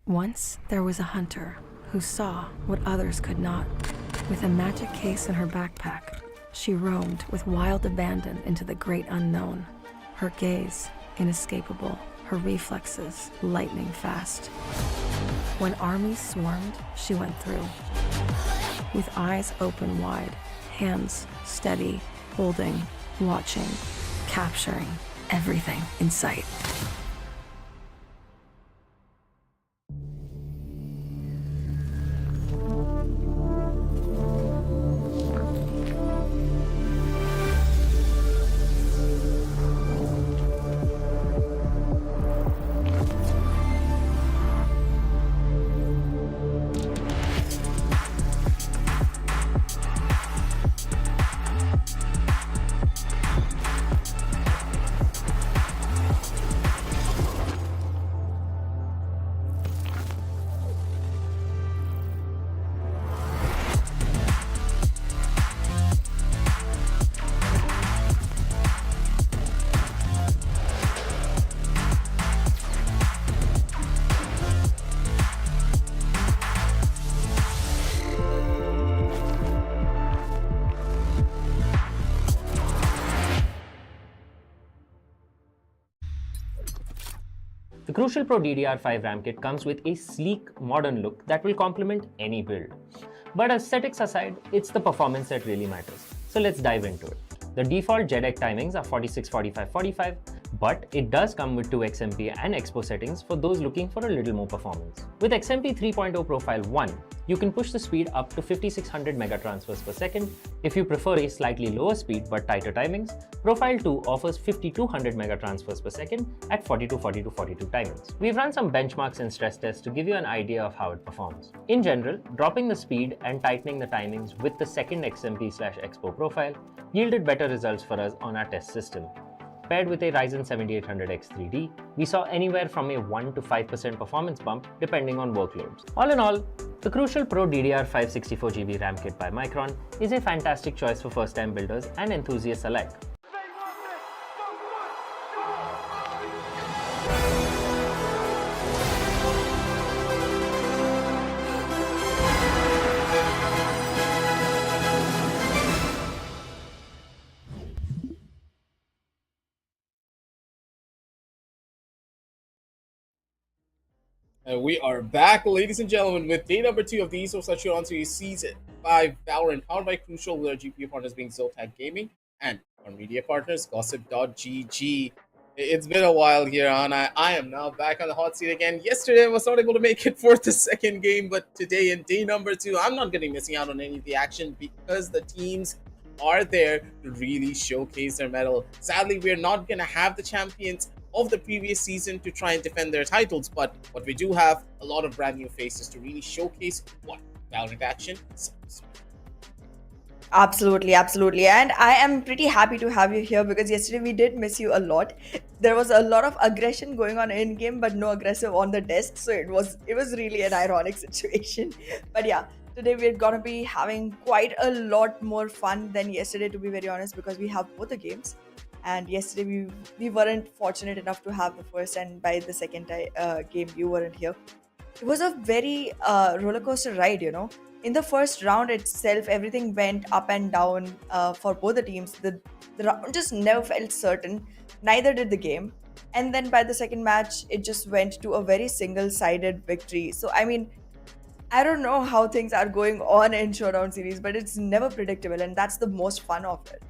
Once there was a hunter who saw what others could not. With a magic case in her backpack, she roamed with wild abandon into the great unknown. Her gaze inescapable, her reflexes lightning fast. When armies swarmed, she went through. With eyes open wide, hands steady, holding, watching, capturing everything in sight. The Crucial Pro DDR5 RAM kit comes with a sleek, modern look that will complement any build. But aesthetics aside, it's the performance that really matters. So let's dive into it. The default JEDEC timings are 46, 45, 45, but it does come with 2 XMP and Expo settings for those looking for a little more performance. With XMP 3.0 Profile 1, you can push the speed up to 5600 megatransfers per second. If you prefer a slightly lower speed but tighter timings, Profile 2 offers 5200 megatransfers per second at 42, 42, 42 timings. We've run some benchmarks and stress tests to give you an idea of how it performs. In general, dropping the speed and tightening the timings with the second XMP/Expo profile yielded better results for us on our test system. Paired with a Ryzen 7800X 3D, we saw anywhere from a 1 to 5% performance bump depending on workloads. All in all, the Crucial Pro DDR5 64GB RAM kit by Micron is a fantastic choice for first-time builders and enthusiasts alike. And we are back, ladies and gentlemen, with day number 2 of the Esports Showdown Series Season 5 Valorant, powered by Crucial, with our GPU partners being Zotac Gaming and our media partners, Gossip.gg. It's been a while here, Anna. I am now back on the hot seat again. Yesterday, I was not able to make it for the second game, but today, in day number 2, I'm not going to be missing out on any of the action because the teams are there to really showcase their mettle. Sadly, we're not going to have the champions of the previous season to try and defend their titles, but what we do have, a lot of brand new faces to really showcase what Valorant action is. Absolutely, absolutely. And I am pretty happy to have you here because yesterday we did miss you a lot. There was a lot of aggression going on in game, but no aggressive on the desk. So it was really an ironic situation. But yeah, today we're gonna be having quite a lot more fun than yesterday, to be very honest, because we have both the games. And yesterday we weren't fortunate enough to have the first, and by the second game you weren't here. It was a very roller coaster ride, you know. In the first round itself, everything went up and down for both the teams. The round just never felt certain, neither did the game. And then by the second match, it just went to a very single-sided victory. So, I mean, I don't know how things are going on in Showdown series, but it's never predictable, and that's the most fun of it.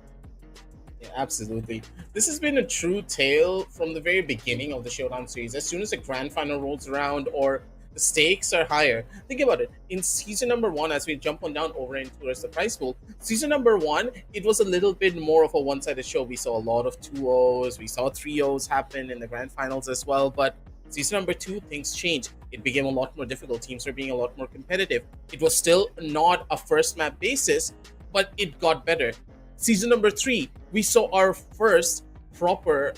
Yeah, absolutely. This has been a true tale from the very beginning of the Showdown series. As soon as the grand final rolls around or the stakes are higher, think about it. In season number 1, as we jump on down over into towards the prize pool, season number 1, it was a little bit more of a one-sided show. We saw a lot of 2-0s, we saw 3-0s happen in the grand finals as well, but season number 2, things changed. It became a lot more difficult. Teams were being a lot more competitive. It was still not a first map basis, but it got better. Season number 3, we saw our first proper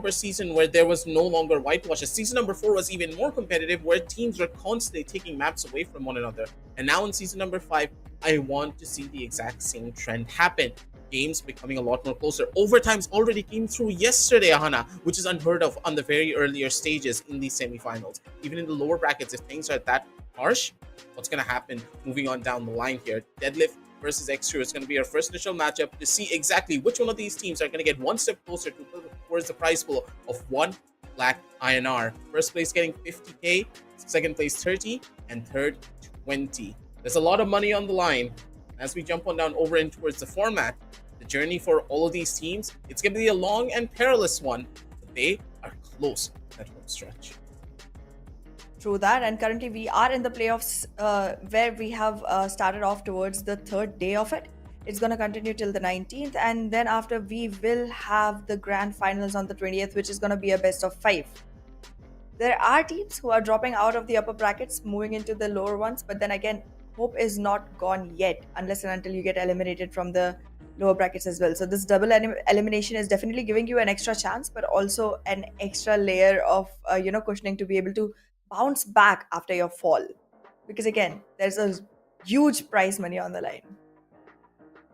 season where there was no longer whitewashes. Season number 4 was even more competitive, where teams were constantly taking maps away from one another. And now in season number 5, I want to see the exact same trend happen. games becoming a lot more closer. Overtimes already came through yesterday, Ahana, which is unheard of on the very earlier stages in these semifinals. Even in the lower brackets, if things are that harsh, what's going to happen moving on down the line here? Deadlift versus XCREW is going to be our first initial matchup to see exactly which one of these teams are going to get one step closer towards the prize pool of 1 lakh INR. First place getting 50k, second place 30, and third 20. There's a lot of money on the line. As we jump on down over in towards the format, the journey for all of these teams, it's going to be a long and perilous one, but they are close to that home stretch. True that, and currently we are in the playoffs where we have started off towards the third day of it. It's going to continue till the 19th, and then after we will have the grand finals on the 20th, which is going to be a best of 5. There are teams who are dropping out of the upper brackets, moving into the lower ones, but then again, hope is not gone yet unless and until you get eliminated from the lower brackets as well. So this double elimination is definitely giving you an extra chance, but also an extra layer of cushioning to be able to bounce back after your fall, because again, there's a huge prize money on the line.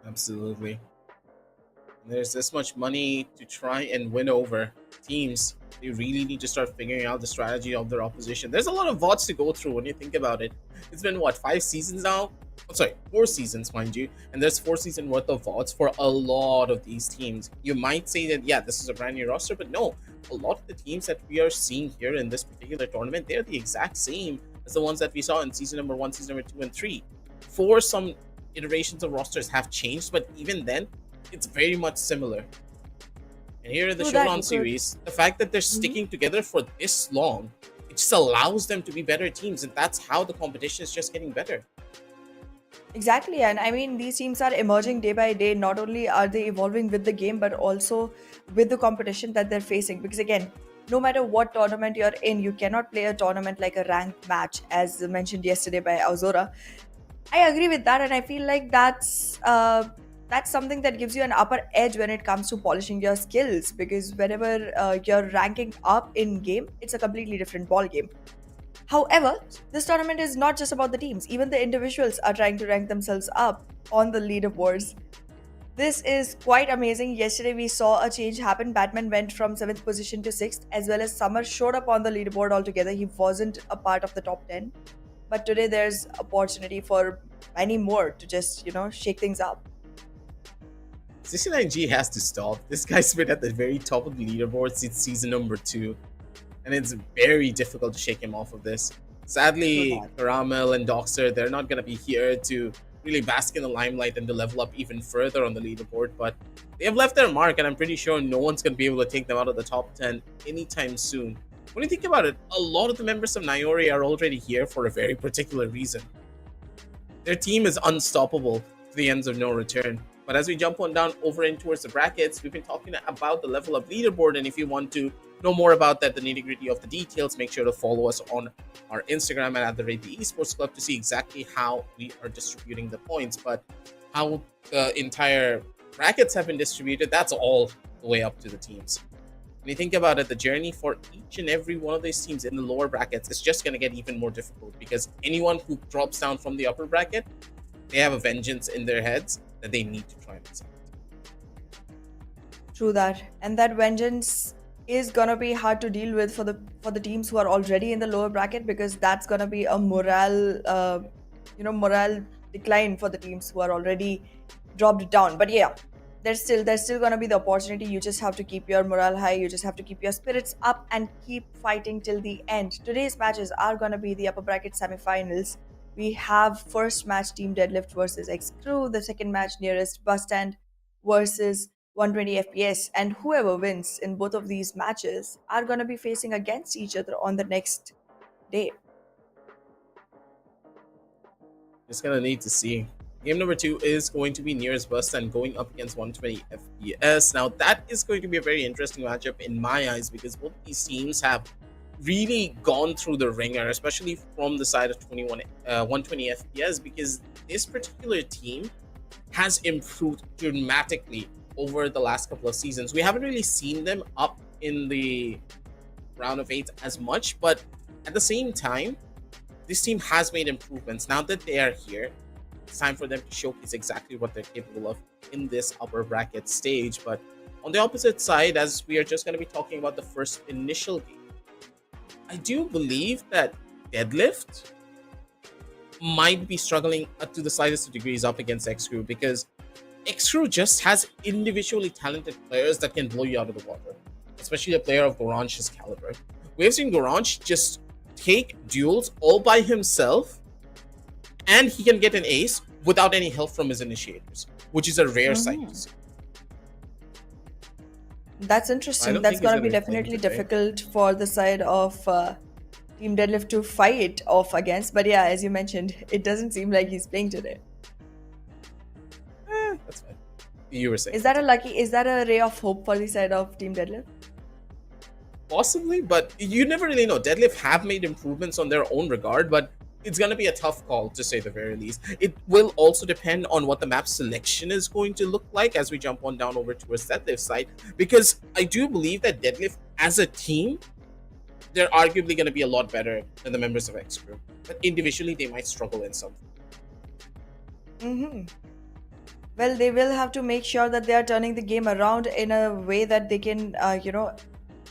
Absolutely. There's this much money to try and win over teams. They really need to start figuring out the strategy of their opposition. There's a lot of VODs to go through when you think about it. It's been, 5 seasons now? 4 seasons, mind you. And there's 4 seasons worth of VODs for a lot of these teams. You might say that, yeah, this is a brand new roster, but no. A lot of the teams that we are seeing here in this particular tournament, they're the exact same as the ones that we saw in season number 1, season number 2, and 3. For some iterations of rosters have changed, but even then, it's very much similar. And here in the Showdown Series, the fact that they're sticking together for this long, it just allows them to be better teams, and that's how the competition is just getting better. Exactly, and I mean, these teams are emerging day by day. Not only are they evolving with the game, but also with the competition that they're facing. Because again, no matter what tournament you're in, you cannot play a tournament like a ranked match, as mentioned yesterday by Auzora. I agree with that, and I feel like that's something that gives you an upper edge when it comes to polishing your skills, because whenever you're ranking up in game, it's a completely different ball game. However, this tournament is not just about the teams. Even the individuals are trying to rank themselves up on the leaderboards. This is quite amazing. Yesterday we saw a change happen. Batman went from 7th position to 6th, as well as Summer showed up on the leaderboard altogether. He wasn't a part of the top 10. But today there's opportunity for many more to just, shake things up. 69G has to stop. This guy's been at the very top of the leaderboard since season number 2. And it's very difficult to shake him off of this. Sadly, Caramel and Doxer, they're not going to be here to really bask in the limelight and to level up even further on the leaderboard. But they have left their mark, and I'm pretty sure no one's going to be able to take them out of the top 10 anytime soon. When you think about it, a lot of the members of Nayori are already here for a very particular reason. Their team is unstoppable to the ends of no return. But as we jump on down over in towards the brackets, we've been talking about the level of leaderboard, and if you want to know more about that, the nitty-gritty of the details, make sure to follow us on our Instagram at the Esports Club to see exactly how we are distributing the points. But how the entire brackets have been distributed, that's all the way up to the teams. When you think about it, the journey for each and every one of these teams in the lower brackets is just going to get even more difficult, because anyone who drops down from the upper bracket, they have a vengeance in their heads that they need to try and accept. True that, and that vengeance is gonna be hard to deal with for the teams who are already in the lower bracket, because that's gonna be a morale decline for the teams who are already dropped down. But yeah, there's still gonna be the opportunity. You just have to keep your morale high. You just have to keep your spirits up and keep fighting till the end. Today's matches are gonna be the upper bracket semifinals. We have first match Team Deadlift versus XCREW, the second match nearest bus stand versus 120 FPS, and whoever wins in both of these matches are going to be facing against each other on the next day. Just gonna need to see. Game number 2 is going to be nearest bus stand going up against 120 FPS. Now that is going to be a very interesting matchup in my eyes, because both these teams have really gone through the ringer, especially from the side of 120 FPS, because this particular team has improved dramatically over the last couple of seasons. We haven't really seen them up in the round of 8 as much, but at the same time, this team has made improvements. Now that they are here, it's time for them to showcase exactly what they're capable of in this upper bracket stage. But on the opposite side, as we are just going to be talking about the first initial game, I do believe that Deadlift might be struggling to the slightest of degrees up against XCREW, because XCREW just has individually talented players that can blow you out of the water, especially a player of Goransh's caliber. We have seen Goransh just take duels all by himself, and he can get an ace without any help from his initiators, which is a rare sight to see. That's interesting. That's going to be definitely difficult for the side of Team Deadlift to fight off against. But yeah, as you mentioned, it doesn't seem like he's playing today. That's fine. You were saying. Is that a ray of hope for the side of Team Deadlift? Possibly, but you never really know. Deadlift have made improvements on their own regard, but it's going to be a tough call, to say the very least. It will also depend on what the map selection is going to look like as we jump on down over towards Deadlift side, because I do believe that Deadlift as a team, they're arguably going to be a lot better than the members of XCREW, but individually they might struggle in something. Well, they will have to make sure that they are turning the game around in a way that they can,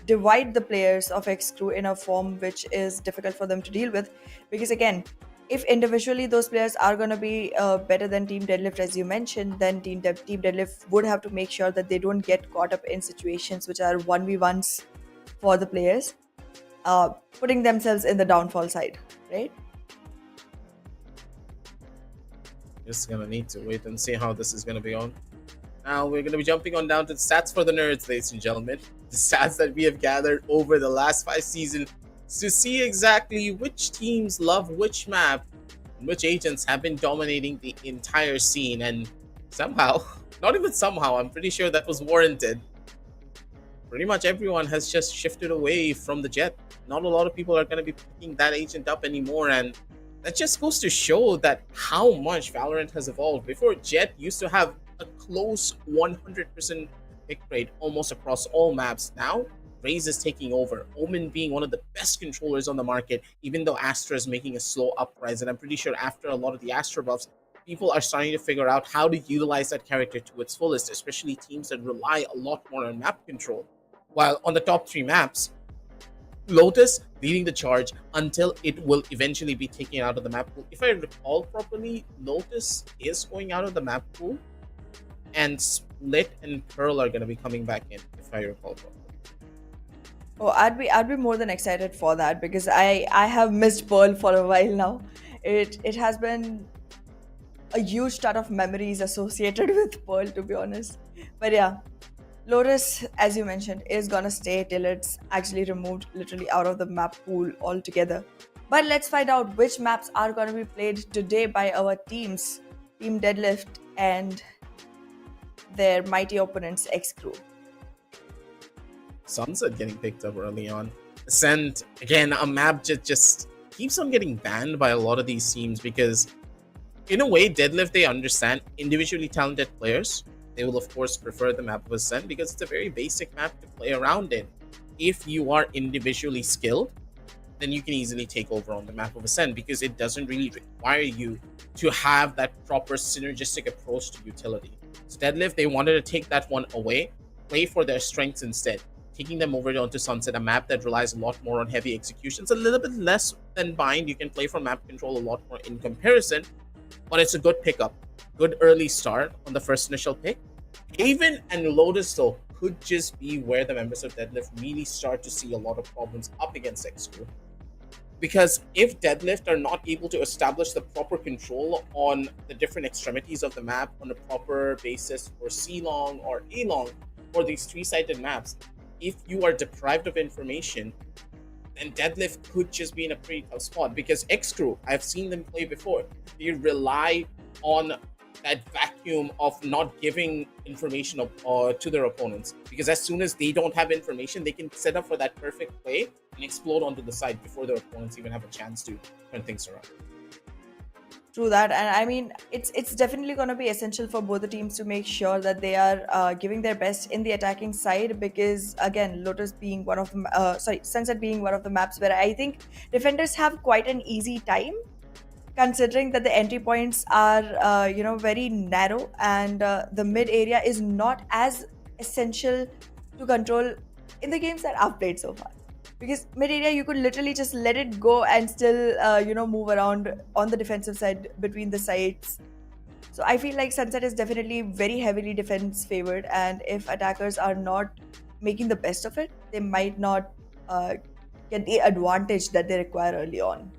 divide the players of XCREW in a form which is difficult for them to deal with. Because again, if individually those players are going to be better than Team Deadlift, as you mentioned, then Team Deadlift would have to make sure that they don't get caught up in situations which are 1v1s for the players, putting themselves in the downfall side, right? Just gonna need to wait and see how this is gonna be on. Now we're going to be jumping on down to the stats for the nerds, ladies and gentlemen. The stats that we have gathered over the last 5 seasons to see exactly which teams love which map and which agents have been dominating the entire scene. And somehow, not even somehow, I'm pretty sure that was warranted. Pretty much everyone has just shifted away from the Jet. Not a lot of people are going to be picking that agent up anymore, and that just goes to show that how much Valorant has evolved. Before, Jet used to have a close 100% pick rate almost across all maps. Now, Raze is taking over, Omen being one of the best controllers on the market, even though Astra is making a slow uprise. And I'm pretty sure after a lot of the Astra buffs, people are starting to figure out how to utilize that character to its fullest, especially teams that rely a lot more on map control. While on the top 3 maps, Lotus leading the charge until it will eventually be taken out of the map pool. If I recall properly, Lotus is going out of the map pool, and Split and Pearl are going to be coming back in, if I recall properly. Oh, I'd be more than excited for that, because I have missed Pearl for a while now. It has been a huge ton of memories associated with Pearl, to be honest. But yeah, Lotus, as you mentioned, is gonna stay till it's actually removed literally out of the map pool altogether. But let's find out which maps are gonna be played today by our teams, Team Deadlift and their mighty opponents, XCREW. Sunset getting picked up early on. Ascent, again, a map just keeps on getting banned by a lot of these teams, because in a way, Deadlift, they understand individually talented players. They will, of course, prefer the map of Ascent because it's a very basic map to play around in. If you are individually skilled, then you can easily take over on the map of Ascent, because it doesn't really require you to have that proper synergistic approach to utility. So Deadlift, they wanted to take that one away, play for their strengths instead, taking them over onto Sunset, a map that relies a lot more on heavy executions, a little bit less than Bind. You can play for map control a lot more in comparison, but it's a good pickup. Good early start on the first initial pick. Haven and Lotus, though, could just be where the members of Deadlift really start to see a lot of problems up against XCREW. Because if Deadlift are not able to establish the proper control on the different extremities of the map on a proper basis for C-long or A-long, or these 3-sided maps, if you are deprived of information, then Deadlift could just be in a pretty tough spot. Because XCREW, I've seen them play before, they rely on that vacuum of not giving information to their opponents, because as soon as they don't have information, they can set up for that perfect play and explode onto the side before their opponents even have a chance to turn things around. True that, and I mean, it's definitely going to be essential for both the teams to make sure that they are giving their best in the attacking side, because again, Lotus being one of the Sunset being one of the maps where I think defenders have quite an easy time considering that the entry points are very narrow, and the mid area is not as essential to control in the games that I've played so far, because mid area you could literally just let it go and still move around on the defensive side between the sides. So I feel like Sunset is definitely very heavily defense favored, and if attackers are not making the best of it, they might not uh, get the advantage that they require early on.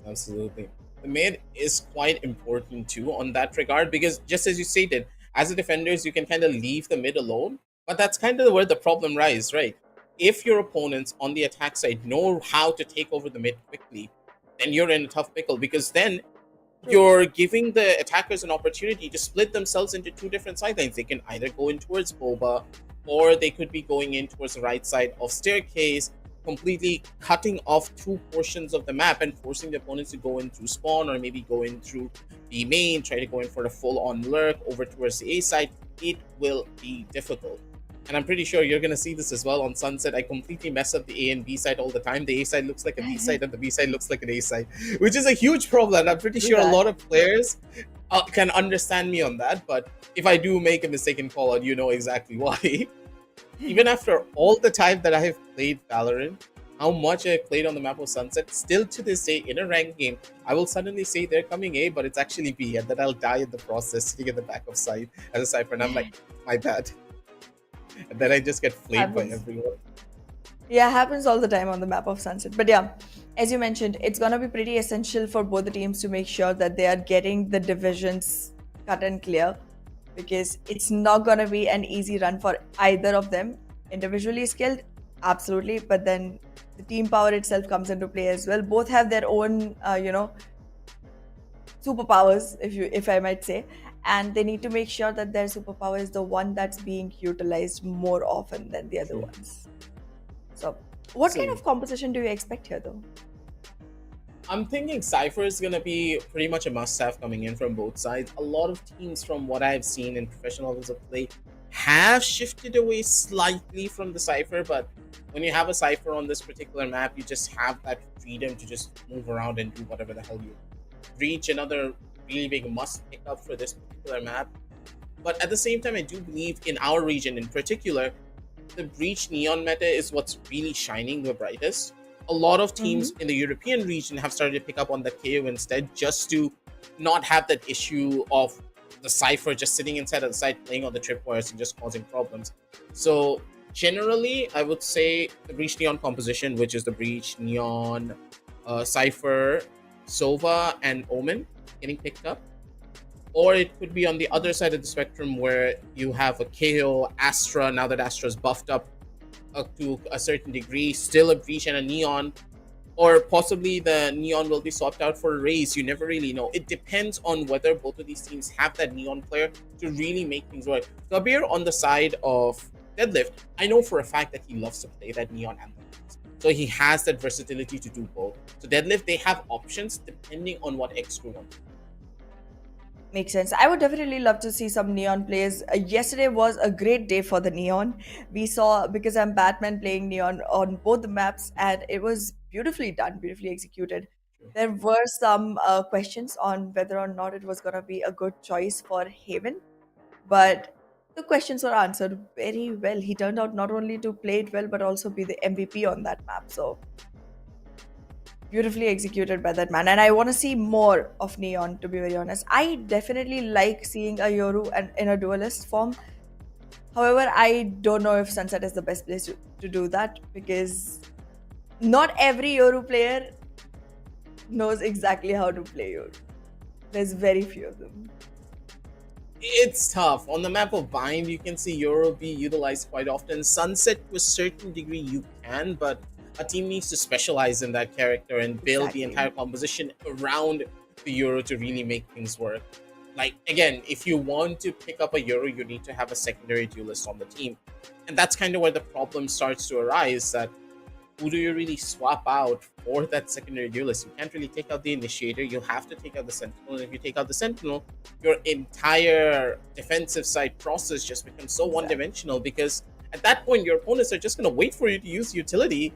Absolutely. The mid is quite important too on that regard, because just as you stated, as a defenders, you can kind of leave the mid alone, but that's kind of where the problem lies, right? If your opponents on the attack side know how to take over the mid quickly, then you're in a tough pickle, because then you're giving the attackers an opportunity to split themselves into two different sidelines. They can either go in towards Boba, or they could be going in towards the right side of Staircase, completely cutting off two portions of the map and forcing the opponents to go in through spawn, or maybe go in through the main, try to go in for a full-on lurk over towards the A side. It will be difficult. And I'm pretty sure you're going to see this as well on Sunset. I completely mess up the A and B side all the time. The A side looks like a B side and the B side looks like an A side, which is a huge problem. And I'm pretty sure a lot of players can understand me on that. But if I do make a mistaken call out, you know exactly why. Even after all the time that I have played Valorant, how much I played on the map of Sunset, still to this day in a ranked game, I will suddenly say they're coming A, but it's actually B, and then I'll die in the process, sitting in the back of side as a Cypher, and I'm like, my bad. And then I just get flamed by everyone. Yeah, happens all the time on the map of Sunset. But yeah, as you mentioned, it's gonna be pretty essential for both the teams to make sure that they are getting the divisions cut and clear, because it's not gonna be an easy run for either of them. Individually skilled, absolutely, but then the team power itself comes into play as well. Both have their own, superpowers, if I might say, and they need to make sure that their superpower is the one that's being utilized more often than the other ones. So, what kind of composition do you expect here, though? I'm thinking Cypher is going to be pretty much a must-have coming in from both sides. A lot of teams, from what I've seen in professional levels of play, have shifted away slightly from the Cypher, but when you have a Cypher on this particular map, you just have that freedom to just move around and do whatever the hell you reach. Another really big must pick up for this particular map. But at the same time, I do believe in our region in particular, the Breach Neon meta is what's really shining the brightest. A lot of teams in the European region have started to pick up on the KO instead, just to not have that issue of the Cypher just sitting inside of the side playing on the tripwires and just causing problems. So generally, I would say the Breach Neon composition, which is the Breach Neon, Cypher, Sova, and Omen getting picked up. Or it could be on the other side of the spectrum where you have a KO, Astra, now that Astra's buffed up to a certain degree, still a Breach and a Neon. Or possibly the Neon will be swapped out for a Raze. You never really know. It depends on whether both of these teams have that Neon player to really make things work. Kabir on the side of Deadlift, I know for a fact that he loves to play that Neon and the Raze. So he has that versatility to do both. So Deadlift, they have options depending on what XCREW wants. Makes sense. I would definitely love to see some Neon plays. Yesterday was a great day for the Neon. We saw, because I'm Batman, playing Neon on both the maps, and it was beautifully done, beautifully executed. There were some questions on whether or not it was going to be a good choice for Haven, but the questions were answered very well. He turned out not only to play it well, but also be the MVP on that map. So beautifully executed by that man, and I want to see more of Neon, to be very honest. I definitely like seeing a Yoru in a duelist form. However, I don't know if Sunset is the best place to do that, because not every Yoru player knows exactly how to play Yoru. There's very few of them. It's tough. On the map of Bind, you can see Yoru be utilized quite often. Sunset, to a certain degree, you can, but a team needs to specialize in that character and build the entire composition around the Yoru to really make things work. Like, again, if you want to pick up a Yoru, you need to have a secondary duelist on the team. And that's kind of where the problem starts to arise, that who do you really swap out for that secondary duelist? You can't really take out the Initiator. You have to take out the Sentinel. And if you take out the Sentinel, your entire defensive side process just becomes so one-dimensional, because at that point, your opponents are just going to wait for you to use utility,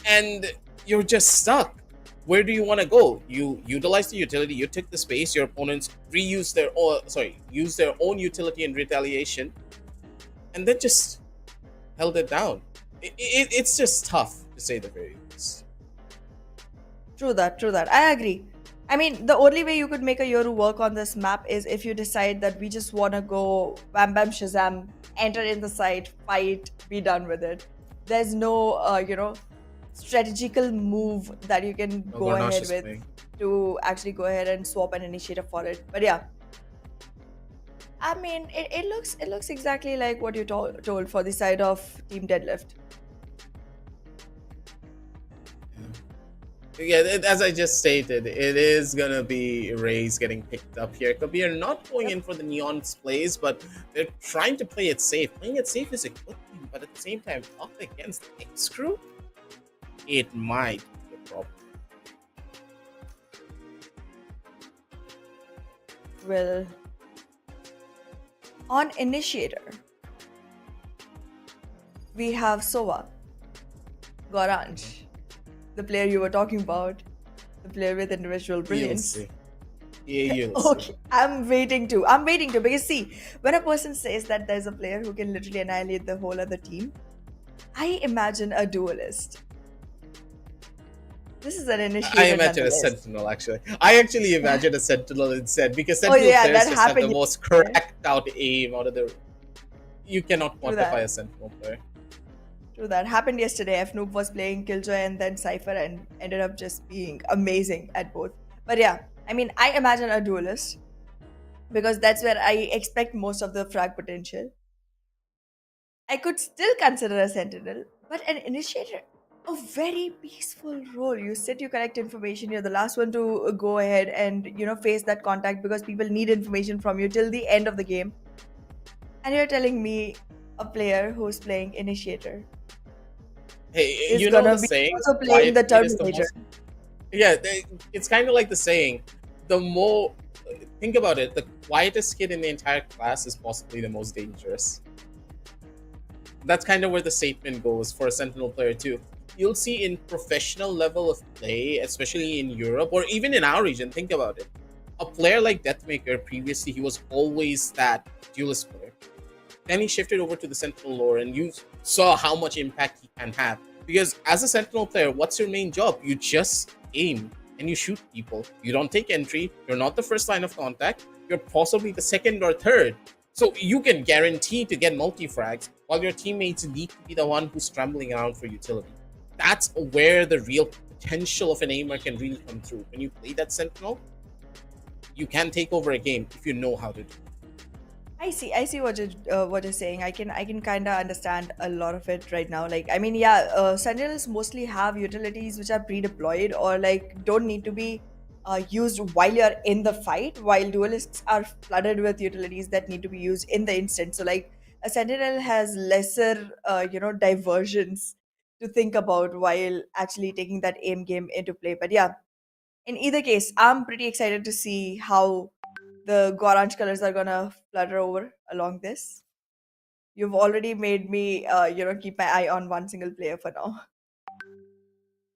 and you're just stuck. where do you want to go? You utilize the utility, you took the space, your opponents use their own utility in retaliation, and then just held it down. It's just tough to say the very least. True that, true that. I agree. I mean, the only way you could make a Yoru work on this map is if you decide that we just want to go bam bam shazam, enter in the site, fight, be done with it. There's no, strategical move that you can No, go Garnash ahead is with playing. to actually go ahead and swap an initiator for it. But yeah, I mean, it looks exactly like what you told for the side of Team Deadlift. Yeah, as I just stated, it is gonna be Rays getting picked up here. Kabir not going in for the Neon's plays, but they're trying to play it safe. Playing it safe is a good thing, but at the same time, up against the XCREW, it might be a problem. Well, on initiator, we have Sova, Goranj, the player you were talking about, the player with individual You'll brilliance. see. Yeah, you'll see. Okay, I'm waiting to because see, when a person says that there's a player who can literally annihilate the whole other team, I imagine a duelist. This is an initiator. I imagine a nonetheless. Sentinel, actually. I actually imagine a Sentinel instead, because Oh, Sentinel yeah, players that just have the happened most yesterday. cracked out aim out of the... You cannot True that. quantify a Sentinel player. True that. Happened yesterday. Fnoob was playing Killjoy and then Cypher and ended up just being amazing at both. But yeah, I mean, I imagine a duelist because that's where I expect most of the frag potential. I could still consider a sentinel, but an initiator, a very peaceful role. You sit, you collect information. You're the last one to go ahead and face that contact because people need information from you till the end of the game. And you're telling me a player who's playing initiator Hey, is you know gonna the be saying? also playing the quiet kid is the Terminator. most... Yeah, it's kind of like the saying. The more... Think about it. The quietest kid in the entire class is possibly the most dangerous. That's kind of where the statement goes for a Sentinel player too. You'll see in professional level of play, especially in Europe or even in our region, think about it. A player like Deathmaker, previously he was always that duelist player. Then he shifted over to the Sentinel lore and you saw how much impact he can have. Because as a Sentinel player, what's your main job? You just aim and you shoot people. You don't take entry, you're not the first line of contact, you're possibly the second or third. So you can guarantee to get multi-frags while your teammates need to be the one who's scrambling around for utility. That's where the real potential of an aimer can really come through. When you play that Sentinel, you can take over a game if you know how to do it. I see what you're saying. I can kind of understand a lot of it right now. Like, I mean, yeah, Sentinels mostly have utilities which are pre-deployed or like don't need to be used while you're in the fight. While duelists are flooded with utilities that need to be used in the instant. So, like, a Sentinel has lesser, diversions to think about while actually taking that aim game into play. But yeah, in either case, I'm pretty excited to see how the Gorange colors are gonna flutter over along this. You've already made me, keep my eye on one single player for now.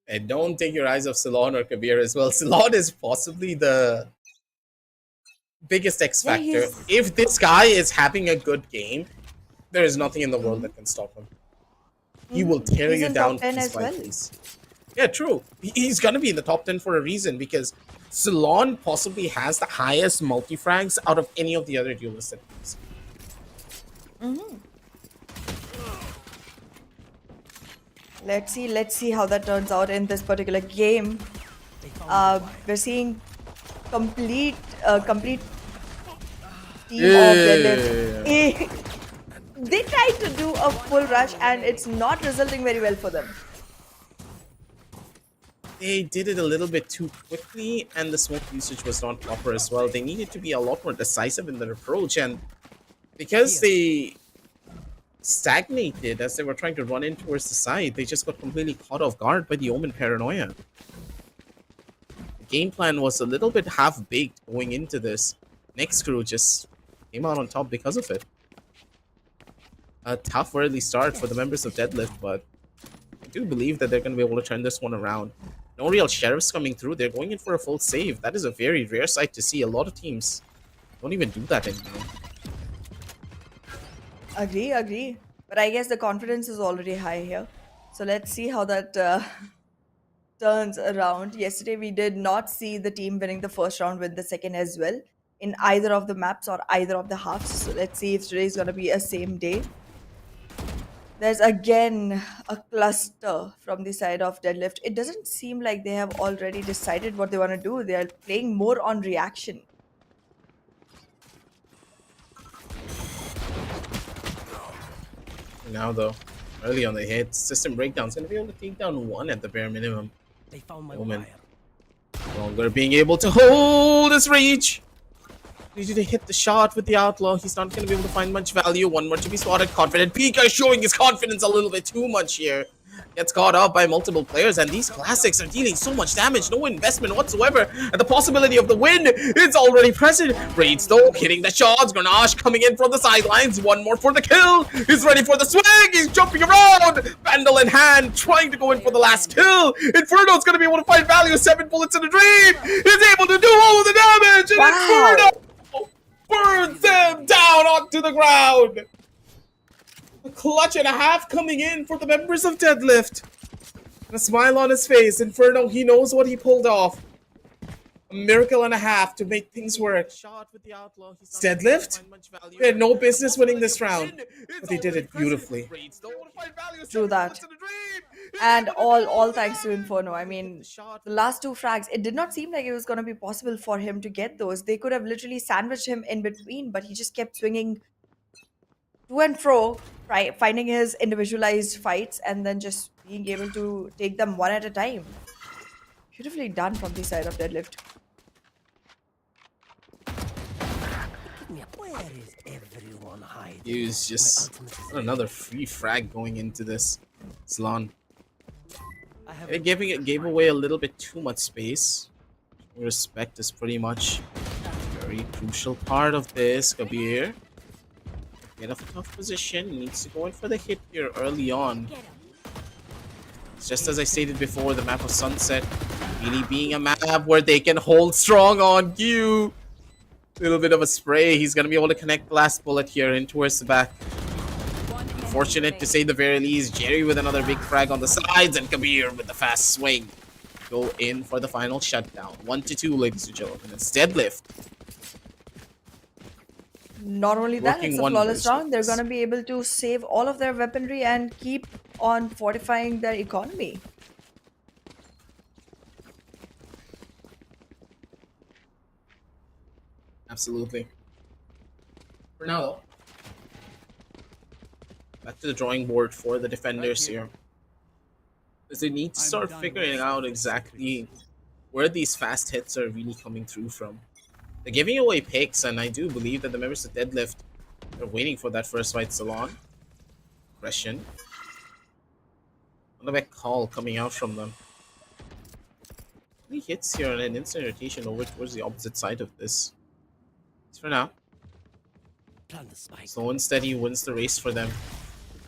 And don't take your eyes off Ceylon or Kabir as well. Ceylon is possibly the biggest X Yeah, factor. If this guy is having a good game, there is nothing in the world that can stop him. He will tear He's you in down top 10 piece as by well. piece. Yeah, true. He's gonna be in the top 10 for a reason because Ceylon possibly has the highest multi-frags out of any of the other duelists that we've seen. Let's see how that turns out in this particular game. We're seeing complete team of Deadlift. They tried to do a full rush and it's not resulting very well for them. They did it a little bit too quickly and the smoke usage was not proper as well. They needed to be a lot more decisive in their approach, and because they stagnated as they were trying to run in towards the side, they just got completely caught off guard by the Omen paranoia. The game plan was a little bit half-baked going into this. XCREW just came out on top because of it. A tough early start for the members of Deadlift, but I do believe that they're going to be able to turn this one around. No real sheriffs coming through. They're going in for a full save. That is a very rare sight to see. A lot of teams don't even do that anymore. Agree. But I guess the confidence is already high here. So let's see how that turns around. Yesterday, we did not see the team winning the first round win the second as well in either of the maps or either of the halves. So let's see if today is going to be a same day. There's again a cluster from the side of Deadlift. It doesn't seem like they have already decided what they want to do. They are playing more on reaction. Now, though, early on the hit, system breakdown's going to be able to take down one at the bare minimum. They found my Omen. wire. Longer being able to hold his reach. Needed to hit the shot with the outlaw. He's not going to be able to find much value. One more to be spotted. Confident Pika showing his confidence a little bit too much here. Gets caught up by multiple players, and these classics are dealing so much damage. No investment whatsoever. And the possibility of the win is already present. Raids though, hitting the shots. Grenache coming in from the sidelines. One more for the kill. He's ready for the swing. He's jumping around. Vandal in hand, trying to go in for the last kill. Inferno's going to be able to find value. 7 bullets in a dream. He's able to do all of the damage. And Wow. Inferno burns them down onto the ground. A clutch and a half coming in for the members of Deadlift. And a smile on his face. Inferno, he knows what he pulled off. A miracle and a half to make things work. Shot with the outlaw. Deadlift? They had no business winning this round, but they did it beautifully. True that. And all thanks to Inferno. I mean, the last two frags, it did not seem like it was going to be possible for him to get those. They could have literally sandwiched him in between, but he just kept swinging to and fro, right, finding his individualized fights and then just being able to take them one at a time. Beautifully done from the side of Deadlift. Where is everyone hiding? He was just another free frag going into this salon. I have It gave away a little bit too much space. Respect is pretty much a very crucial part of this. Kabir in a tough position, needs to go in for the hit here early on. It's just as I stated before, the map of Sunset really being a map where they can hold strong on Q. Little bit of a spray. He's gonna be able to connect the last bullet here in towards the back. Fortunate to say the very least. Jerry with another big frag on the sides, and Kabir with the fast swing. Go in for the final shutdown. 1-2, ladies and gentlemen. It's Deadlift. Not only that, Working it's a wonders flawless with round. They're this. going to be able to save all of their weaponry and keep on fortifying their economy. Absolutely. For now, though, back to the drawing board for the defenders here. Because they need to start figuring out exactly where these fast hits are really coming through from. They're giving away picks, and I do believe that the members of Deadlift are waiting for that first fight salon. Aggression. What a call coming out from them. 3 hits here and an instant rotation over towards the opposite side of this. For now. plant the spike. Slow and steady wins the race for them.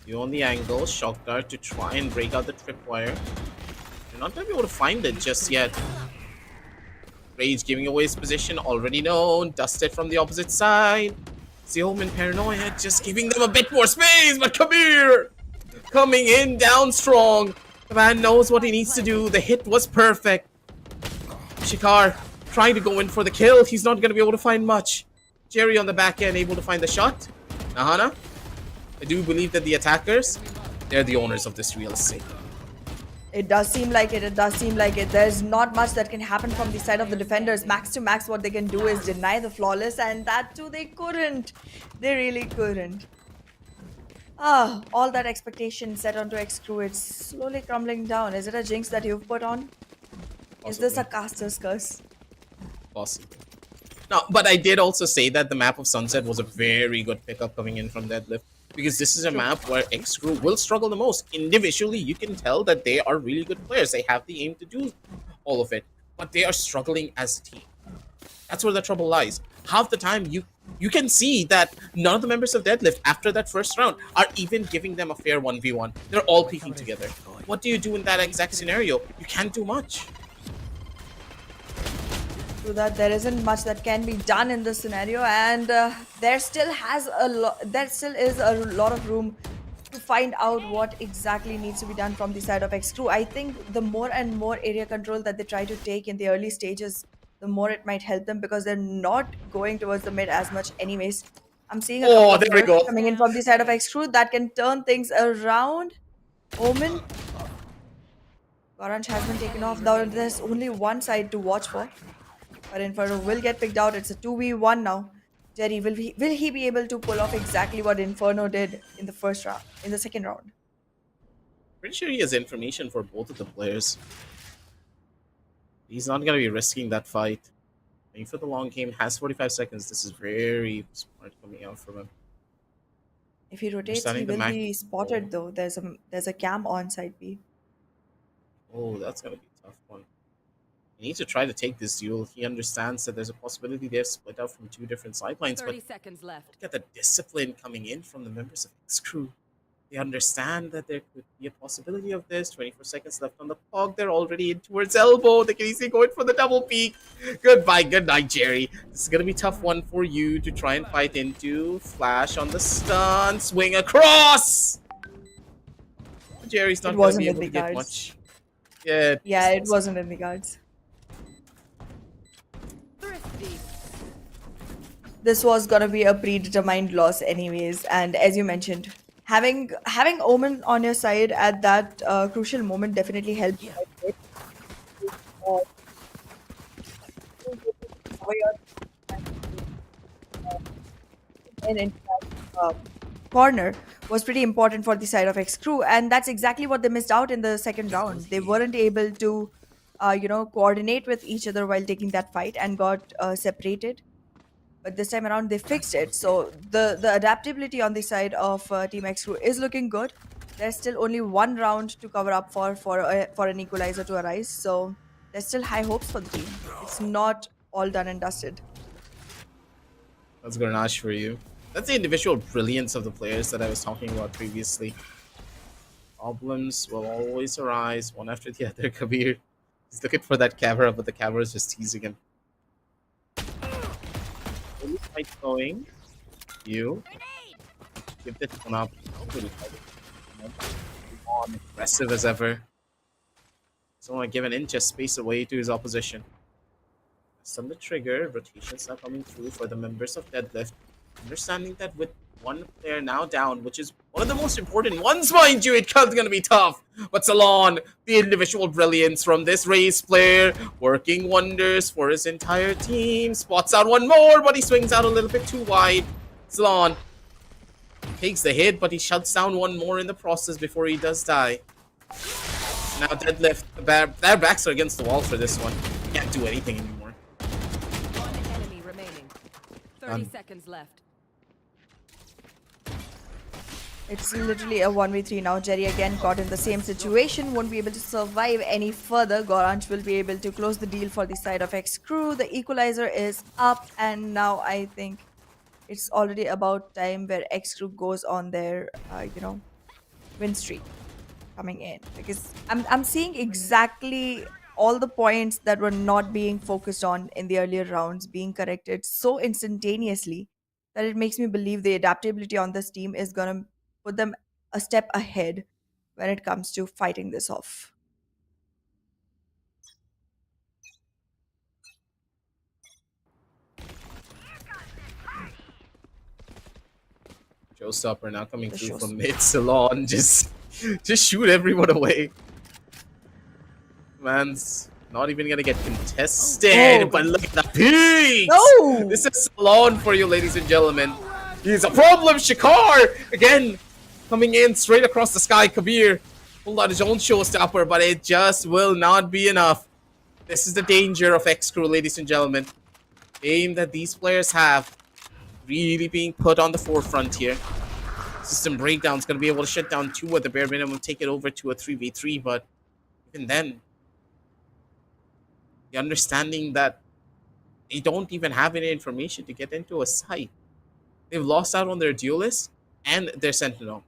You on the angle, shock dart to try and break out the tripwire. You're not going to be able to find it just yet. Rage giving away his position, already known. Dusted from the opposite side. Seom and Paranoia just giving them a bit more space, but Kabir coming in down strong. The man knows what he needs to do. The hit was perfect. Shikar trying to go in for the kill. He's not going to be able to find much. Jerry on the back end able to find the shot. Nahana, I do believe that the attackers, they're the owners of this real estate. It does seem like it. It does seem like it. There's not much that can happen from the side of the defenders. Max to max, what they can do is deny the flawless, and that too they couldn't. They really couldn't. Ah, all that expectation set onto XCREW, it's slowly crumbling down. Is it a jinx that you've put on? Is this a caster's curse? Possible. No, but I did also say that the map of Sunset was a very good pickup coming in from Deadlift. Because this is a map where XCREW will struggle the most. Individually, you can tell that they are really good players. They have the aim to do all of it. But they are struggling as a team. That's where the trouble lies. Half the time, you can see that none of the members of Deadlift, after that first round, are even giving them a fair 1v1. They're all peeking together. What do you do in that exact scenario? You can't do much. True that there isn't much that can be done in this scenario, and there still has a lot. There still is a lot of room to find out what exactly needs to be done from the side of XCREW. I think the more and more area control that they try to take in the early stages, the more it might help them because they're not going towards the mid as much, anyways. I'm seeing a couple Oh, of there we bursts go. coming in from the side of XCREW that can turn things around. Omen, Orange has been taken off. Now there's only one side to watch for. But Inferno will get picked out. It's a 2v1 now. Jerry, will he be able to pull off exactly what Inferno did in the first round, in the second round? Pretty sure he has information for both of the players. He's not going to be risking that fight. Playing for the long game, has 45 seconds. This is very smart coming out from him. If he rotates, he Understanding the will Mac. be spotted though. There's a cam on side B. Oh, that's going to be a tough one. He needs to try to take this duel. He understands that there's a possibility they're split out from two different sidelines, but 30 seconds left. look at the discipline coming in from the members of XCREW. They understand that there could be a possibility of this. 24 seconds left on the clock. They're already in towards elbow. They can easily go in for the double peak. Goodbye. Good night, Jerry. This is going to be a tough one for you to try and fight into. Flash on the stun. Swing across. Jerry's not going to be able to get much. Yeah, it wasn't in the cards. Thrifty. This was gonna be a predetermined loss anyways, and as you mentioned, having Omen on your side at that crucial moment definitely helped. In corner was pretty important for the side of XCREW, and that's exactly what they missed out in the second round. They weren't able to, coordinate with each other while taking that fight and got separated. But this time around, they fixed it. So the adaptability on the side of Team XCREW is looking good. There's still only one round to cover up for an equalizer to arise. So there's still high hopes for the team. It's not all done and dusted. That's Garnash for you. That's the individual brilliance of the players that I was talking about previously. Problems will always arise, one after the other. Kabir, he's looking for that camera, but the camera is just teasing him. Only fight going. You. Give this one up. On, aggressive as ever. Doesn't want to give an inch of space away to his opposition. On the trigger, rotations are coming through for the members of Deadlift. Understanding that with one player now down, which is one of the most important ones, mind you, it's going to be tough. But Salon, the individual brilliance from this race player, working wonders for his entire team. Spots out one more, but he swings out a little bit too wide. Salon takes the hit, but he shuts down one more in the process before he does die. Now Deadlift, their backs are against the wall for this one. Can't do anything anymore. One enemy remaining. 30 seconds left. It's literally a 1v3 now. Jerry again caught in the same situation. Won't be able to survive any further. Goranj will be able to close the deal for the side of XCREW. The equalizer is up, and now I think it's already about time where XCREW goes on their, win streak coming in. Because I'm seeing exactly all the points that were not being focused on in the earlier rounds being corrected so instantaneously that it makes me believe the adaptability on this team is going to put them a step ahead when it comes to fighting this off. Showstopper now coming The through shows- from mid salon. Just shoot everyone away. Man's not even gonna get contested. Oh. But look at the peaks! No! This is Salon for you, ladies and gentlemen. He's a problem, Shikar! Again, coming in straight across the sky. Kabir pulled out his own showstopper, but it just will not be enough. This is the danger of XCREW, ladies and gentlemen. Aim that these players have really being put on the forefront here. System breakdown's gonna be able to shut down 2 at the bare minimum, take it over to a 3v3, but even then, the understanding that they don't even have any information to get into a site. They've lost out on their duelist and their sentinel.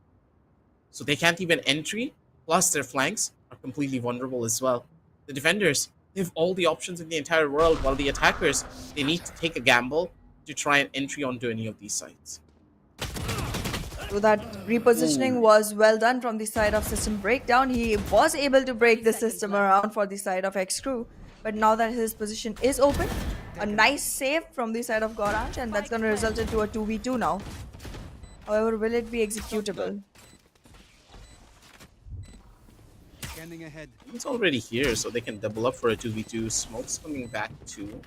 So they can't even entry, plus their flanks are completely vulnerable as well. The defenders They have all the options in the entire world, while the attackers, they need to take a gamble to try an entry onto any of these sites. So that repositioning Ooh. was well done from the side of System Breakdown. He was able to break the 30 seconds system left. around for the side of XCREW. But now that his position is open, a nice save from the side of Goranj, and that's going to result into a 2v2 now. However, will it be executable? Scanning ahead. It's already here, so they can double up for a 2v2. Smoke's coming back too.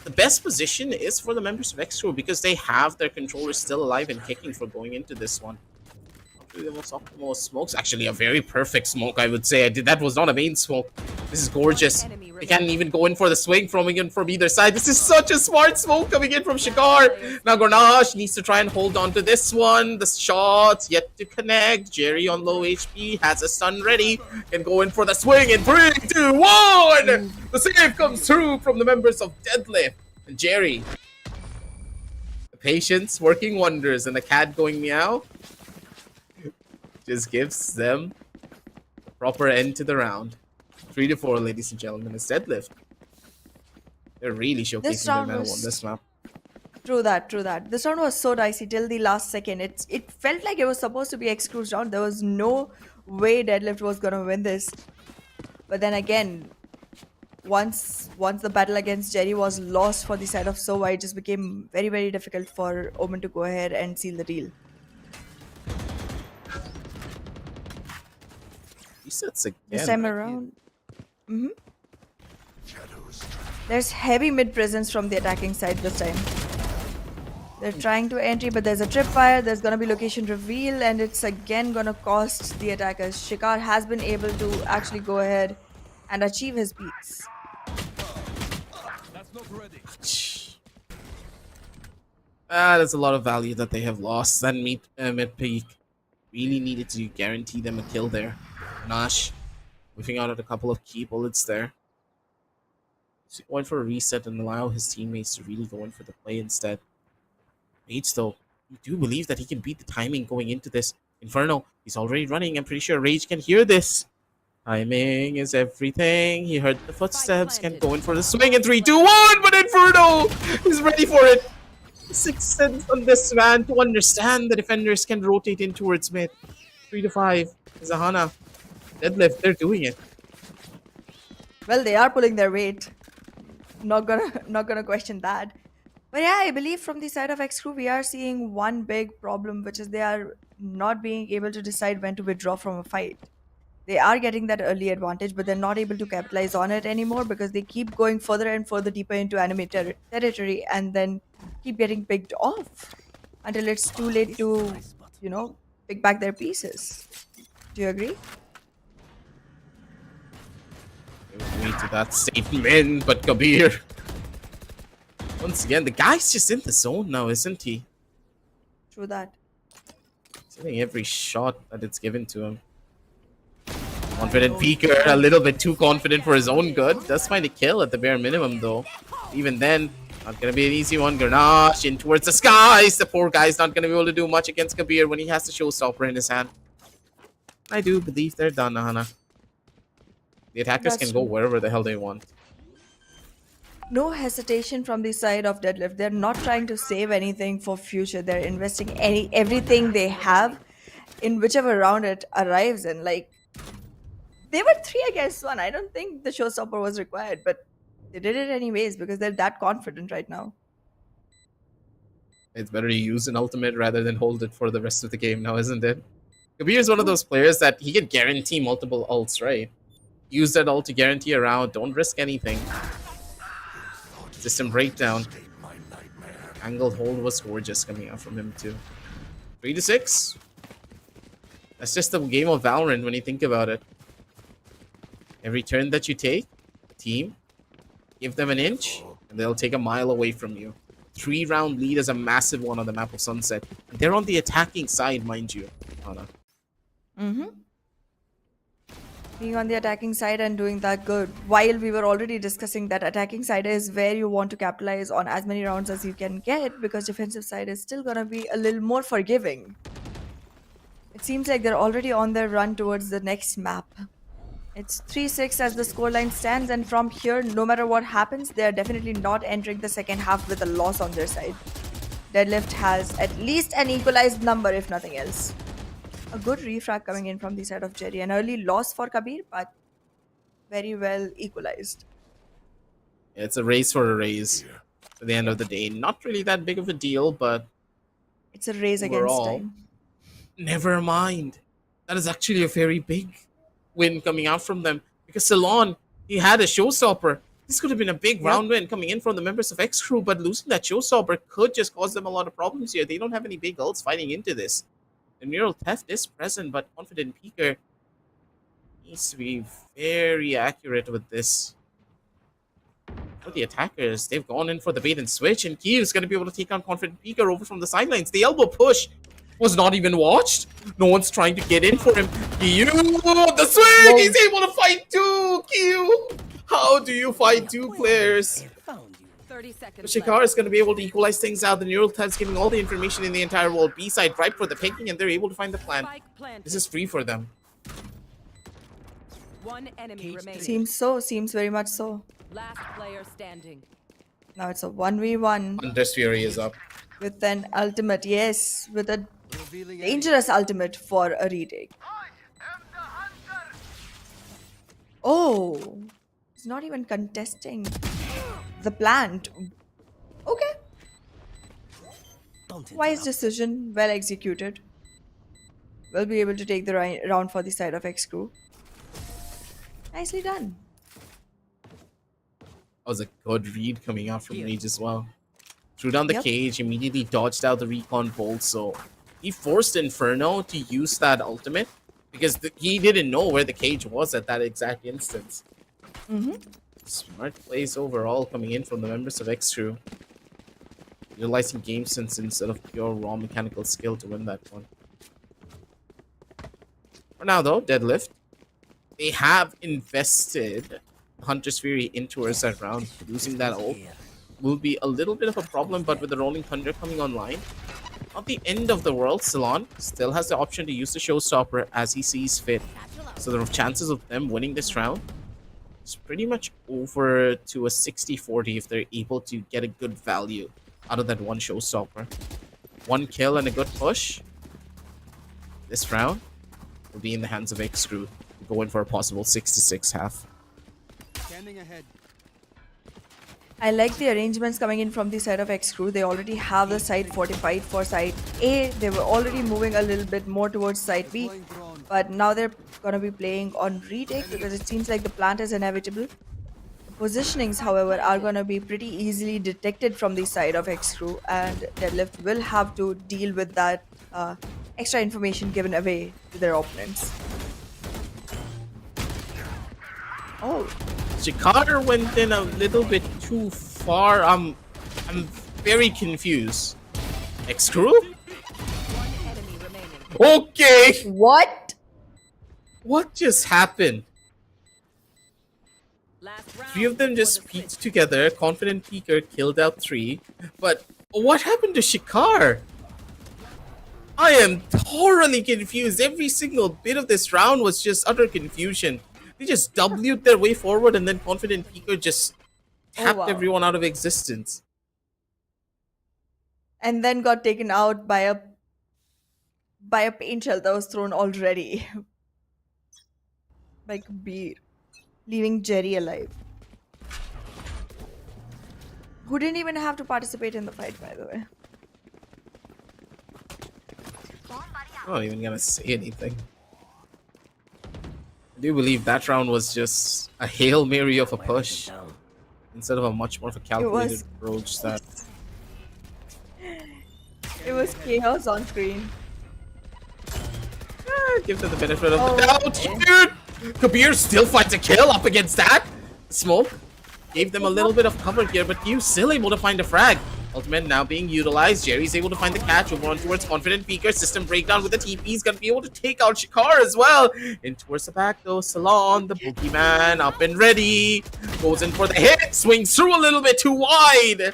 The best position is for the members of XCREW because they have their controllers still alive and kicking for going into this one. Not really the most optimal smokes. Actually, a very perfect smoke, I would say. That was not a main smoke. This is gorgeous. They can't even go in for the swing from either side. This is such a smart smoke coming in from Shikar. Now Gornash needs to try and hold on to this one. The shot's yet to connect. Jerry on low HP has a stun ready. Can go in for the swing in 3, 2, 1. The save comes through from the members of Deadlift. And Jerry. The patience working wonders, and the cat going meow just gives them the proper end to the round. 3-4, ladies and gentlemen, is Deadlift. They're really showcasing their round metal was- on this map. True that, true that. This round was so dicey till the last second. It felt like it was supposed to be XCREW's round. There was no way Deadlift was gonna win this. But then again, once the battle against Jerry was lost for the side of Sova, it just became very, very difficult for Omen to go ahead and seal the deal. Resets again. This time around. There's heavy mid presence from the attacking side this time. They're trying to entry, but there's a tripwire, there's gonna be location reveal, and it's again gonna cost the attackers. Shikar has been able to actually go ahead and achieve his peaks. There's a lot of value that they have lost. That mid peak really needed to guarantee them a kill there. Nash whiffing out at a couple of key bullets there. He's going for a reset and allow his teammates to really go in for the play instead. Rage, though, you do believe that he can beat the timing going into this. Inferno, he's already running. I'm pretty sure Rage can hear this. Timing is everything. He heard the footsteps. Can go in for the swing in 3, 2, 1. But Inferno is ready for it. 6 sense on this man to understand the defenders can rotate in towards mid. 3 to 5. Zahana. Deadlift, they're doing it. Well, they are pulling their weight. Not gonna question that. But yeah, I believe from the side of XCREW, we are seeing one big problem, which is they are not being able to decide when to withdraw from a fight. They are getting that early advantage, but they're not able to capitalize on it anymore because they keep going further and further deeper into enemy territory and then keep getting picked off until it's too late to, pick back their pieces. Do you agree? Wait to that statement, but Kabir. Once again, the guy's just in the zone now, isn't he? True that. He's hitting every shot that it's given to him. Confident peeker, a little bit too confident for his own good. Does find a kill at the bare minimum, though. Even then, not gonna be an easy one. Grenache in towards the skies. The poor guy's not gonna be able to do much against Kabir when he has the showstopper in his hand. I do believe they're done, Ahana. The attackers That's can go true. wherever the hell they want. No hesitation from the side of Deadlift. They're not trying to save anything for future. They're investing everything they have in whichever round it arrives in. Like, they were 3 against 1. I don't think the showstopper was required, but they did it anyways because they're that confident right now. It's better to use an ultimate rather than hold it for the rest of the game now, isn't it? Kabir is one of those players that he can guarantee multiple ults, right? Use that ult to guarantee a round. Don't risk anything. System breakdown. Angled hold was gorgeous coming out from him too. 3 to 6. That's just the game of Valorant when you think about it. Every turn that you take, team, give them an inch, and they'll take a mile away from you. 3-round lead is a massive one on the map of Sunset. And they're on the attacking side, mind you, Anna. Being on the attacking side and doing that good. While we were already discussing that attacking side is where you want to capitalize on as many rounds as you can get because defensive side is still gonna be a little more forgiving. It seems like they're already on their run towards the next map. It's 3-6 as the scoreline stands, and from here, no matter what happens, they are definitely not entering the second half with a loss on their side. Deadlift has at least an equalized number, if nothing else. A good refrag coming in from the side of Jerry. An early loss for Kabir, but very well equalized. It's a race for a raise. At the end of the day, not really that big of a deal, but It's a race against overall, time. never mind. That is actually a very big win coming out from them because Ceylon, he had a showstopper. This could have been a big round win coming in from the members of XCREW, but losing that showstopper could just cause them a lot of problems here. They don't have any big ults fighting into this. The neural theft is present, but Confident Peaker needs to be very accurate with this. For the attackers, they've gone in for the bait and switch, and Kyu's going to be able to take on Confident Peaker over from the sidelines. The elbow push was not even watched. No one's trying to get in for him. Kyu, the swing! He's able to fight two! Kyu! How do you fight two players? 30 seconds Shikar is going to be able to equalize things out. The neural tab's giving all the information in the entire world. B-side ripe for the picking, and they're able to find the plan. Spike planted. This is free for them. One enemy remaining. Seems very much so. Last player standing. Now it's a 1v1 Hunter's Fury is up. with an ultimate. Yes, with a Revealing dangerous ultimate for a retake. Oh, he's not even contesting the plant. Okay. Wise decision, well executed. We'll be able to take the round for the side of XCREW. Nicely done. That was a good read coming out from Rage as well. Threw down the cage, immediately dodged out the recon bolt, so he forced Inferno to use that ultimate because he didn't know where the cage was at that exact instance. Smart plays overall coming in from the members of XCREW. Utilizing game sense instead of pure raw mechanical skill to win that one. For now though, Deadlift, they have invested Hunter's Fury into us that round. Losing that ult will be a little bit of a problem, but with the Rolling Thunder coming online, not the end of the world. Ceylon still has the option to use the Showstopper as he sees fit. So the chances of them winning this round is pretty much over to a 60-40 if they're able to get a good value out of that one Showstopper. One kill and a good push. This round will be in the hands of XCREW. Going for a possible 6-6 half. Scanning ahead. I like the arrangements coming in from the side of XCREW. They already have the side fortified for side A. They were already moving a little bit more towards side B. Deploying drone. But now they're going to be playing on retake because it seems like the plant is inevitable. The positionings, however, are going to be pretty easily detected from the side of XCREW, and Deadlift will have to deal with that extra information given away to their opponents. Oh, Jakar went in a little bit too far. I'm very confused. XCREW? One enemy remaining. Okay! what? What just happened? Last round. Three of them just before the switch. peeked together. Confident Peaker killed out three. But what happened to Shikar? I am thoroughly confused. Every single bit of this round was just utter confusion. They just W'd their way forward, and then Confident Peaker just tapped wow. everyone out of existence. And then got taken out by a paint shell that was thrown already by Kabir, leaving Jerry alive. Who didn't even have to participate in the fight, by the way. I'm not even gonna say anything. I do believe that round was just a Hail Mary of a push instead of a much more of a calculated approach that It was chaos on screen. give them the benefit of the doubt. Dude, Kabir still finds a kill up against that. Smoke gave them a little bit of cover here, but you still able to find a frag. Ultimate now being utilized. Jerry's able to find the catch over on towards Confident Peaker. System breakdown with the TP. He's gonna be able to take out Shikar as well. In towards the back though, Salon, the boogeyman, up and ready. Goes in for the hit. Swings through a little bit too wide.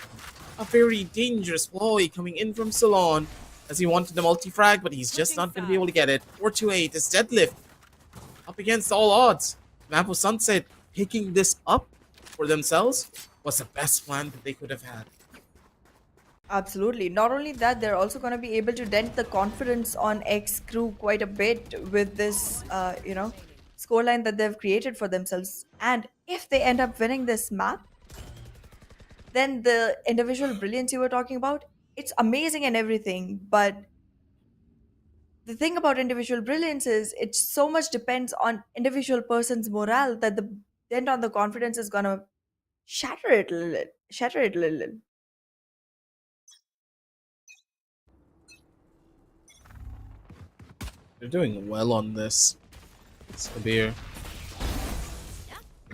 A very dangerous ploy coming in from Salon as he wanted the multi-frag, but he's just not gonna be able to get it. 4-8 is Deadlift. Up against all odds. Map of Sunset picking this up for themselves was the best plan that they could have had. Absolutely. Not only that, they're also going to be able to dent the confidence on X Crew quite a bit with this, scoreline that they've created for themselves. And if they end up winning this map, then the individual brilliance you were talking about, it's amazing and everything. But the thing about individual brilliance is it so much depends on individual person's morale that the dent on the confidence is going to shatter it a little. Shatter it a little. They're doing well on this. Sabir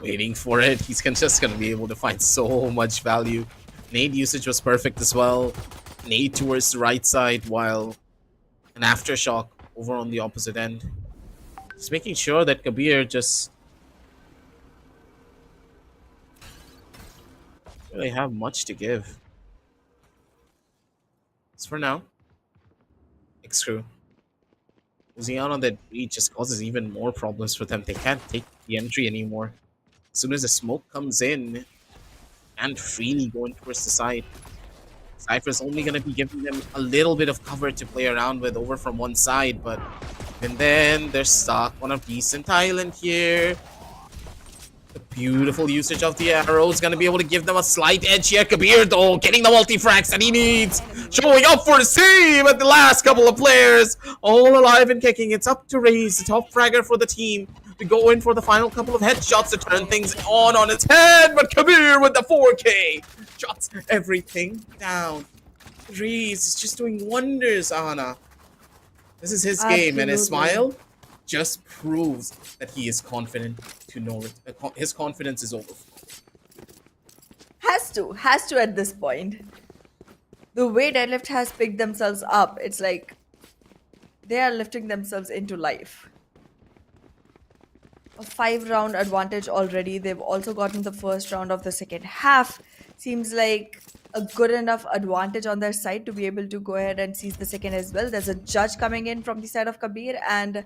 waiting for it. Just gonna be able to find so much value. Nade usage was perfect as well. Nade towards the right side while an aftershock over on the opposite end. Just making sure that Kabir just really have much to give. As for now, XCREW losing out on that breach just causes even more problems for them. They can't take the entry anymore. As soon as the smoke comes in, and freely going towards the side. Cypher's only going to be giving them a little bit of cover to play around with over from one side, but and then they're stuck on a decent island here. The beautiful usage of the arrow is going to be able to give them a slight edge here. Kabir, though, getting the multi-frags that he needs. Showing up for the save at the last couple of players. All alive and kicking. It's up to Raze, the top fragger for the team, to go in for the final couple of headshots to turn things on its head. But Kabir with the 4K shuts everything down. Raze is just doing wonders, Anna. This is his game, and his Absolutely. smile just proves that he is confident to know it. His confidence is overflowing. Has to at this point. The way Deadlift has picked themselves up, it's like they are lifting themselves into life. A 5 round advantage already. They've also gotten the first round of the second half. Seems like a good enough advantage on their side to be able to go ahead and seize the second as well. There's a judge coming in from the side of Kabir, and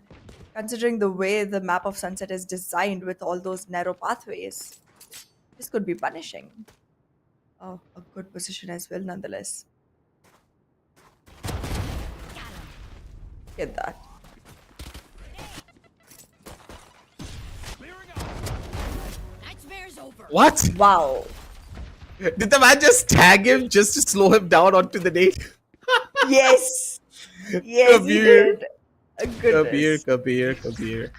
considering the way the map of Sunset is designed with all those narrow pathways, this could be punishing. Oh, a good position as well, nonetheless. Get that. Nightmare's over. What? Wow. Did the man just tag him just to slow him down onto the nade? Yes. Yes, he Kabir. did. Goodness. Kabir.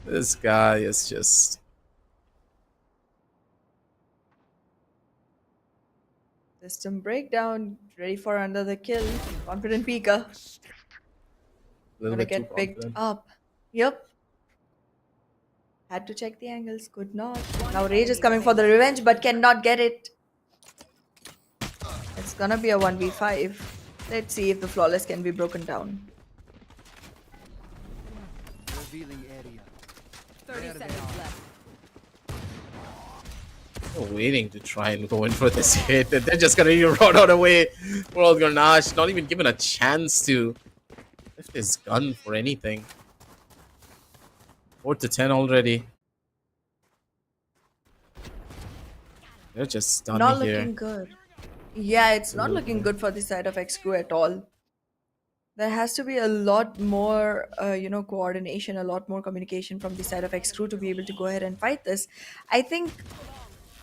This guy is just. System breakdown. Ready for another kill. Confident Pika. A little Gonna bit too get picked confident. up. Yep. Had to check the angles. Could not. Now Rage is coming for the revenge, but cannot get it. It's gonna be a 1v5. Let's see if the flawless can be broken down. Revealing area. 30 seconds left. They're waiting to try and go in for this hit. They're just gonna run out away. World Garnash, not even given a chance to lift his gun for anything. 4 to 10 already. They're just stunned Not here. looking good. Yeah, it's not looking good for the side of XCREW at all. There has to be a lot more, coordination, a lot more communication from the side of XCREW to be able to go ahead and fight this. I think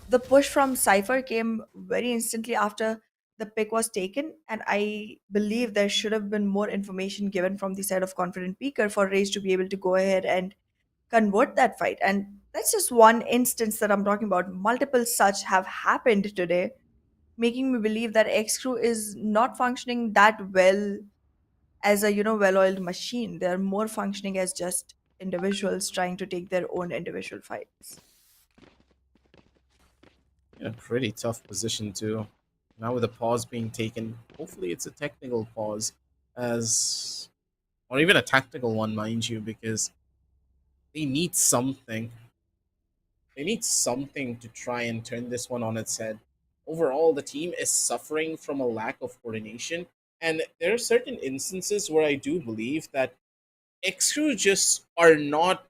the push from Cypher came very instantly after the pick was taken, and I believe there should have been more information given from the side of Confident Peaker for Raze to be able to go ahead and convert that fight. And that's just one instance that I'm talking about. Multiple such have happened today, making me believe that XCREW is not functioning that well as a well-oiled machine. They're more functioning as just individuals trying to take their own individual fights. In a pretty tough position too. Now with a pause being taken, hopefully it's a technical pause, as or even a tactical one, mind you, because they need something. They need something to try and turn this one on its head. Overall, the team is suffering from a lack of coordination, and there are certain instances where I do believe that XCREW just are not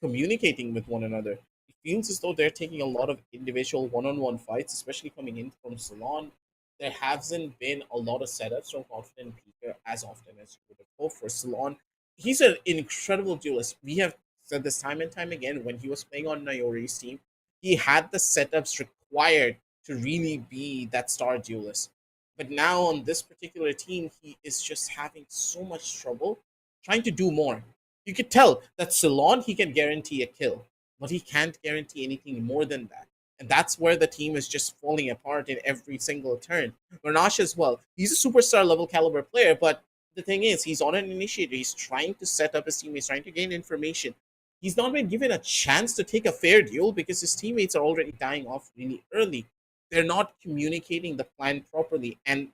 communicating with one another. It feels as though they're taking a lot of individual one-on-one fights, especially coming in from Salon. There hasn't been a lot of setups from Confident Peaker as often as you would have hoped for. Salon, he's an incredible duelist. We have said this time and time again. When he was playing on Nayori's team, he had the setups required to really be that star duelist. But now on this particular team, he is just having so much trouble trying to do more. You could tell that Ceylon, he can guarantee a kill, but he can't guarantee anything more than that. And that's where the team is just falling apart in every single turn. Grenache as well. He's a superstar level caliber player, but the thing is, he's on an initiator. He's trying to set up his team. He's trying to gain information. He's not been given a chance to take a fair duel because his teammates are already dying off really early. They're not communicating the plan properly, and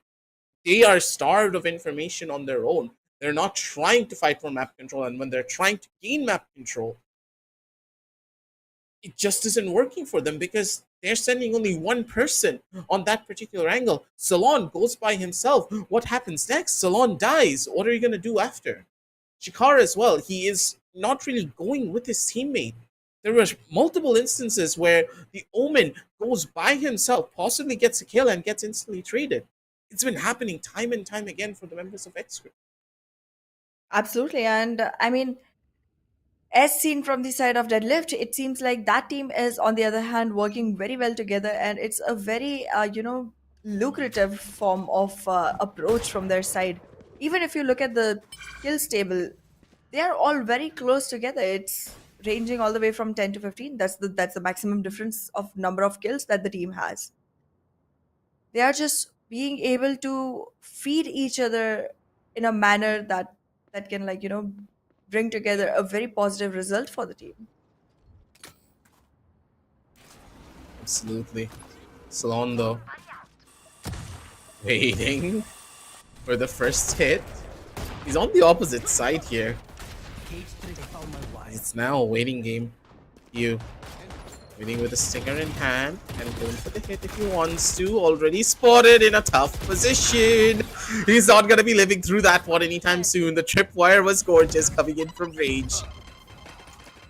they are starved of information on their own. They're not trying to fight for map control, and when they're trying to gain map control, it just isn't working for them because they're sending only one person on that particular angle. Salon goes by himself. What happens next? Salon dies. What are you going to do after? Shikar as well. He is not really going with his teammate. There were multiple instances where the Omen goes by himself, possibly gets a kill, and gets instantly traded. It's been happening time and time again for the members of XCREW. Absolutely. And I mean, as seen from the side of Deadlift, it seems like that team is, on the other hand, working very well together, and it's a very, lucrative form of approach from their side. Even if you look at the kills table, they are all very close together. It's ranging all the way from 10 to 15. That's the maximum difference of number of kills that the team has. They are just being able to feed each other in a manner that can, bring together a very positive result for the team. Absolutely. Salon, though, waiting for the first hit. He's on the opposite side here. It's now a waiting game. You waiting with a stinger in hand and going for the hit if he wants to. Already spotted in a tough position. He's not gonna be living through that one anytime soon. The tripwire was gorgeous coming in from range.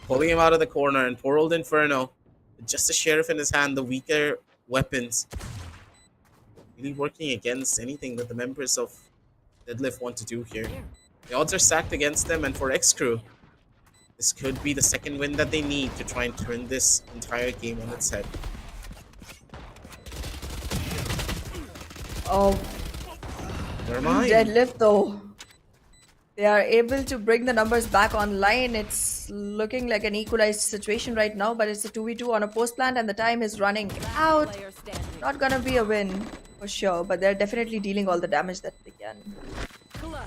Pulling him out of the corner, and poor old Inferno, just a sheriff in his hand, the weaker weapons. Really working against anything that the members of Deadlift want to do here. The odds are stacked against them, and for XCREW, this could be the second win that they need to try and turn this entire game on its head. Oh, Never mind. Deadlift though. They are able to bring the numbers back online. It's looking like an equalized situation right now, but it's a 2v2 on a post plant and the time is running out. Player standing. Not gonna be a win for sure, but they're definitely dealing all the damage that they can. Clutch.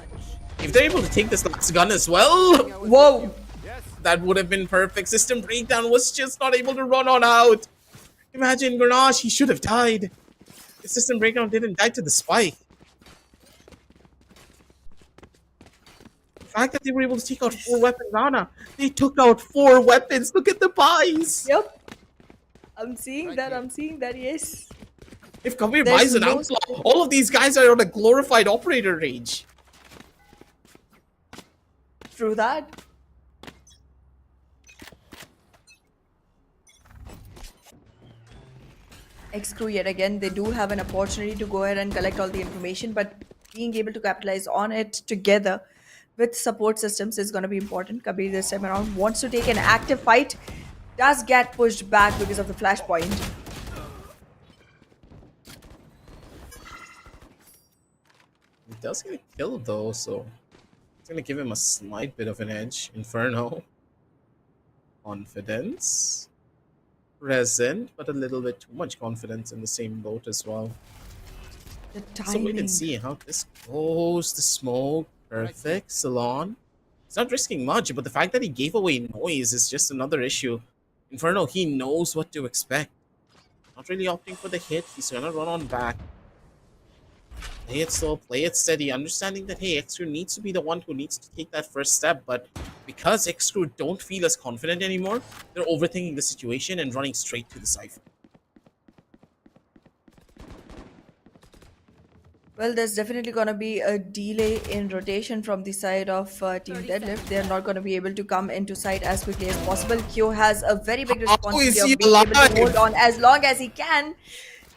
If they're able to take this last gun as well, Whoa! that would have been perfect. System breakdown was just not able to run on out. Imagine Grenache, he should have died. The system breakdown didn't die to the spike. The fact that they were able to take out 4 weapons, Ana, they took out 4 weapons. Look at the buys. Yep. I'm seeing that, yes. If Kabir There's buys an no- outlaw, all of these guys are on a glorified operator range. True that. XCREW yet again, they do have an opportunity to go ahead and collect all the information, but being able to capitalize on it together with support systems is going to be important. Kabir this time around wants to take an active fight, does get pushed back because of the flashpoint. He does get killed though, so it's gonna give him a slight bit of an edge. Inferno. Confidence. Present, but a little bit too much confidence in the same boat as well. The So we timing. can see how this goes. The smoke. Perfect. Salon. He's not risking much, but the fact that he gave away noise is just another issue. Inferno, he knows what to expect. Not really opting for the hit. He's gonna run on back. Play it slow, play it steady, understanding that, hey, XCREW needs to be the one who needs to take that first step, but because XCREW don't feel as confident anymore, they're overthinking the situation and running straight to the Cypher. Well, there's definitely going to be a delay in rotation from the side of Team 30 Deadlift. seconds They're not going to be able to come into sight as quickly as possible. Q has a very big How responsibility is he of being able to hold alive? on as long as he can.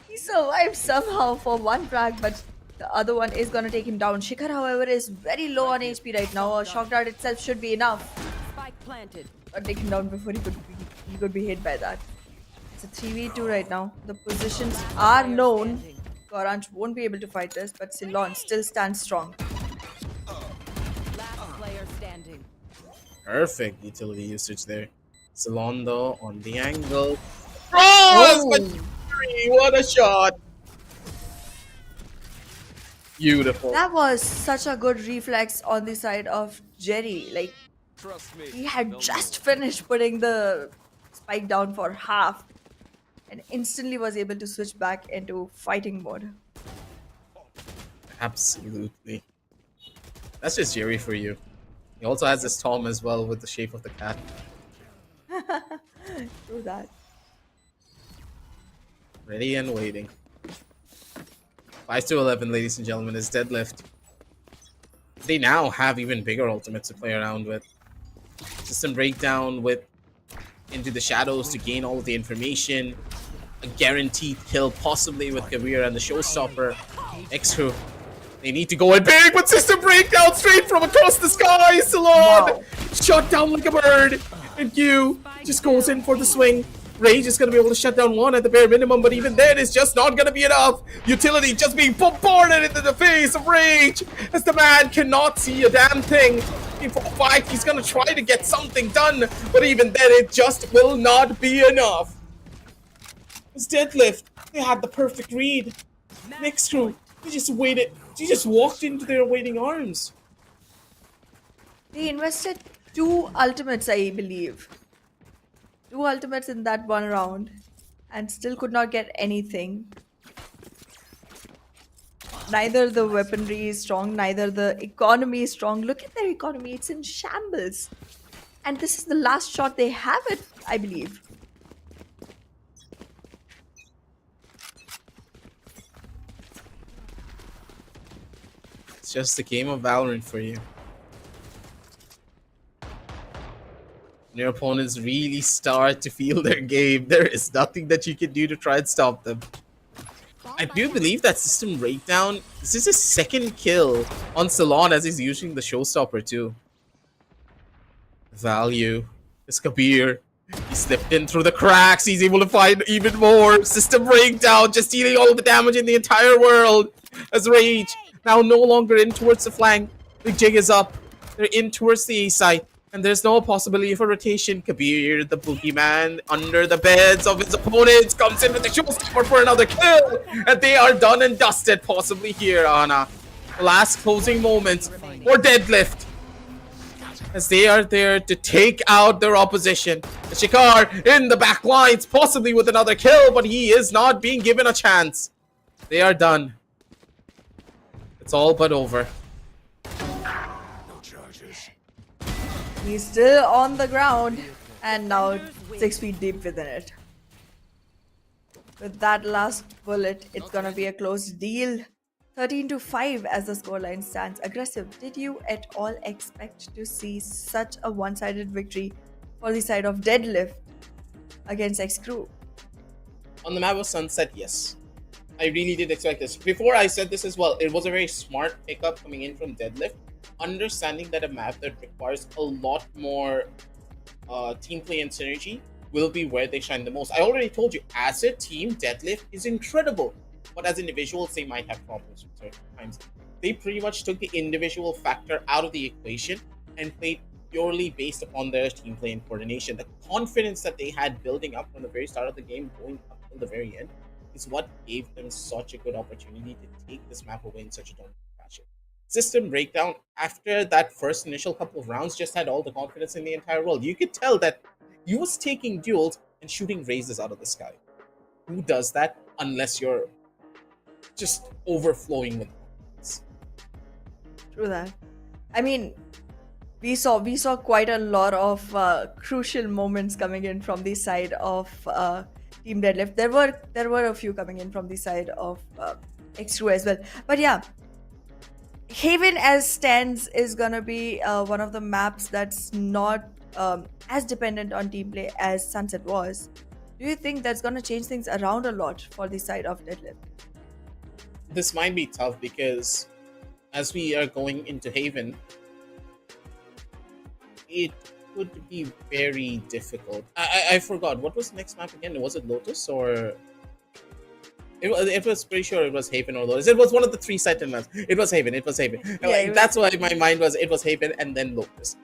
He survived somehow for one frag, but the other one is going to take him down. Shikhar, however, is very low on HP right now. A shock dart itself should be enough. Spike planted. Take him down before he could be hit by that. It's a 3v2 right now. The positions are known. Goranch won't be able to fight this, but Ceylon still stands strong. Last player standing. Perfect utility usage there. Salondo on the angle. Cross! But what a shot! Beautiful. That was such a good reflex on the side of Jerry. Like, Trust me. he had just finished putting the spike down for half and instantly was able to switch back into fighting mode. Absolutely. That's just Jerry for you. He also has this Tom as well with the shape of the cat. Do that. Ready and waiting. 5 to 11, ladies and gentlemen, is Deadlift. They now have even bigger ultimates to play around with. System breakdown with into the shadows to gain all of the information. A guaranteed kill, possibly with Kabir and the showstopper. XCREW. They need to go in big, but system breakdown straight from across the sky. Salon shot down like a bird, and Q just goes in for the swing. Rage is going to be able to shut down one at the bare minimum, but even then it's just not going to be enough. Utility just being bombarded into the face of Rage as the man cannot see a damn thing. In fact, he's going to try to get something done, but even then it just will not be enough. It's Deadlift. They had the perfect read. Next crew, they just waited. She just walked into their waiting arms. They invested 2 ultimates, I believe. 2 ultimates in that one round and still could not get anything. Neither the weaponry is strong, neither the economy is strong. Look at their economy, it's in shambles. And this is the last shot they have it, I believe. It's just a game of Valorant for you. When your opponents really start to feel their game, there is nothing that you can do to try and stop them. I do believe that system breakdown. This is his second kill on Salon as he's using the showstopper too. Value is Kabir. He slipped in through the cracks. He's able to find even more. System breakdown, just dealing all the damage in the entire world. As Rage now no longer in towards the flank. The jig is up. They're in towards the A side. And there's no possibility for rotation. Kabir, the boogeyman, under the beds of his opponents, comes in with the showstopper for another kill. And they are done and dusted, possibly here, Anna. Last closing moments for Deadlift. As they are there to take out their opposition. Shikhar in the back lines, possibly with another kill, but he is not being given a chance. They are done. It's all but over. He's still on the ground and now 6 feet deep within it. With that last bullet, it's gonna be a close deal. 13-5 as the scoreline stands. Aggressive, did you at all expect to see such a one-sided victory for the side of Deadlift against XCREW? On the map of Sunset, yes. I really did expect this. Before I said this as well, it was a very smart pickup coming in from Deadlift. Understanding that a map that requires a lot more team play and synergy will be where they shine the most. I already told you, as a team, Deadlift is incredible. But as individuals, they might have problems with certain times. They pretty much took the individual factor out of the equation and played purely based upon their team play and coordination. The confidence that they had building up from the very start of the game, going up till the very end, is what gave them such a good opportunity to take this map away in such a dominant fashion. System breakdown, after that first initial couple of rounds, just had all the confidence in the entire world. You could tell that he was taking duels and shooting raises out of the sky. Who does that unless you're just overflowing with confidence? True that. I mean, we saw quite a lot of crucial moments coming in from the side of Team Deadlift. There were a few coming in from the side of XCREW as well. But yeah, Haven as stands is gonna be one of the maps that's not as dependent on team play as Sunset was. Do you think that's gonna change things around a lot for the side of Deadlift? This might be tough because as we are going into Haven, it could be very difficult. I forgot, what was the next map again? Was it Lotus or... It was pretty sure it was Haven or Lotus. It was one of the 3 sighted maps. It was Haven. Yeah, That's why my mind was, it was Haven and then Lotus.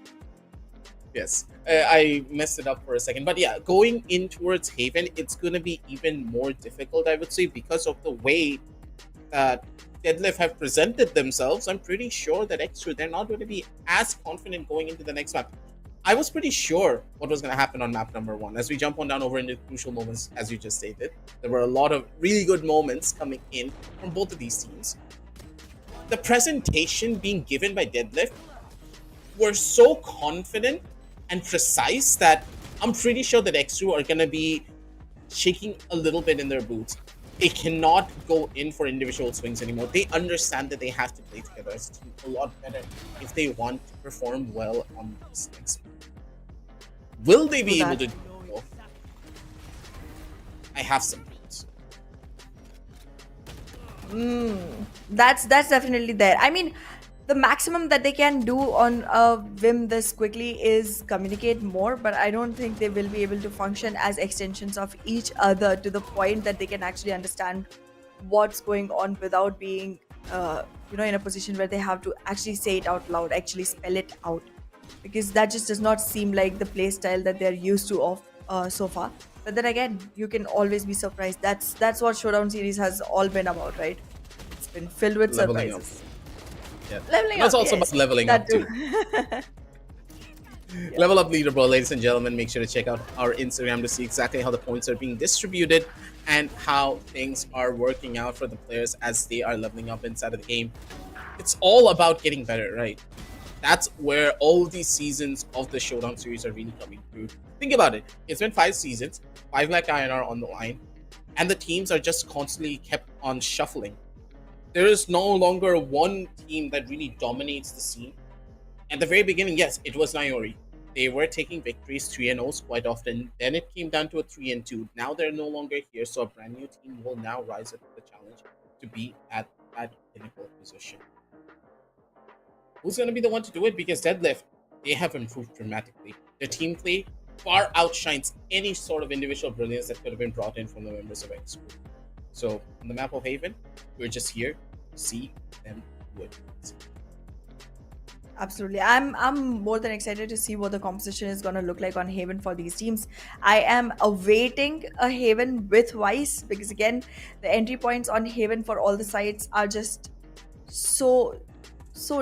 Yes, I messed it up for a second. But yeah, going in towards Haven, it's going to be even more difficult, I would say, because of the way that Deadlift have presented themselves. I'm pretty sure that XCREW, they're not going to be as confident going into the next map. I was pretty sure what was going to happen on map number 1. As we jump on down over into crucial moments, as you just stated, there were a lot of really good moments coming in from both of these teams. The presentation being given by Deadlift were so confident and precise that I'm pretty sure that XCREW are going to be shaking a little bit in their boots. They cannot go in for individual swings anymore. They understand that they have to play together as a team a lot better if they want to perform well on this next map. Will they be able to do so? I have some doubts. That's definitely there. I mean, the maximum that they can do on a whim this quickly is communicate more, but I don't think they will be able to function as extensions of each other to the point that they can actually understand what's going on without being, in a position where they have to actually say it out loud, actually spell it out, because that just does not seem like the play style that they're used to of so far. But then again, you can always be surprised. That's what Showdown Series has all been about, right? It's been filled with Leveling surprises. up. Yeah. Leveling That's up, also yes, about leveling that up too. Level Up Leaderboard, ladies and gentlemen. Make sure to check out our Instagram to see exactly how the points are being distributed and how things are working out for the players as they are leveling up inside of the game. It's all about getting better, right? That's where all these seasons of the Showdown Series are really coming through. Think about it. It's been 5 seasons, 5 lakh INR on the line, and the teams are just constantly kept on shuffling. There is no longer one team that really dominates the scene. At the very beginning, yes, it was Naori. They were taking victories 3-0s quite often. Then it came down to a 3-2. Now they're no longer here, so a brand new team will now rise up to the challenge to be at that pinnacle position. Who's going to be the one to do it? Because Deadlift, they have improved dramatically. Their team play far outshines any sort of individual brilliance that could have been brought in from the members of XCREW. So, on the map of Haven, we're just here to see them do it. Absolutely. I'm more than excited to see what the composition is going to look like on Haven for these teams. I am awaiting a Haven with Vice because, again, the entry points on Haven for all the sites are just so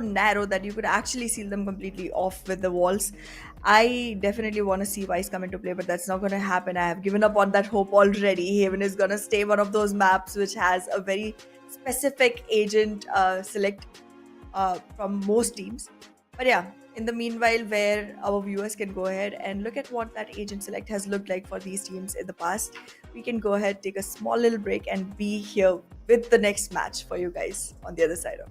narrow that you could actually seal them completely off with the walls. I definitely want to see Vice come into play, but that's not going to happen. I have given up on that hope already. Haven is going to stay one of those maps which has a very specific agent select from most teams. But yeah, in the meanwhile, where our viewers can go ahead and look at what that agent select has looked like for these teams in the past, we can go ahead, take a small little break, and be here with the next match for you guys on the other side of.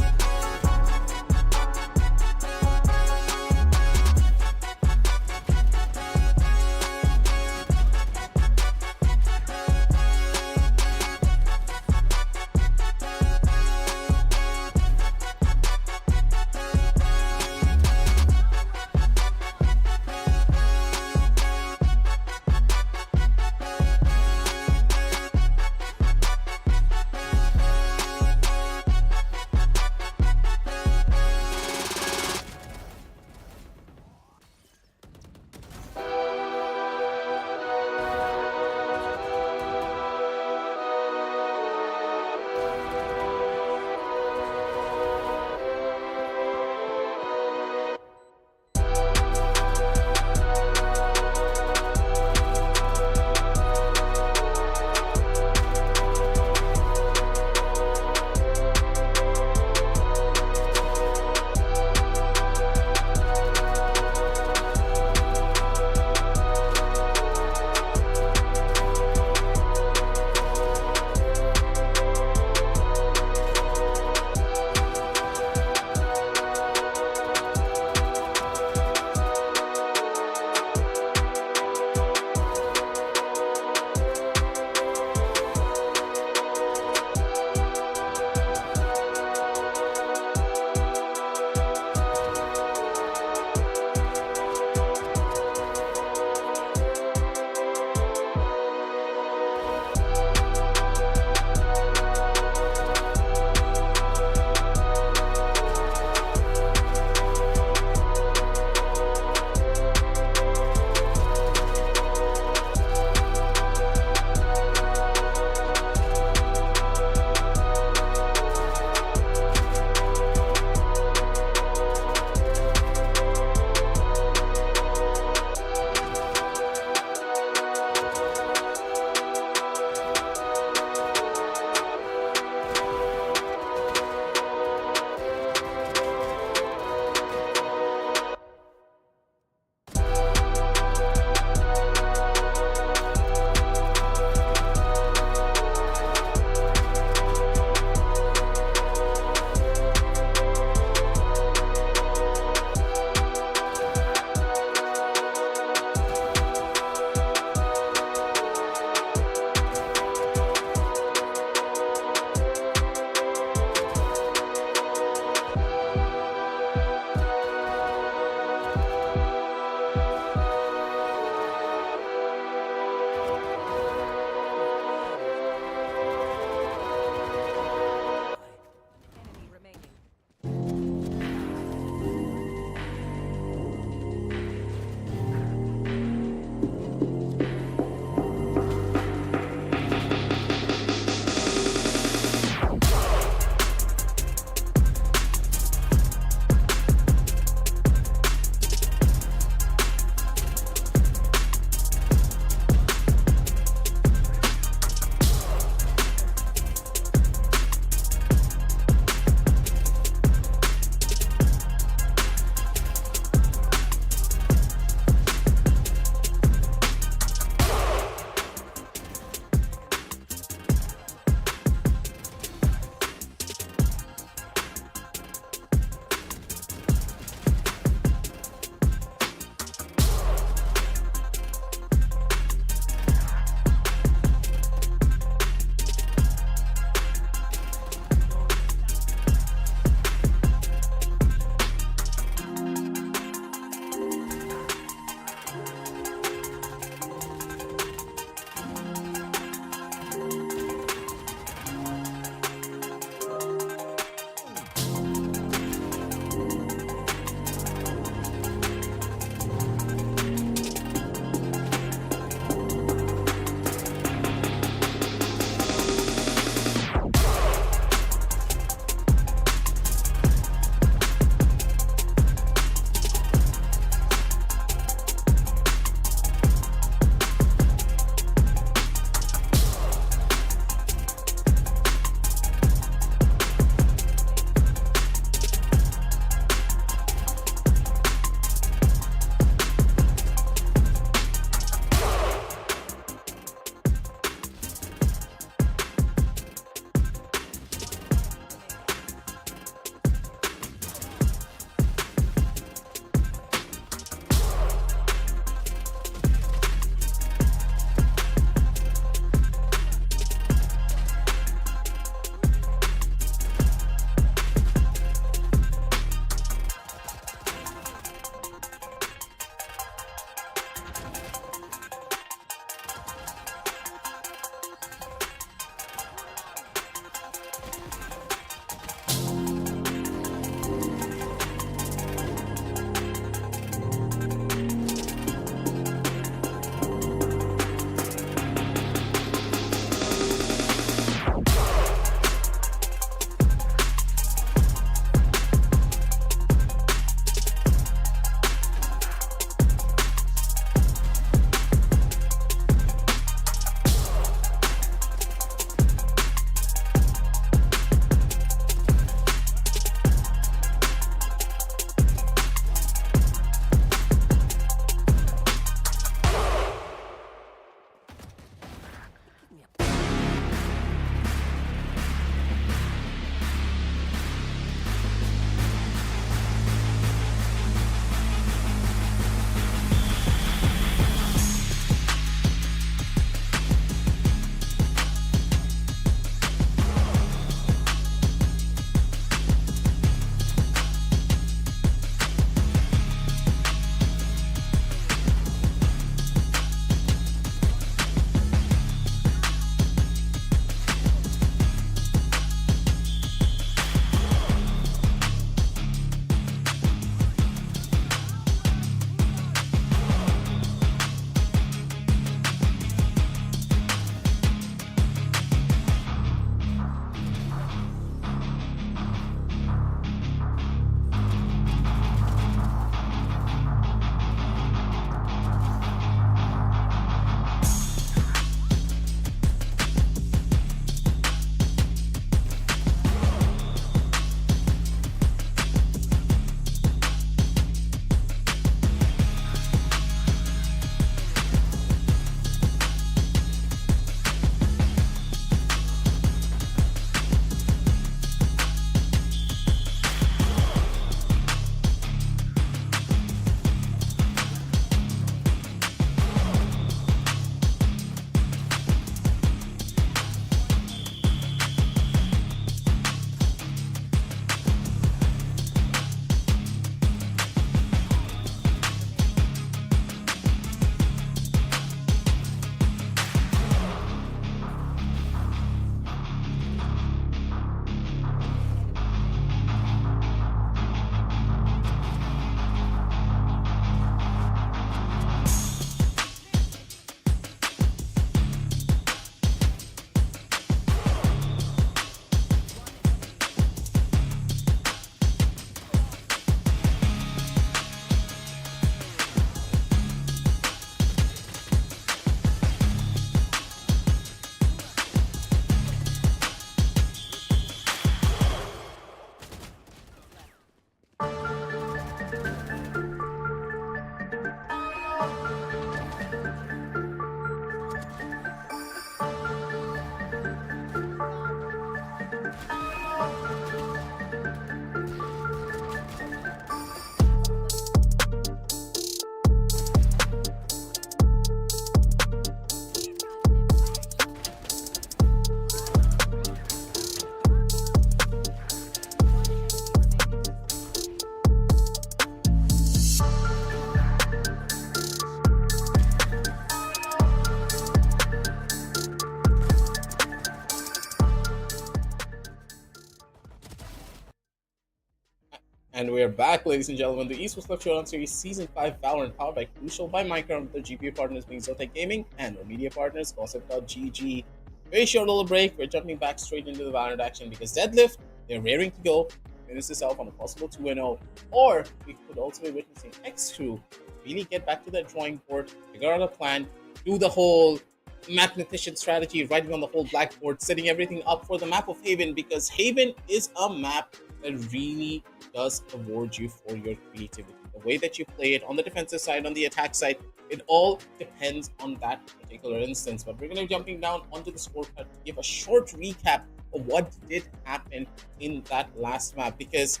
And we're back, ladies and gentlemen. The Esports Showdown Series Season 5 Valorant, powered by Crucial by Minecraft, with their GPU partners being Zotac Gaming and our media partners, Gossip.gg. Very short little break. We're jumping back straight into the Valorant action because Deadlift, they're raring to go. Finish this out on a possible 2-0. Or we could also be witnessing XCREW really get back to their drawing board, figure out a plan, do the whole mathematician strategy, writing on the whole blackboard, setting everything up for the map of Haven, because Haven is a map that really does reward you for your creativity. The way that you play it on the defensive side, on the attack side, it all depends on that particular instance. But we're going to be jumping down onto the scorecard to give a short recap of what did happen in that last map, because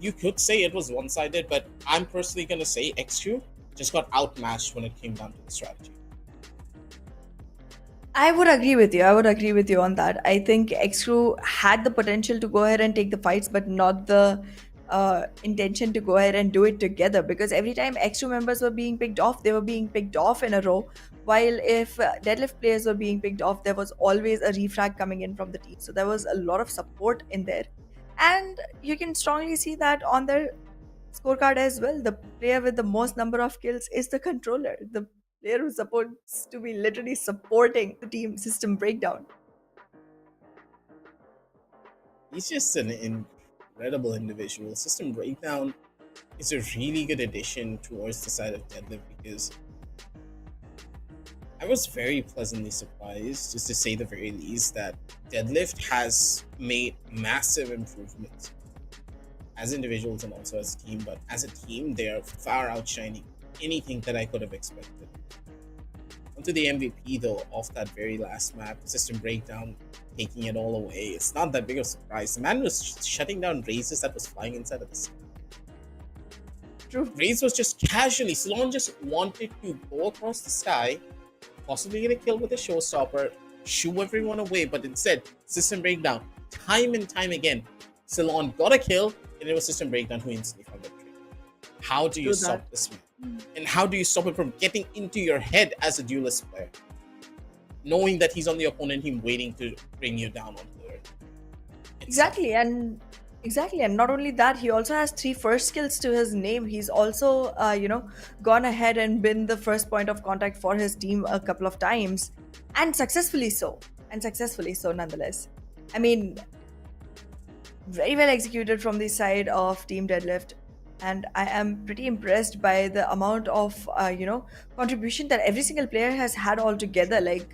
you could say it was one-sided, but I'm personally going to say XCREW just got outmatched when it came down to the strategy. I would agree with you. I would agree with you on that. I think XCREW had the potential to go ahead and take the fights, but not the intention to go ahead and do it together. Because every time XCREW members were being picked off, they were being picked off in a row. While if Deadlift players were being picked off, there was always a refrag coming in from the team. So there was a lot of support in there. And you can strongly see that on their scorecard as well. The player with the most number of kills is the controller. The player who's supposed to be literally supporting the team system breakdown. He's just an incredible individual. System Breakdown is a really good addition towards the side of Deadlift, because I was very pleasantly surprised, just to say the very least, that Deadlift has made massive improvements as individuals and also as a team. But as a team, they are far outshining anything that I could have expected. Onto the MVP though, of that very last map, System Breakdown taking it all away. It's not that big of a surprise. The man was shutting down Razes that was flying inside of the sky. True. Raze was just casually, Salon just wanted to go across the sky, possibly get a kill with a showstopper, shoo everyone away, but instead, System Breakdown, time and time again, Salon got a kill, and it was System Breakdown who instantly found the victory. How do you stop this man? And how do you stop him from getting into your head as a duelist player? Knowing that he's on the opponent team waiting to bring you down onto the earth. Exactly, and not only that, he also has 3 first kills to his name. He's also, gone ahead and been the first point of contact for his team a couple of times, and successfully so. Nonetheless. I mean, very well executed from the side of Team Deadlift. And I am pretty impressed by the amount of, contribution that every single player has had altogether. Like,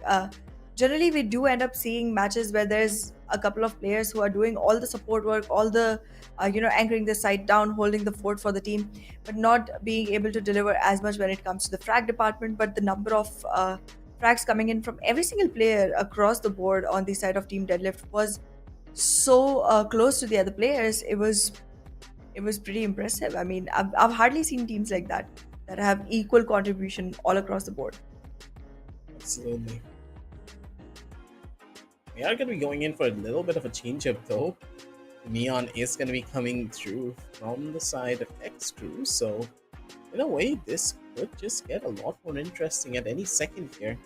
generally we do end up seeing matches where there's a couple of players who are doing all the support work, all the, anchoring the site down, holding the fort for the team, but not being able to deliver as much when it comes to the frag department. But the number of frags coming in from every single player across the board on the side of Team Deadlift was so close to the other players. It was pretty impressive. I mean, I've hardly seen teams like that have equal contribution all across the board. Absolutely. We are going to be going in for a little bit of a change-up though. Neon is going to be coming through from the side of XCREW, so in a way, this could just get a lot more interesting at any second here.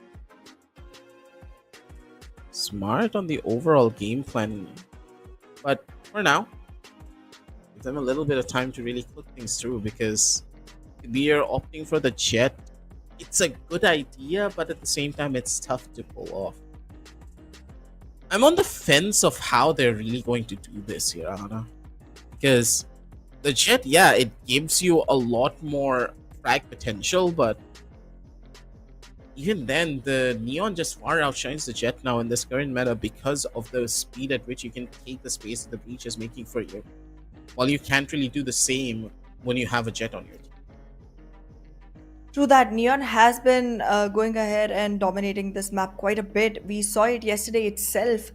Smart on the overall game plan, but for now, give them a little bit of time to really cook things through, because we are opting for the jet. It's a good idea, but at the same time, it's tough to pull off. I'm on the fence of how they're really going to do this here, Anna. Because the jet, yeah, it gives you a lot more frag potential, but even then, the Neon just far outshines the jet now in this current meta because of the speed at which you can take the space that the breach is making for you. While you can't really do the same when you have a Jet on your team. True that Neon has been going ahead and dominating this map quite a bit. We saw it yesterday itself.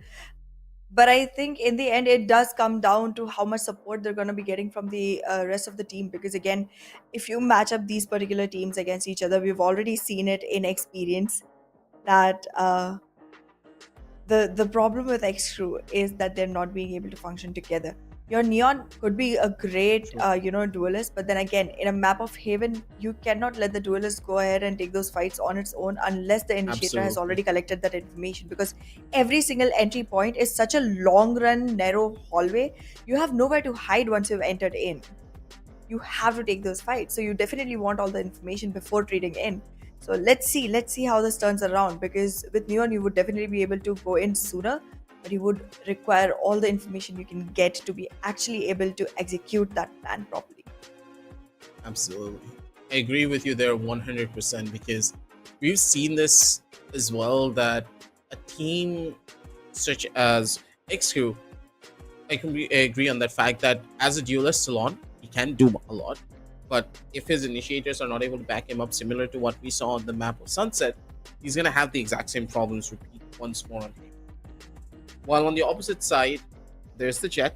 But I think in the end, it does come down to how much support they're going to be getting from the rest of the team. Because again, if you match up these particular teams against each other, we've already seen it in experience that the problem with XCREW is that they're not being able to function together. Your Neon could be a great duelist, but then again, in a map of Haven, you cannot let the duelist go ahead and take those fights on its own unless the initiator has Absolutely. already collected that information, because every single entry point is such a long run narrow hallway. You have nowhere to hide once you've entered in. You have to take those fights, so you definitely want all the information before trading in. So let's see how this turns around, because with Neon you would definitely be able to go in sooner, but you would require all the information you can get to be actually able to execute that plan properly. Absolutely. I agree with you there 100% because we've seen this as well, that a team such as XCREW, I agree on that fact that as a duelist Salon, he can do a lot. But if his initiators are not able to back him up, similar to what we saw on the map of Sunset, he's going to have the exact same problems repeat once more on him. While on the opposite side, there's the Jet.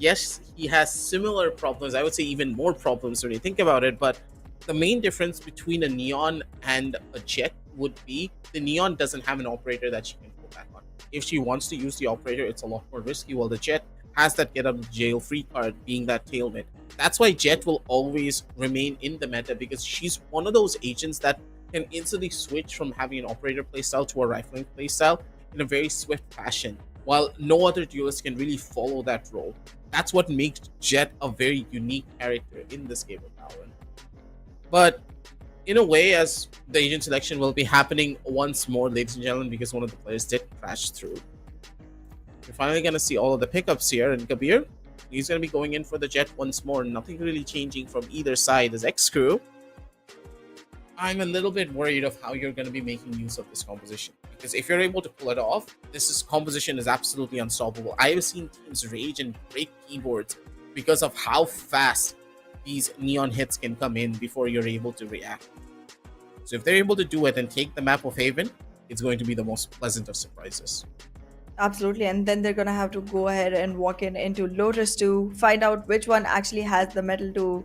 Yes, he has similar problems. I would say even more problems when you think about it. But the main difference between a Neon and a Jet would be the Neon doesn't have an operator that she can go back on. If she wants to use the operator, it's a lot more risky, while the Jet has that get out of jail free card, being that tailmate. That's why Jet will always remain in the meta, because she's one of those agents that can instantly switch from having an operator playstyle to a rifling playstyle in a very swift fashion, while no other duelist can really follow that role. That's what makes Jet a very unique character in this game of Valorant. But in a way, as the agent selection will be happening once more, ladies and gentlemen, because one of the players did crash through, we're finally going to see all of the pickups here, and Kabir, he's going to be going in for the Jet once more. Nothing really changing from either side as XCREW. I'm a little bit worried of how you're going to be making use of this composition, because if you're able to pull it off, composition is absolutely unstoppable. I have seen teams rage and break keyboards because of how fast these Neon hits can come in before you're able to react. So if they're able to do it and take the map of Haven, it's going to be the most pleasant of surprises. Absolutely, and then they're gonna have to go ahead and walk into Lotus to find out which one actually has the metal to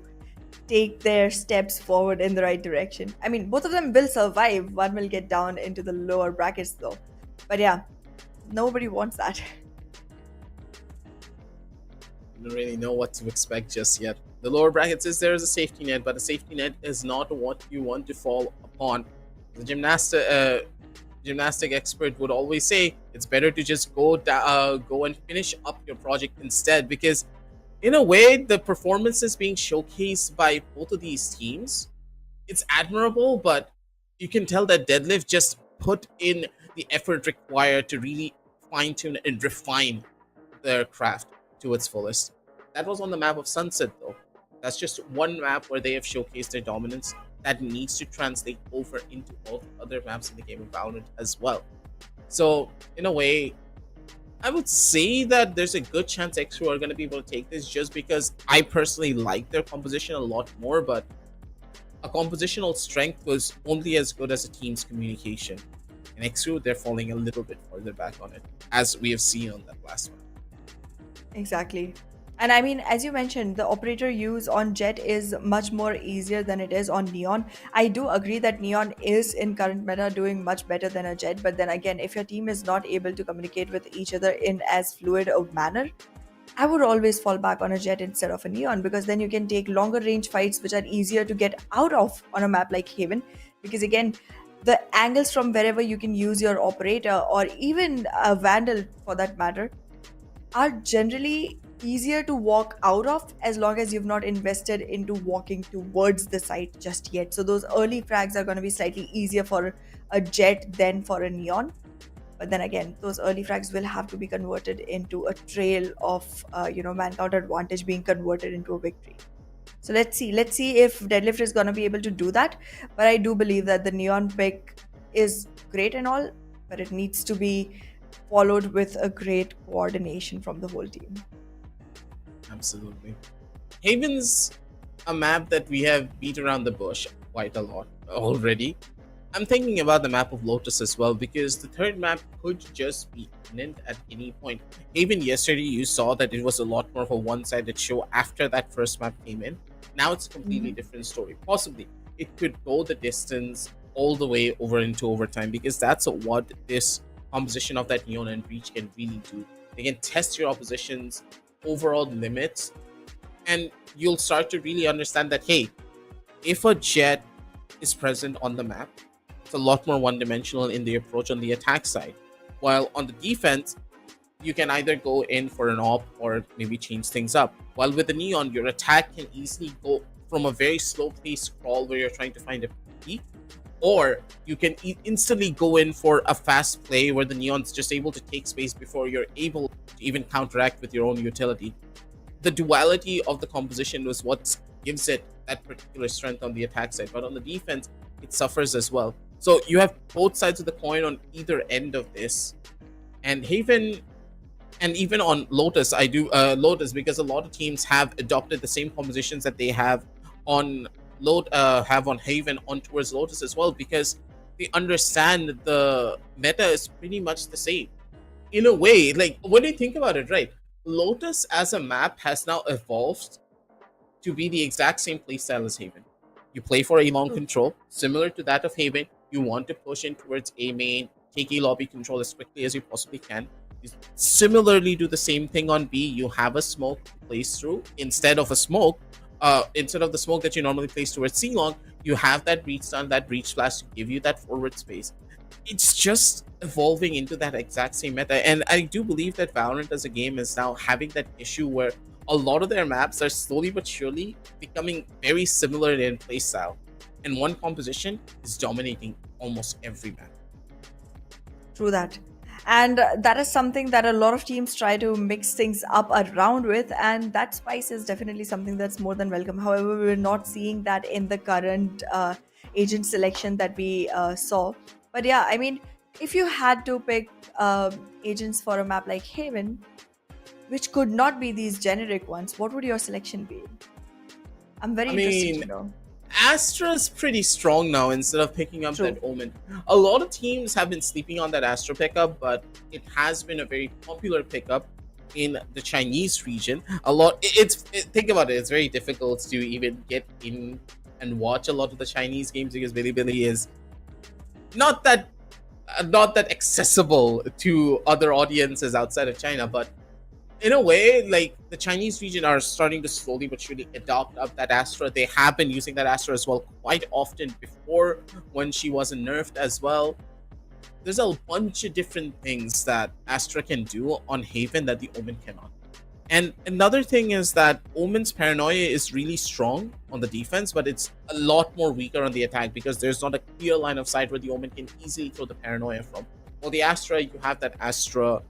take their steps forward in the right direction. I mean, both of them will survive. One will get down into the lower brackets though. But yeah, nobody wants that. I don't really know what to expect just yet. The lower brackets is there is a safety net, but a safety net is not what you want to fall upon. The gymnastic expert would always say it's better to just go and finish up your project instead, because in a way the performances being showcased by both of these teams, it's admirable, but you can tell that Deadlift just put in the effort required to really fine-tune and refine their craft to its fullest. That was on the map of Sunset though. That's just one map where they have showcased their dominance that needs to translate over into all the other maps in the game of Valorant as well. So in a way, I would say that there's a good chance XCREW are going to be able to take this, just because I personally like their composition a lot more, but a compositional strength was only as good as a team's communication. And XCREW, they're falling a little bit further back on it, as we have seen on that last one. Exactly. And I mean, as you mentioned, the operator use on Jet is much more easier than it is on Neon. I do agree that Neon is in current meta doing much better than a Jet, but then again, if your team is not able to communicate with each other in as fluid a manner, I would always fall back on a Jet instead of a Neon, because then you can take longer range fights which are easier to get out of on a map like Haven, because again, the angles from wherever you can use your operator or even a Vandal for that matter are generally easier to walk out of, as long as you've not invested into walking towards the site just yet. So those early frags are going to be slightly easier for a Jet than for a Neon. But then again, those early frags will have to be converted into a trail of man count advantage being converted into a victory. So let's see if Deadlift is going to be able to do that. But I do believe that the Neon pick is great and all, but it needs to be followed with a great coordination from the whole team. Absolutely. Haven's a map that we have beat around the bush quite a lot already. I'm thinking about the map of Lotus as well, because the third map could just be imminent at any point. Even yesterday, you saw that it was a lot more of a one-sided show after that first map came in. Now it's a completely different story. Possibly, it could go the distance all the way over into overtime, because that's what this composition of that Neon and Breach can really do. They can test your opposition's overall limits, and you'll start to really understand that, hey, if a jet is present on the map, it's a lot more one-dimensional in the approach on the attack side. While on the defense, you can either go in for an op or maybe change things up. While with the Neon, your attack can easily go from a very slow-paced crawl where you're trying to find a peak, or you can instantly go in for a fast play where the Neon's just able to take space before you're able to even counteract with your own utility. The duality of the composition was what gives it that particular strength on the attack side, but on the defense, it suffers as well. So you have both sides of the coin on either end of this. And Haven, and even on Lotus, Lotus, because a lot of teams have adopted the same compositions that they have on Haven on towards Lotus as well, because they understand the meta is pretty much the same. In a way, like when you think about it, right? Lotus as a map has now evolved to be the exact same playstyle as Haven. You play for a long control, similar to that of Haven. You want to push in towards A main, take A lobby control as quickly as you possibly can. You similarly do the same thing on B. You have a smoke to place through. Instead of the smoke that you normally place towards C long, you have that breach stun, that breach flash to give you that forward space. It's just evolving into that exact same meta. And I do believe that Valorant as a game is now having that issue where a lot of their maps are slowly but surely becoming very similar in playstyle, and one composition is dominating almost every map. True that. And that is something that a lot of teams try to mix things up around with, and that spice is definitely something that's more than welcome. However, we're not seeing that in the current agent selection that we saw. But yeah, I mean, if you had to pick agents for a map like Haven, which could not be these generic ones, what would your selection be? I'm very interested to know. Astra's pretty strong now instead of picking up that Omen. A lot of teams have been sleeping on that Astra pickup, but it has been a very popular pickup in the Chinese region. Think about it, it's very difficult to even get in and watch a lot of the Chinese games because Bilibili is not that accessible to other audiences outside of China, but in a way, like the Chinese region are starting to slowly but surely adopt up that Astra. They have been using that Astra as well quite often before when she wasn't nerfed as well. There's a bunch of different things that Astra can do on Haven that the Omen cannot. And another thing is that Omen's paranoia is really strong on the defense, but it's a lot more weaker on the attack because there's not a clear line of sight where the Omen can easily throw the paranoia from. For the Astra, you have that Astra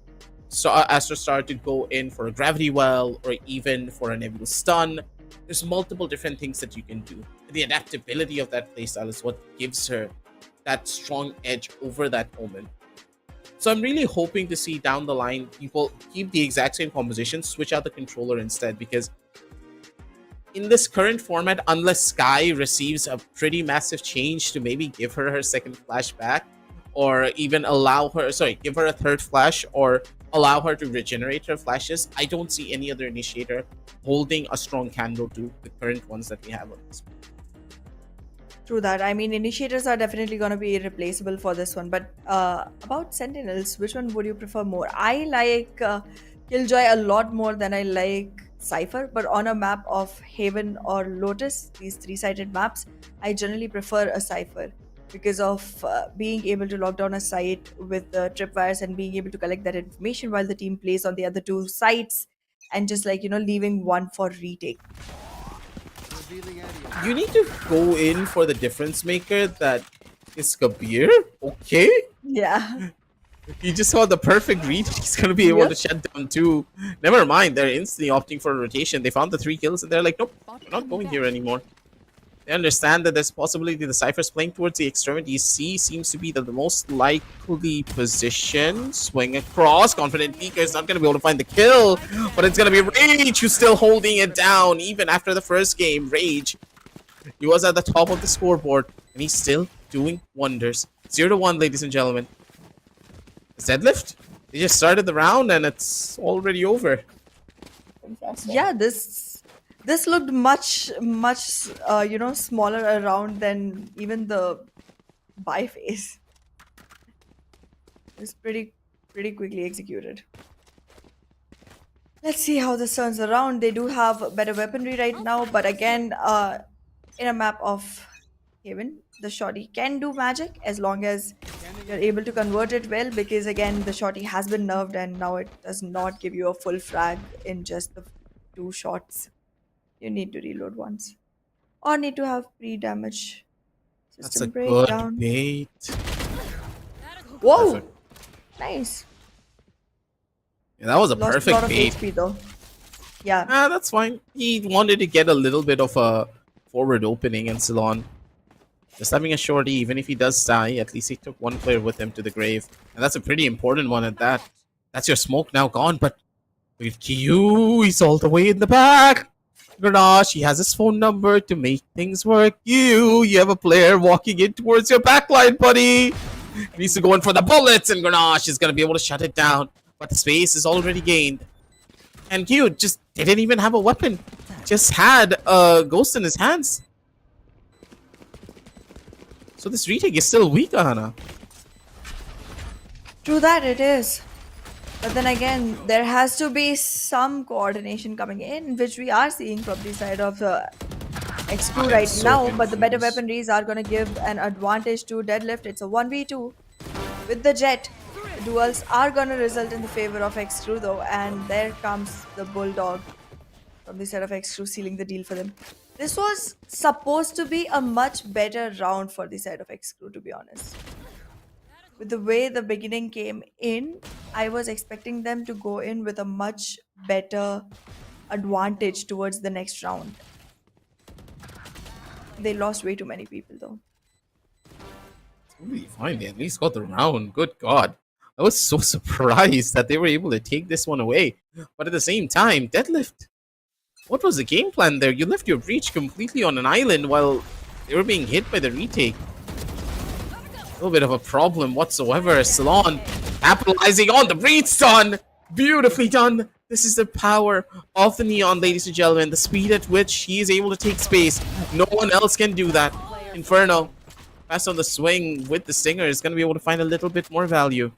Star to go in for a gravity well or even for a nebula stun. There's multiple different things that you can do. The adaptability of that playstyle is what gives her that strong edge over that Omen. So I'm really hoping to see down the line people keep the exact same composition, switch out the controller instead, because in this current format, unless Sky receives a pretty massive change to maybe give her second flash back, or even give her a third flash, or allow her to regenerate her flashes, I don't see any other initiator holding a strong candle to the current ones that we have on this. True that. I mean, initiators are definitely going to be irreplaceable for this one. But about Sentinels, which one would you prefer more? I like Killjoy a lot more than I like Cypher. But on a map of Haven or Lotus, these three-sided maps, I generally prefer a Cypher because of being able to lock down a site with the tripwires and being able to collect that information while the team plays on the other two sites, and just leaving one for retake. You need to go in for the difference maker that is Kabir. Okay. Yeah. You just saw the perfect read. He's gonna be able to shut down two. Never mind, they're instantly opting for a rotation. They found the 3 kills and they're like, nope, we're not going here anymore. They understand that there's a possibility the Cypher's playing towards the extremities. C seems to be the most likely position. Swing across. Confident Pika is not going to be able to find the kill, but it's going to be Rage who's still holding it down even after the first game. Rage, he was at the top of the scoreboard, and he's still doing wonders. 0-1, ladies and gentlemen. It's Deadlift. They just started the round, and it's already over. Yeah, this looked much smaller around than even the buy phase. It's pretty quickly executed. Let's see how this turns around. They do have better weaponry right now, but again, in a map of Haven, the shorty can do magic as long as you're able to convert it well, because again, the shorty has been nerfed and now it does not give you a full frag in just the 2 shots. You need to reload once. Or need to have pre-damage That's a system good breakdown. bait. Whoa! Perfect. Nice. Yeah, that was a Lost a perfect lot of bait. HP though. Yeah. That's fine. He wanted to get a little bit of a forward opening, and Ceylon just having a shorty, even if he does die, at least he took one player with him to the grave. And that's a pretty important one at that. That's your smoke now gone, but with Q, he's all the way in the back. Grenache, he has his phone number to make things work. You have a player walking in towards your backline, buddy. He needs to go in for the bullets, and Grenache is going to be able to shut it down. But the space is already gained. And Q just didn't even have a weapon. Just had a ghost in his hands. So this retake is still weak, Ahana. True that it is. But then again, there has to be some coordination coming in, which we are seeing from the side of the XCREW I'm right so now. But the better confused. weaponries are going to give an advantage to Deadlift. It's a 1v2 with the Jet. The duels are going to result in the favor of XCREW though. And there comes the Bulldog from the side of XCREW sealing the deal for them. This was supposed to be a much better round for the side of XCREW, to be honest. With the way the beginning came in, I was expecting them to go in with a much better advantage towards the next round. They lost way too many people though. Totally fine. They at least got the round. Good God. I was so surprised that they were able to take this one away. But at the same time, Deadlift, what was the game plan there? You left your breach completely on an island while they were being hit by the retake. A little bit of a problem whatsoever. Salon capitalizing on the breach stun. Beautifully done. This is the power of the Neon, ladies and gentlemen. The speed at which he is able to take space. No one else can do that. Inferno, fast on the swing with the Stinger, is going to be able to find a little bit more value.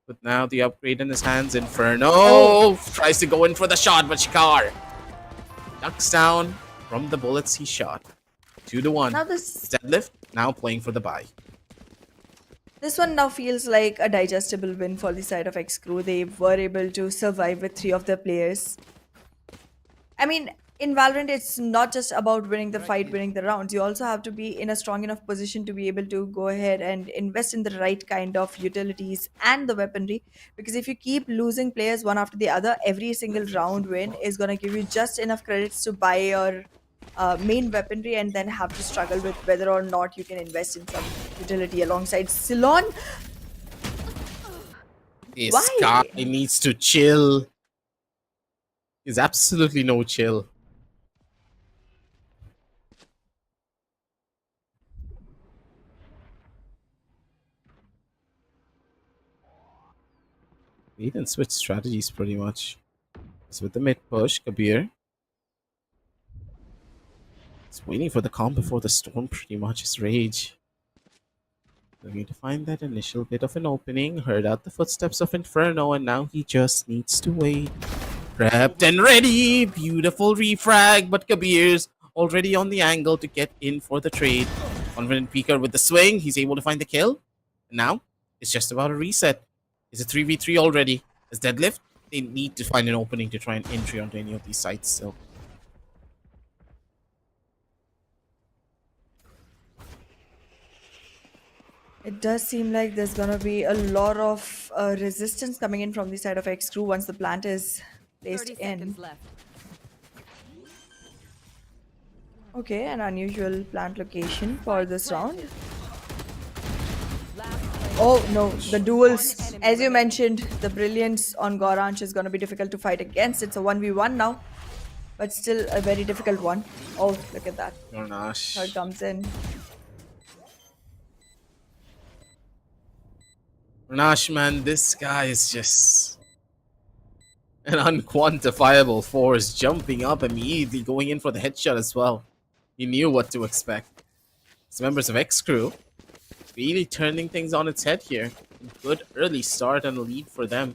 But now the upgrade in his hands, Inferno tries to go in for the shot, but Shikar ducks down from the bullets he shot. 2-1. Now this Deadlift now playing for the bye. one now feels like a digestible win for the side of XCREW. They were able to survive with 3 of their players. I mean, in Valorant, it's not just about winning the fight, winning the rounds. You also have to be in a strong enough position to be able to go ahead and invest in the right kind of utilities and the weaponry. Because if you keep losing players one after the other, every single round win is going to give you just enough credits to buy your main weaponry and then have to struggle with whether or not you can invest in some utility alongside Ceylon. This Why? guy needs to chill. There's absolutely no chill. He didn't switch strategies pretty much. It's with the mid push, Kabir. He's waiting for the calm before the storm pretty much. His rage. Looking to find that initial bit of an opening. Heard out the footsteps of Inferno, and now he just needs to wait. Prepped and ready. Beautiful refrag, but Kabir's already on the angle to get in for the trade. Confident Peeker with the swing. He's able to find the kill. And now it's just about a reset. It's a 3v3 already. As Deadlift, they need to find an opening to try and entry onto any of these sites still. It does seem like there's gonna be a lot of resistance coming in from the side of XCREW once the plant is placed 30 in. seconds left. Okay, an unusual plant location for this round. Oh no, the duels. As you mentioned, the brilliance on Goranch is going to be difficult to fight against. It's a 1v1 now, but still a very difficult one. Oh, look at that. Third Gosh. comes in. Nash, man, this guy is just an unquantifiable force, jumping up immediately, going in for the headshot as well. He knew what to expect. As members of XCREW really turning things on its head here. Good early start and a lead for them.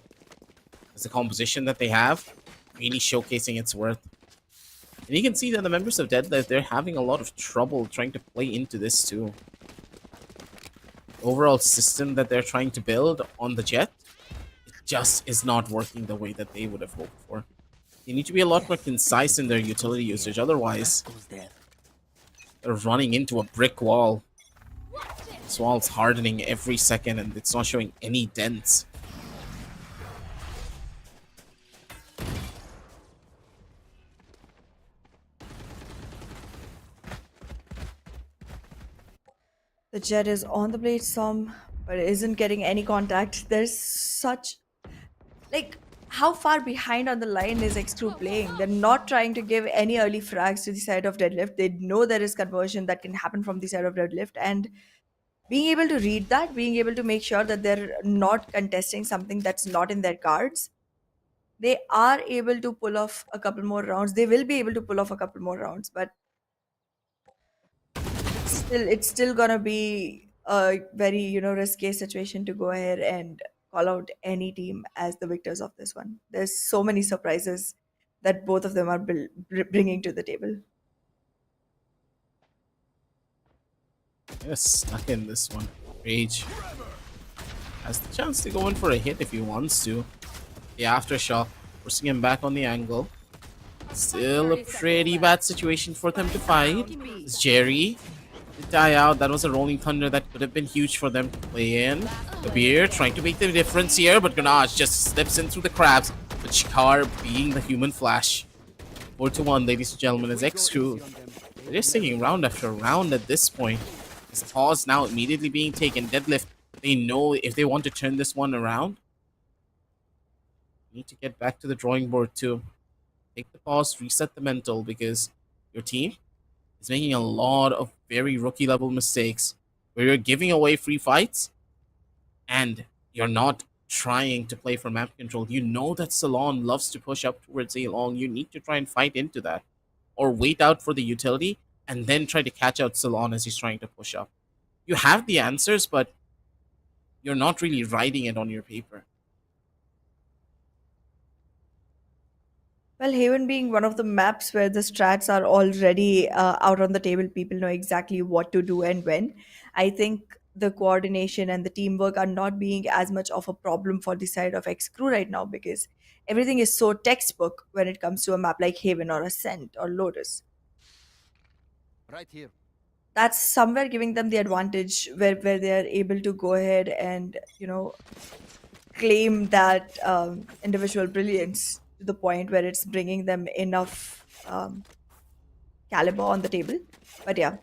As the composition that they have, really showcasing its worth. And you can see that the members of Deadlift, they're having a lot of trouble trying to play into this too. Overall system that they're trying to build on the Jet, it just is not working the way that they would have hoped for. They need to be a lot more concise in their utility usage, otherwise they're running into a brick wall. This wall's hardening every second and it's not showing any dents. The Jet is on the blade some, but it isn't getting any contact. There's such like how far behind on the line is XCREW playing? They're not trying to give any early frags to the side of Deadlift. They know there is conversion that can happen from the side of Deadlift, and being able to read that, being able to make sure that they're not contesting something that's not in their cards, they are able to pull off a couple more rounds. They will be able to pull off a couple more rounds, but it's still gonna be a very risky situation to go ahead and call out any team as the victors of this one. There's so many surprises that both of them are bringing to the table. Yes, stuck in this one. Rage has the chance to go in for a hit if he wants to. The aftershock, forcing him back on the angle. Still a pretty bad situation for them to fight. It's Jerry to die out. That was a rolling thunder that could have been huge for them to play in. The beer trying to make the difference here, but Ganache just slips in through the crabs. But Shikar being the human flash. 4-1, ladies and gentlemen, as XCREW. They're just taking round after round at this point. This pause now immediately being taken. Deadlift, they know if they want to turn this one around, need to get back to the drawing board too. Take the pause, reset the mental, because your team is making a lot of very rookie level mistakes where you're giving away free fights and you're not trying to play for map control. You know that Salon loves to push up towards A long. You need to try and fight into that, or wait out for the utility and then try to catch out Salon as he's trying to push up. You have the answers, but you're not really writing it on your paper. Well, Haven being one of the maps where the strats are already out on the table, people know exactly what to do and when. I think the coordination and the teamwork are not being as much of a problem for the side of XCREW right now, because everything is so textbook when it comes to a map like Haven or Ascent or Lotus. Right here. That's somewhere giving them the advantage where they are able to go ahead and claim that individual brilliance to the point where it's bringing them enough caliber on the table. But yeah,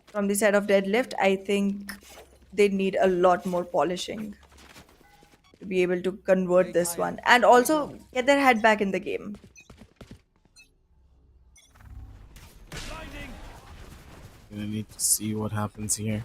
from the side of Deadlift, I think they need a lot more polishing to be able to convert this one and also get their head back in the game. Gonna need to see what happens here.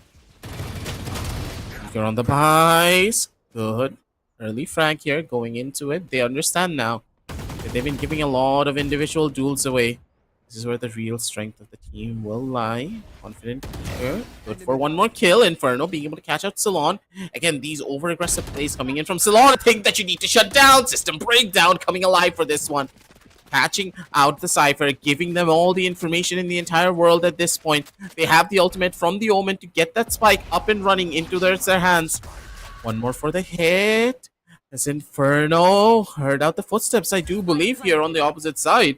You're on the buys. Good. Early frag here, going into it. They understand now that they've been giving a lot of individual duels away. This is where the real strength of the team will lie. Confident here. Good for one more kill. Inferno being able to catch out Salon. Again, these over-aggressive plays coming in from Salon. A thing that you need to shut down. System breakdown coming alive for this one. Catching out the Cypher, giving them all the information in the entire world at this point. They have the ultimate from the Omen to get that spike up and running into their hands. One more for the hit. As Inferno heard out the footsteps, I do believe, here on the opposite side.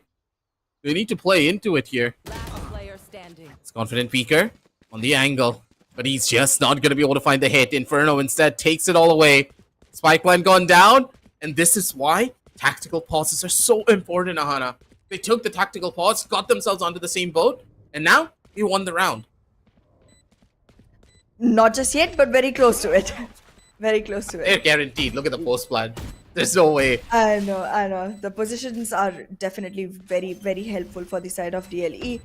We need to play into it here. Last player standing. It's Confident Peeker on the angle, but he's just not going to be able to find the hit. Inferno instead takes it all away. Spike line gone down, and this is why tactical pauses are so important, Ahana. They took the tactical pause, got themselves onto the same boat, And now, he won the round. Not just yet, but very close to it. Very close to They're it. guaranteed. Look at the post plan. There's no way. I know, I know. The positions are definitely very, very helpful for the side of DLE.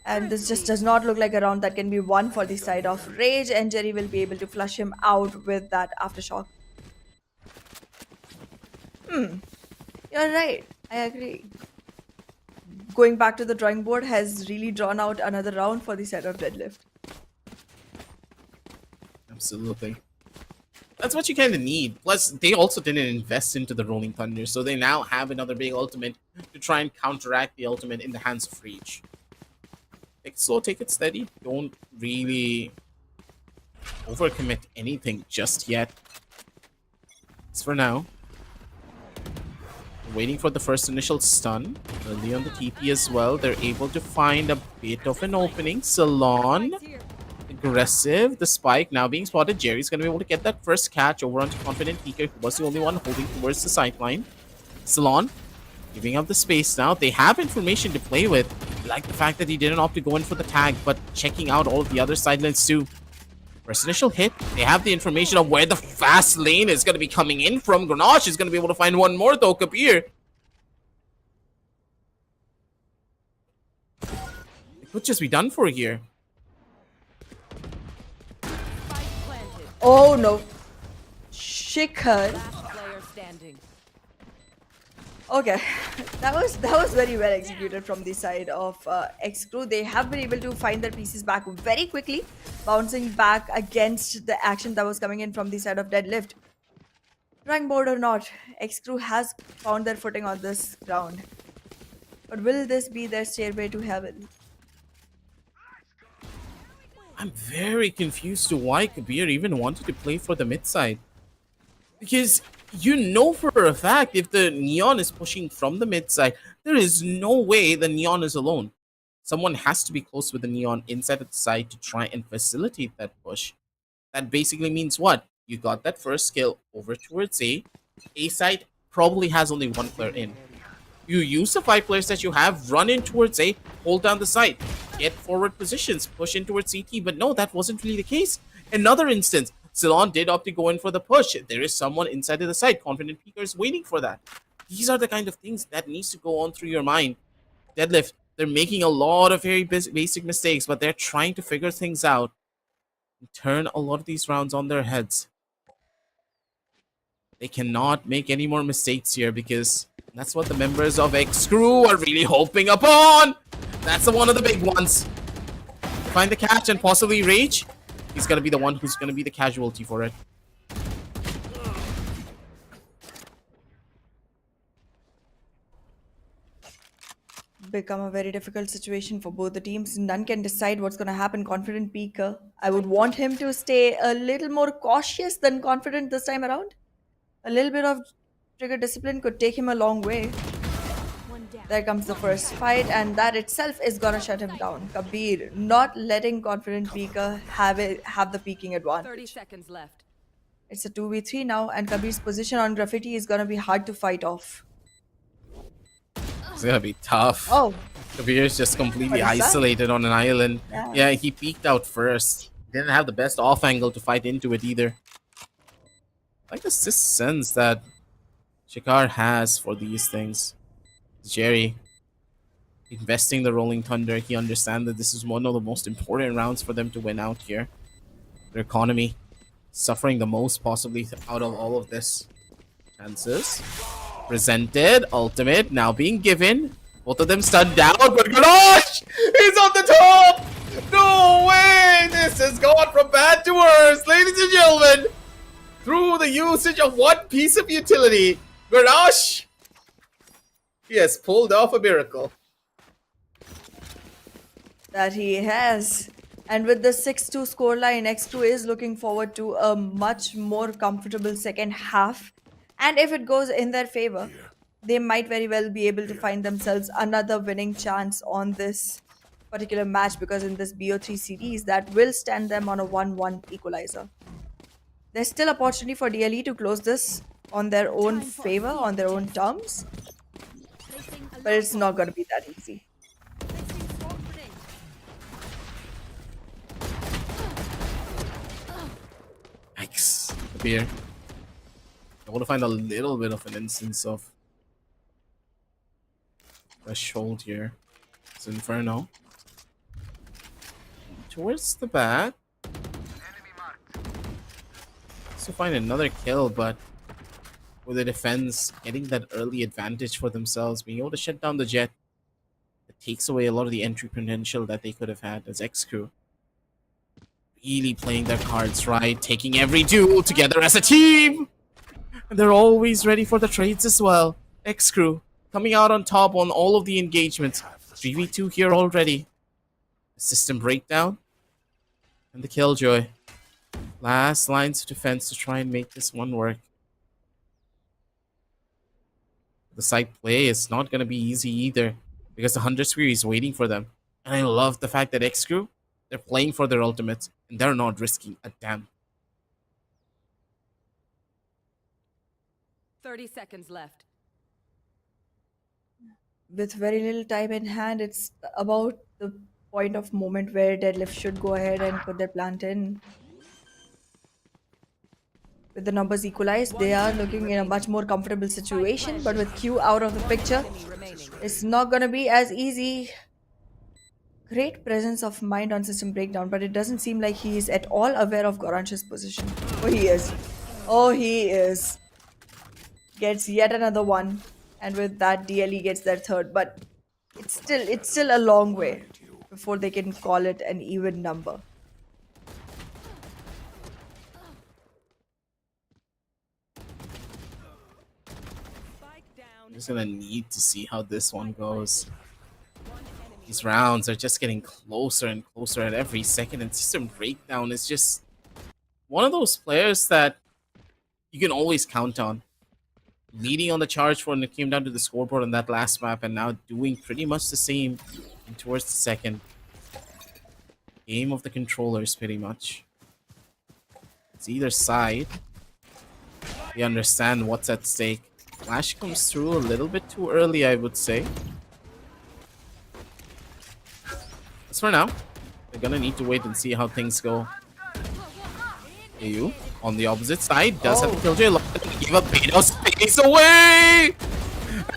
And this just does not look like a round that can be won for the side of Rage, and Jerry will be able to flush him out with that aftershock. You're right. I agree. Going back to the drawing board has really drawn out another round for the side of Deadlift. Absolutely. That's what you kind of need. Plus, they also didn't invest into the Rolling Thunder, so they now have another big ultimate to try and counteract the ultimate in the hands of Reach. Take it slow, take it steady. Don't really overcommit anything just yet. As for now, waiting for the first initial stun. Early on the TP as well. They're able to find a bit of an opening. Salon. Aggressive. The spike now being spotted. Jerry's going to be able to get that first catch over onto Confident Peaker, who was the only one holding towards the sideline. Salon giving up the space now. They have information to play with. I like the fact that he didn't opt to go in for the tag, but checking out all of the other sidelines too. First initial hit. They have the information of where the fast lane is going to be coming in from. Grenache is going to be able to find one more though. Kabir. It could just be done for here. Spike planted. Oh no. Shikhar. Last player standing. Okay, that was very well executed from the side of XCREW. They have been able to find their pieces back very quickly, bouncing back against the action that was coming in from the side of Deadlift. Rank board or not, XCREW has found their footing on this ground. But will this be their stairway to heaven? I'm very confused to why Kabir even wanted to play for the mid side. Because you know for a fact if the Neon is pushing from the mid side, there is no way the Neon is alone. Someone has to be close with the Neon inside of the side to try and facilitate that push. That basically means what? You got that first kill over towards A. A side probably has only one player in. You use the 5 players that you have, run in towards A, hold down the side, get forward positions, push in towards CT. But no, that wasn't really the case. Another instance, Ceylon did opt to go in for the push. There is someone inside of the side. Confident Peaker is waiting for that. These are the kind of things that needs to go on through your mind. Deadlift, they're making a lot of very basic mistakes, but they're trying to figure things out and turn a lot of these rounds on their heads. They cannot make any more mistakes here because that's what the members of XCREW are really hoping upon. That's one of the big ones. Find the catch and possibly Rage. He's going to be the one who's going to be the casualty for it. Become a very difficult situation for both the teams. None can decide what's going to happen. Confident Peaker, I would want him to stay a little more cautious than confident this time around. A little bit of trigger discipline could take him a long way. There comes the first fight, and that itself is gonna shut him down. Kabir not letting Confident Peaker have the peaking 30 advantage. seconds left. It's a 2v3 now, and Kabir's position on Graffiti is gonna be hard to fight off. It's going to be tough. Oh, Kabir is just completely What is that? isolated on an island. Yeah. Yeah, he peeked out first. Didn't have the best off angle to fight into it either. I like the sense that Shikar has for these things. Jerry investing the Rolling Thunder. He understands that this is one of the most important rounds for them to win out here. Their economy suffering the most possibly out of all of this. Chances presented, ultimate now being given. Both of them stunned down, but gosh, he's on the top. No way! This has gone from bad to worse, ladies and gentlemen. Through the usage of one piece of utility, Grenache, he has pulled off a miracle. that he has. And with the 6-2 scoreline, XCREW is looking forward to a much more comfortable second half. And if it goes in their favor, they might very well be able to find themselves another winning chance on this particular match, because in this BO3 series, that will stand them on a 1-1 equalizer. There's still opportunity for DLE to close this on their own favor, on their own terms, but it's not going to be that easy. Kabir. I want to find a little bit of an instance of threshold here. It's Inferno. Towards the back. To find another kill, but with the defense getting that early advantage for themselves, being able to shut down the jet, it takes away a lot of the entry potential that they could have had as XCREW. Really playing their cards right, taking every duel together as a team! And they're always ready for the trades as well. XCREW coming out on top on all of the engagements. 3v2 here already. System breakdown. And the Killjoy. Last lines of defense to try and make this one work. The side play is not going to be easy either, because the 100 Sphere is waiting for them. And I love the fact that XCREW, they're playing for their ultimates, and they're not risking a damn. 30 seconds left. With very little time in hand, it's about the point of moment where Deadlift should go ahead and put their plant in. With the numbers equalized, they are looking in a much more comfortable situation, but with Q out of the picture, Enemy remaining. it's not gonna be as easy. Great presence of mind on system breakdown, but it doesn't seem like he is at all aware of Goransh's position. Oh, he is. Oh, he is. Gets yet another one, and with that, DLE gets their third. But it's still a long way before they can call it an even number. I'm just gonna need to see how this one goes. These rounds are just getting closer and closer at every second, and System Breakdown is just one of those players that you can always count on. Leading on the charge when it came down to the scoreboard on that last map, and now doing pretty much the same towards the second. Game of the controllers, pretty much. It's either side. They understand what's at stake. Flash comes through a little bit too early, I would say. As for now, they're gonna need to wait and see how things go. AU on the opposite side does have the Killjoy locked and give a bit of space away!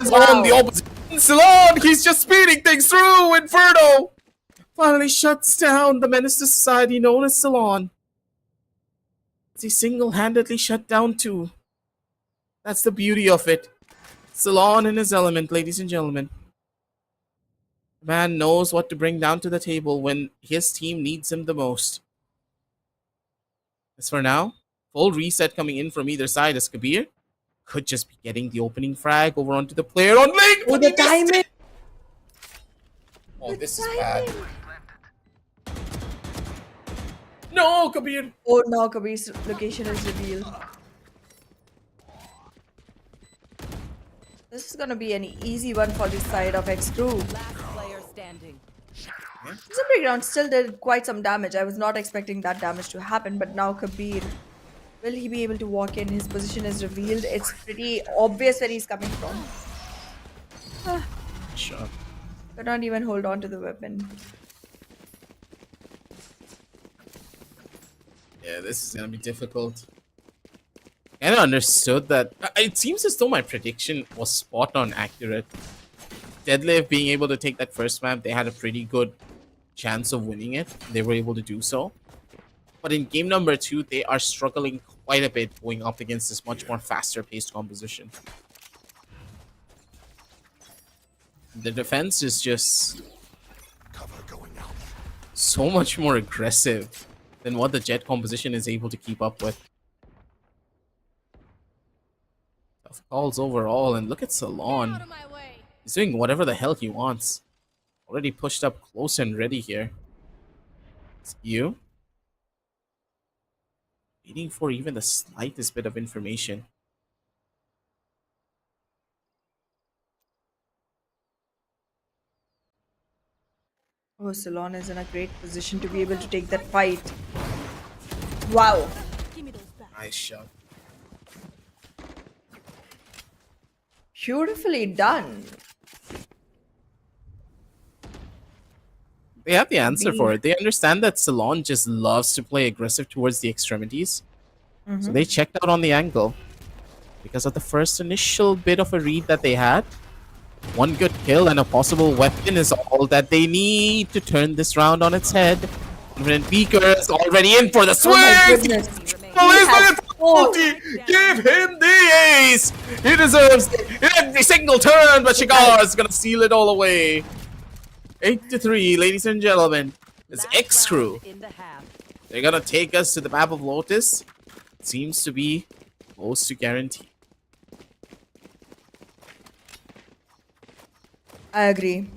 As on the opposite Salon, he's just speeding things through! Inferno finally shuts down the menace to society known as Salon. As he single-handedly shut down two. That's the beauty of it. Salon in his element, ladies and gentlemen. The man knows what to bring down to the table when his team needs him the most. As for now, full reset coming in from either side as Kabir could just be getting the opening frag over onto the player on link. Oh, the timing! Oh, this is bad. No, Kabir! Oh, now Kabir's location is revealed. This is gonna be an easy one for the side of XCREW. Last player standing. System Breakdown still did quite some damage. I was not expecting that damage to happen, but now Kabir, will he be able to walk in? His position is revealed. It's pretty obvious where he's coming from. Sure. Could not even hold on to the weapon. Yeah, this is gonna be difficult. I understood that. It seems as though my prediction was spot on accurate. Deadlift being able to take that first map, they had a pretty good chance of winning it. They were able to do so. But in game number 2, they are struggling quite a bit going up against this much more faster paced composition. The defense is just so much more aggressive than what the Jet composition is able to keep up with. Tough calls overall, and look at Salon. He's doing whatever the hell he wants. Already pushed up close and ready here. It's you. Waiting for even the slightest bit of information. Oh, Salon is in a great position to be able to take that fight. Wow. Nice shot. Beautifully done. They have the answer for it. They understand that Salon just loves to play aggressive towards the extremities. So they checked out on the angle because of the first initial bit of a read that they had. One good kill and a possible weapon is all that they need to turn this round on its head. Confident Beaker is already in for the swing! Oh my goodness. Oh, He he's has looking for the multi! Give him the ace! He deserves it in every single turn, but Shikar is gonna seal it all away. 8-3, ladies and gentlemen. It's XCREW. In the half. They're gonna take us to the map of Lotus. Seems to be close to guaranteed. I agree.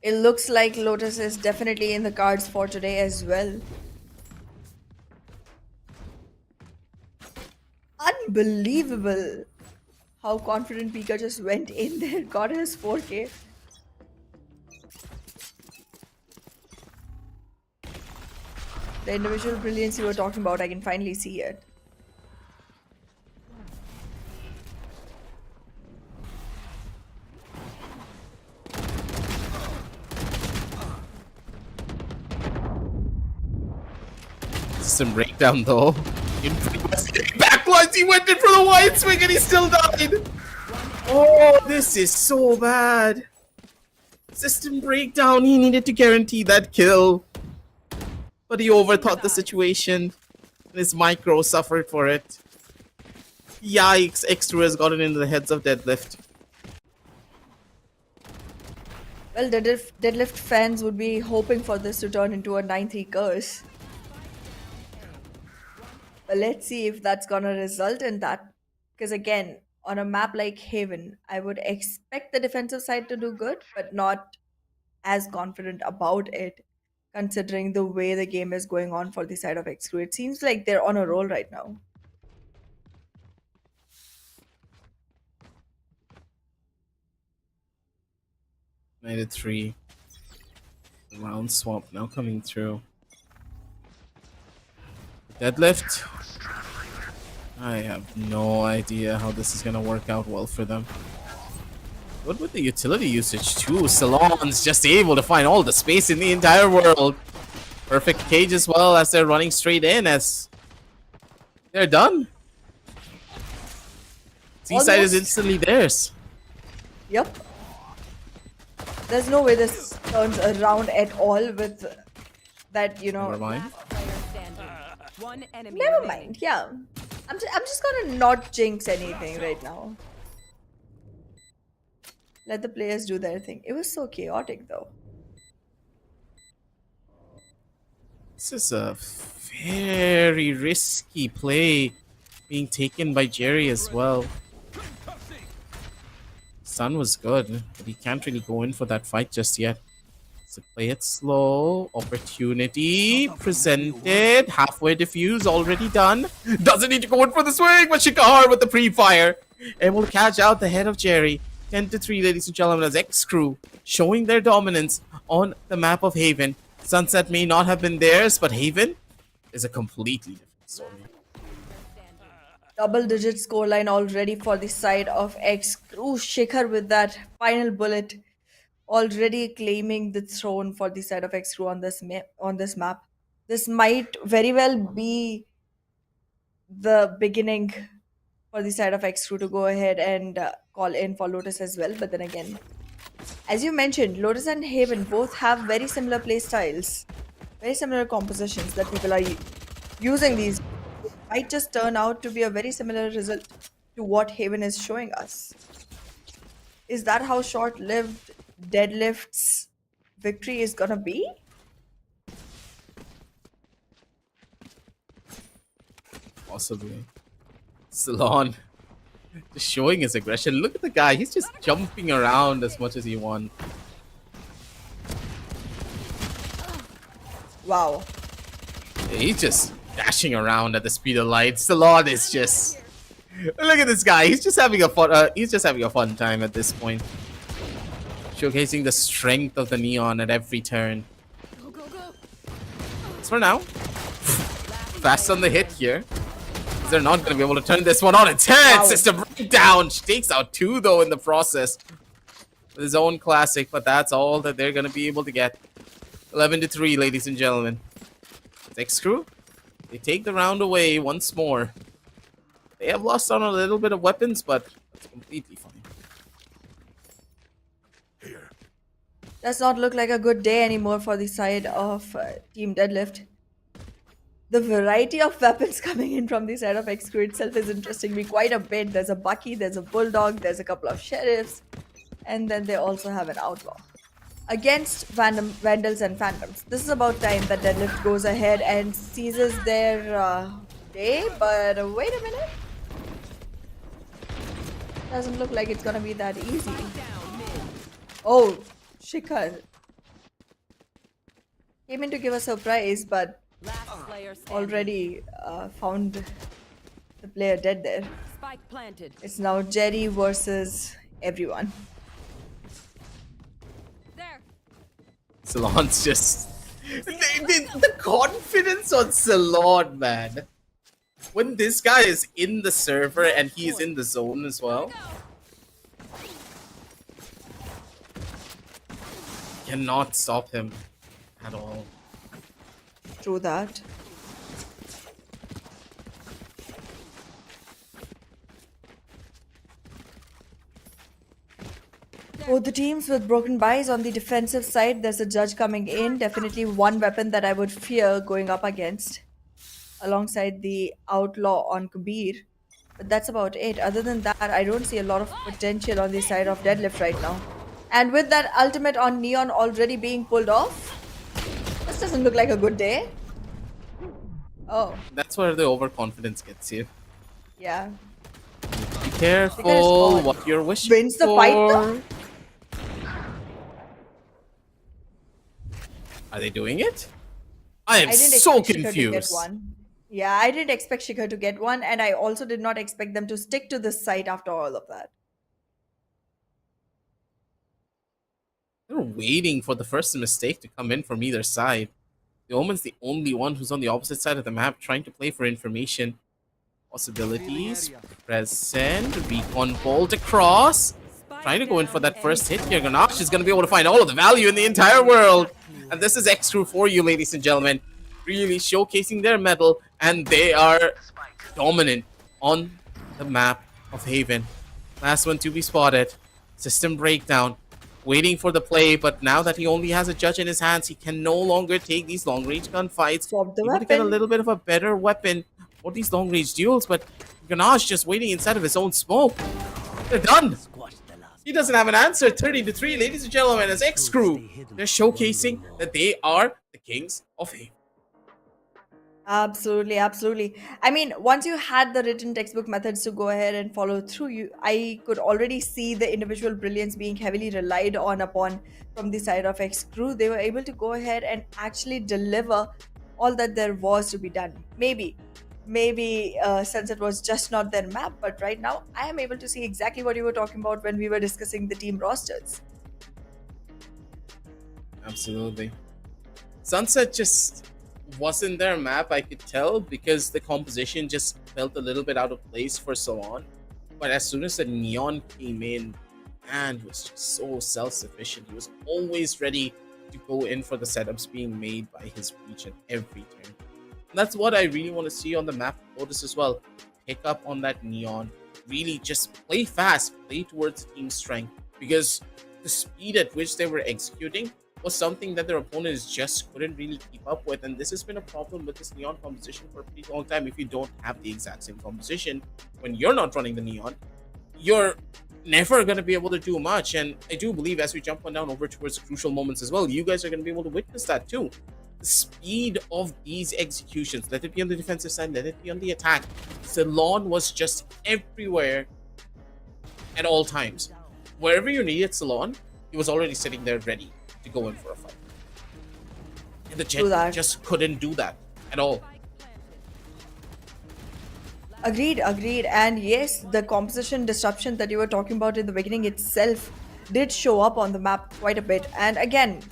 It looks like Lotus is definitely in the cards for today as well. Unbelievable how confident Pika just went in there, got his 4K. The individual brilliance you were talking about, I can finally see it. Some breakdown though. In backlines, he went in for the wide swing and he still died. Oh, this is so bad. System breakdown. He needed to guarantee that kill, but he overthought the situation, and his micro suffered for it. Yikes! XCREW has gotten into the heads of Deadlift. Well, Deadlift fans would be hoping for this to turn into a 9-3 curse. But let's see if that's gonna result in that. Because again, on a map like Haven, I would expect the defensive side to do good, but not as confident about it, considering the way the game is going on for the side of XCREW. It seems like they're on a roll right now. Made it 3. Round swap now coming through. Deadlift. I have no idea how this is gonna work out well for them. What with the utility usage too? Salon's just able to find all the space in the entire world. Perfect cage as well as they're running straight in as they're done. Seaside is instantly theirs. Yep. There's no way this turns around at all with that, you know. Never mind. Last player standing. One enemy. Never remaining. mind. Yeah. I'm just gonna not jinx anything right now. Let the players do their thing. It was so chaotic though. This is a very risky play being taken by Jerry as well. Sun was good, but he can't really go in for that fight just yet. So play it slow. Opportunity presented. Halfway diffuse, already done. Doesn't need to go in for the swing, but Shikar with the pre-fire. Able to catch out the head of Jerry. 10-3, ladies and gentlemen, as XCREW showing their dominance on the map of Haven. Sunset may not have been theirs, but Haven is a completely different story. Double-digit scoreline already for the side of XCREW. Shikhar with that final bullet, already claiming the throne for the side of XCREW on this map. This might very well be the beginning for the side of XCREW to go ahead and call in for Lotus as well. But then again, as you mentioned, Lotus and Haven both have very similar play styles, very similar compositions that people are using these. It might just turn out to be a very similar result to what Haven is showing us. Is that how short-lived Deadlift's victory is gonna be? Possibly. Salon just showing his aggression. Look at the guy. He's just jumping around as much as he wants. Wow. He's just dashing around at the speed of light. Salon is just... Look at this guy. He's just having a fun. He's just having a fun time at this point. Showcasing the strength of the neon at every turn. Go, go, go. As for now, fast on the hit here. They're not going to be able to turn this one on its head. Wow. System breakdown. She takes out 2 though in the process. With his own classic, but that's all that they're going to be able to get. 11-3, ladies and gentlemen. XCREW They take the round away once more. They have lost on a little bit of weapons, but that's completely fine. Does not look like a good day anymore for the side of Team Deadlift. The variety of weapons coming in from the side of XCREW itself is interesting me quite a bit. There's a Bucky, there's a Bulldog, there's a couple of Sheriffs, and then they also have an Outlaw. Against Vandals and Phantoms. This is about time that Deadlift goes ahead and seizes their day, but wait a minute. Doesn't look like it's gonna be that easy. Oh, Shikhar came in to give a surprise, but Last player standing. already found the player dead there. Spike planted. It's now Jerry versus everyone. There. Ceylon's just... the confidence on Ceylon, man. When this guy is in the server and he is in the zone as well. Cannot stop him at all. True that. Both the teams with broken buys on the defensive side. There's a judge coming in. Definitely one weapon that I would fear going up against. Alongside the outlaw on Kabir. But that's about it. Other than that, I don't see a lot of potential on the side of Deadlift right now. And with that ultimate on Neon already being pulled off, this doesn't look like a good day. Oh, That's where the overconfidence gets you. yeah. Be careful gone. what you're wishing Wins the for. fight though? Are they doing it? I am I didn't so expect Shikhar to get confused. one. Yeah, I didn't expect Shikhar to get one, and I also did not expect them to stick to this site after all of that. They're waiting for the first mistake to come in from either side. The Omen's the only one who's on the opposite side of the map trying to play for information. Possibilities present. Recon bolt across. Trying to go in for that first hit here. Ganache is going to be able to find all of the value in the entire world. And this is XCREW for you, ladies and gentlemen. Really showcasing their mettle. And they are dominant on the map of Haven. Last one to be spotted. System breakdown. Waiting for the play, but now that he only has a judge in his hands, he can no longer take these long-range gunfights. Swap the He would get a weapon. little bit of a better weapon for these long-range duels, but Ganache just waiting inside of his own smoke. They're done. He doesn't have an answer. 30-3, ladies and gentlemen, as XCREW. They're showcasing that they are the kings of Haven. Absolutely, absolutely. I mean, once you had the written textbook methods to go ahead and follow through, I could already see the individual brilliance being heavily relied on upon from the side of XCREW. They were able to go ahead and actually deliver all that there was to be done. Maybe since it was just not their map, but right now I am able to see exactly what you were talking about when we were discussing the team rosters. Absolutely. Sunset just wasn't their map, I could tell, because the composition just felt a little bit out of place for Salon. But as soon as the Neon came in, and was just so self-sufficient. He was always ready to go in for the setups being made by his breach at every turn. And that's what I really want to see on the map of Lotus as well. Pick up on that Neon. Really just play fast, play towards the team's strength. Because the speed at which they were executing was something that their opponents just couldn't really keep up with. And this has been a problem with this Neon composition for a pretty long time. If you don't have the exact same composition, when you're not running the Neon, you're never going to be able to do much. And I do believe as we jump on down over towards crucial moments as well, you guys are going to be able to witness that too. The speed of these executions, let it be on the defensive side, let it be on the attack. Ceylon was just everywhere at all times. Wherever you needed Ceylon, he was already sitting there ready to go in for a fight. And the Jet just couldn't do that at all. Agreed. And yes, the composition disruption that you were talking about in the beginning itself did show up on the map quite a bit. And again,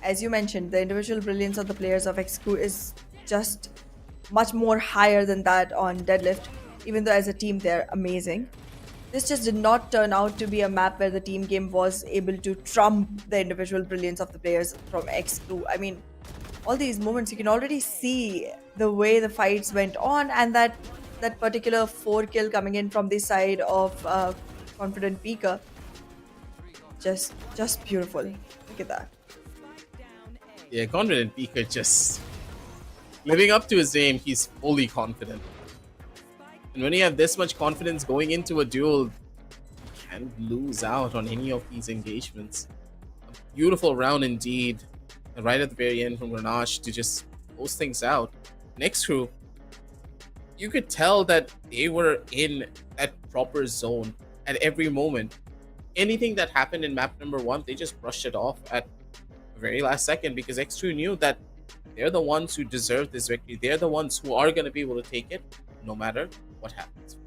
as you mentioned, the individual brilliance of the players of XCREW is just much more higher than that on Deadlift, even though as a team they're amazing. This just did not turn out to be a map where the team game was able to trump the individual brilliance of the players from XCREW. I mean, all these moments, you can already see the way the fights went on, and that particular 4 kill coming in from the side of confident Pika, just beautiful. Look at that. Yeah, confident Pika just living up to his name. He's fully confident. And when you have this much confidence going into a duel, you can't lose out on any of these engagements. A beautiful round indeed. And right at the very end from Grenache to just close things out. XCREW, you could tell that they were in that proper zone at every moment. Anything that happened in map number 1, they just brushed it off at the very last second because XCREW knew that they're the ones who deserve this victory. They're the ones who are going to be able to take it no matter what happens.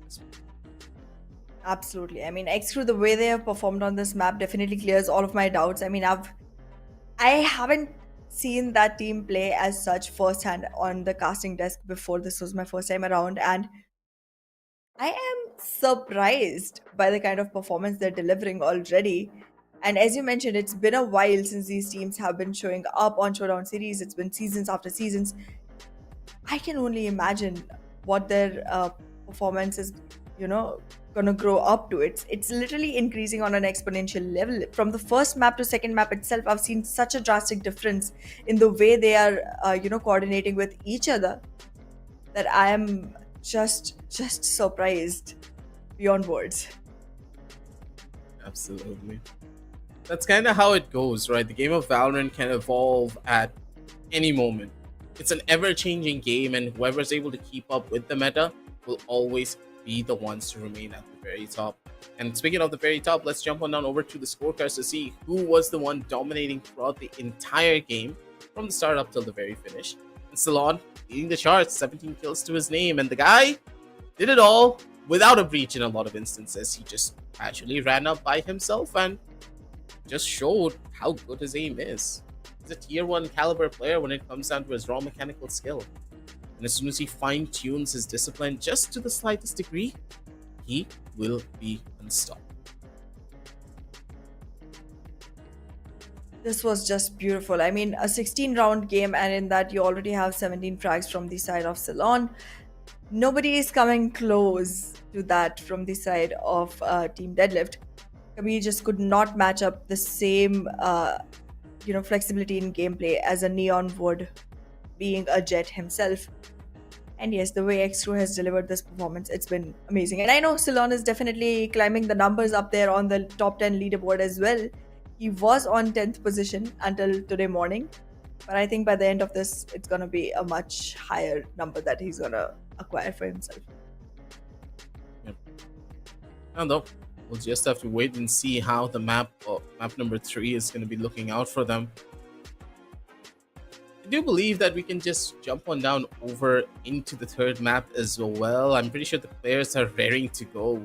Absolutely. I mean, XCREW, the way they have performed on this map definitely clears all of my doubts. I mean, I haven't seen that team play as such firsthand on the casting desk before. This was my first time around, and I am surprised by the kind of performance they're delivering already. And as you mentioned, it's been a while since these teams have been showing up on Showdown Series. It's been seasons after seasons. I can only imagine what their performance is, gonna grow up to. It's literally increasing on an exponential level. From the first map to second map itself, I've seen such a drastic difference in the way they are, coordinating with each other, that I am just surprised beyond words. Absolutely. That's kind of how it goes, right? The game of Valorant can evolve at any moment. It's an ever-changing game, and whoever's able to keep up with the meta will always be the ones to remain at the very top. And speaking of the very top, let's jump on down over to the scorecards to see who was the one dominating throughout the entire game from the start up till the very finish. And Salon leading the charts, 17 kills to his name, and the guy did it all without a breach in a lot of instances. He just casually ran up by himself and just showed how good his aim is. He's a tier 1 caliber player when it comes down to his raw mechanical skill. And as soon as he fine-tunes his discipline just to the slightest degree, he will be unstoppable. This was just beautiful. I mean, a 16-round game, and in that you already have 17 frags from the side of Ceylon. Nobody is coming close to that from the side of Team Deadlift. Kabir just could not match up the same, flexibility in gameplay as a Neon would, being a Jet himself. And yes, the way XCREW has delivered this performance, it's been amazing. And I know Ceylon is definitely climbing the numbers up there on the top 10 leaderboard as well. He was on 10th position until today morning. But I think by the end of this, it's going to be a much higher number that he's going to acquire for himself. Yep. I don't know. We'll just have to wait and see how the map number 3 is going to be looking out for them. I do believe that we can just jump on down over into the third map as well. I'm pretty sure the players are raring to go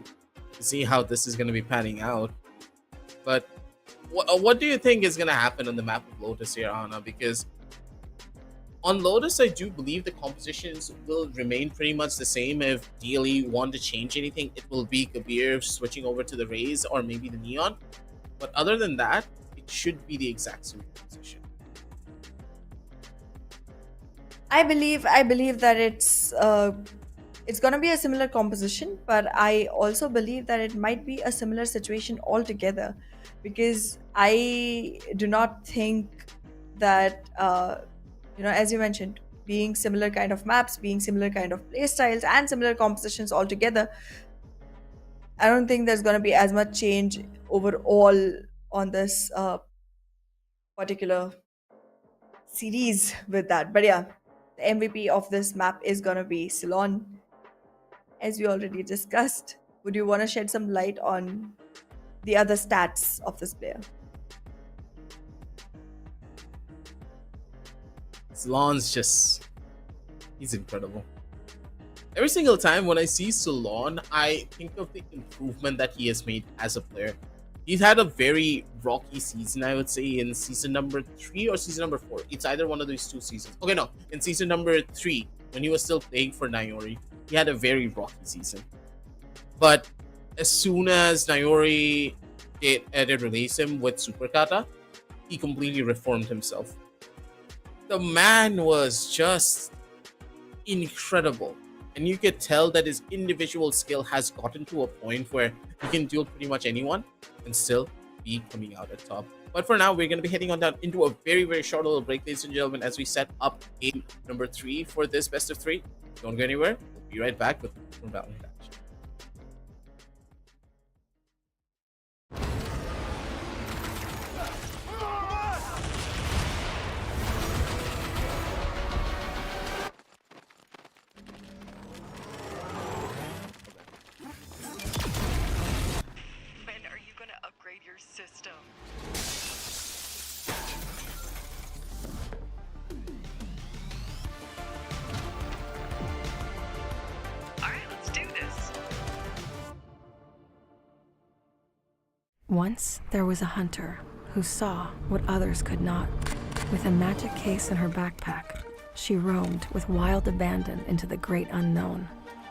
to see how this is going to be panning out. But what do you think is going to happen on the map of Lotus here, Anna? Because on Lotus, I do believe the compositions will remain pretty much the same. If DLE want to change anything, it will be Kabir switching over to the Raze or maybe the Neon. But other than that, it should be the exact same composition. I believe that it's gonna be a similar composition, but I also believe that it might be a similar situation altogether, because I do not think that as you mentioned, being similar kind of maps, being similar kind of play styles, and similar compositions altogether, I don't think there's gonna be as much change overall on this particular series with that. But yeah, the MVP of this map is gonna be Ceylon, as we already discussed. Would you want to shed some light on the other stats of this player? Salon's he's incredible. Every single time when I see Salon, I think of the improvement that he has made as a player. He's had a very rocky season, I would say, in season number 3 or season number 4. It's either one of these two seasons. Okay, no. In season number 3, when he was still playing for Nayori, he had a very rocky season. But as soon as Nayori did release him with Super Kata, he completely reformed himself. The man was just incredible. And you could tell that his individual skill has gotten to a point where he can duel pretty much anyone and still be coming out at top. But for now, we're going to be heading on down into a very, very short little break, ladies and gentlemen, as we set up game number 3 for this best of 3. Don't go anywhere. We'll be right back with more Valorant action. When are you gonna upgrade your system? Alright, let's do this. Once there was a hunter who saw what others could not. With a magic case in her backpack, she roamed with wild abandon into the great unknown.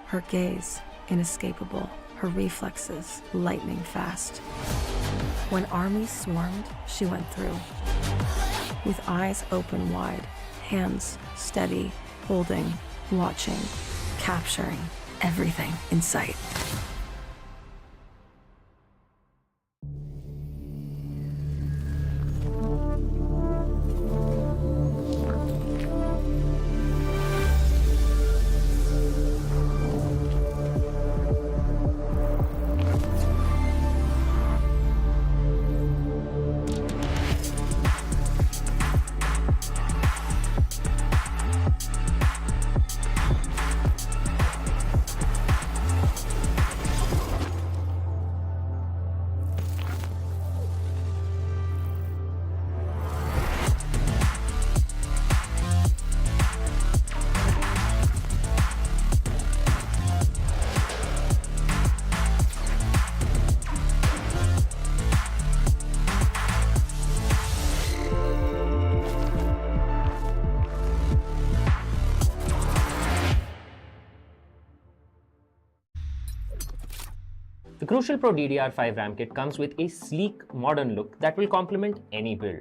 Her gaze inescapable, her reflexes lightning fast. When armies swarmed, she went through. With eyes open wide, hands steady, holding, watching, capturing everything in sight. The Crucial Pro DDR5 RAM kit comes with a sleek, modern look that will complement any build.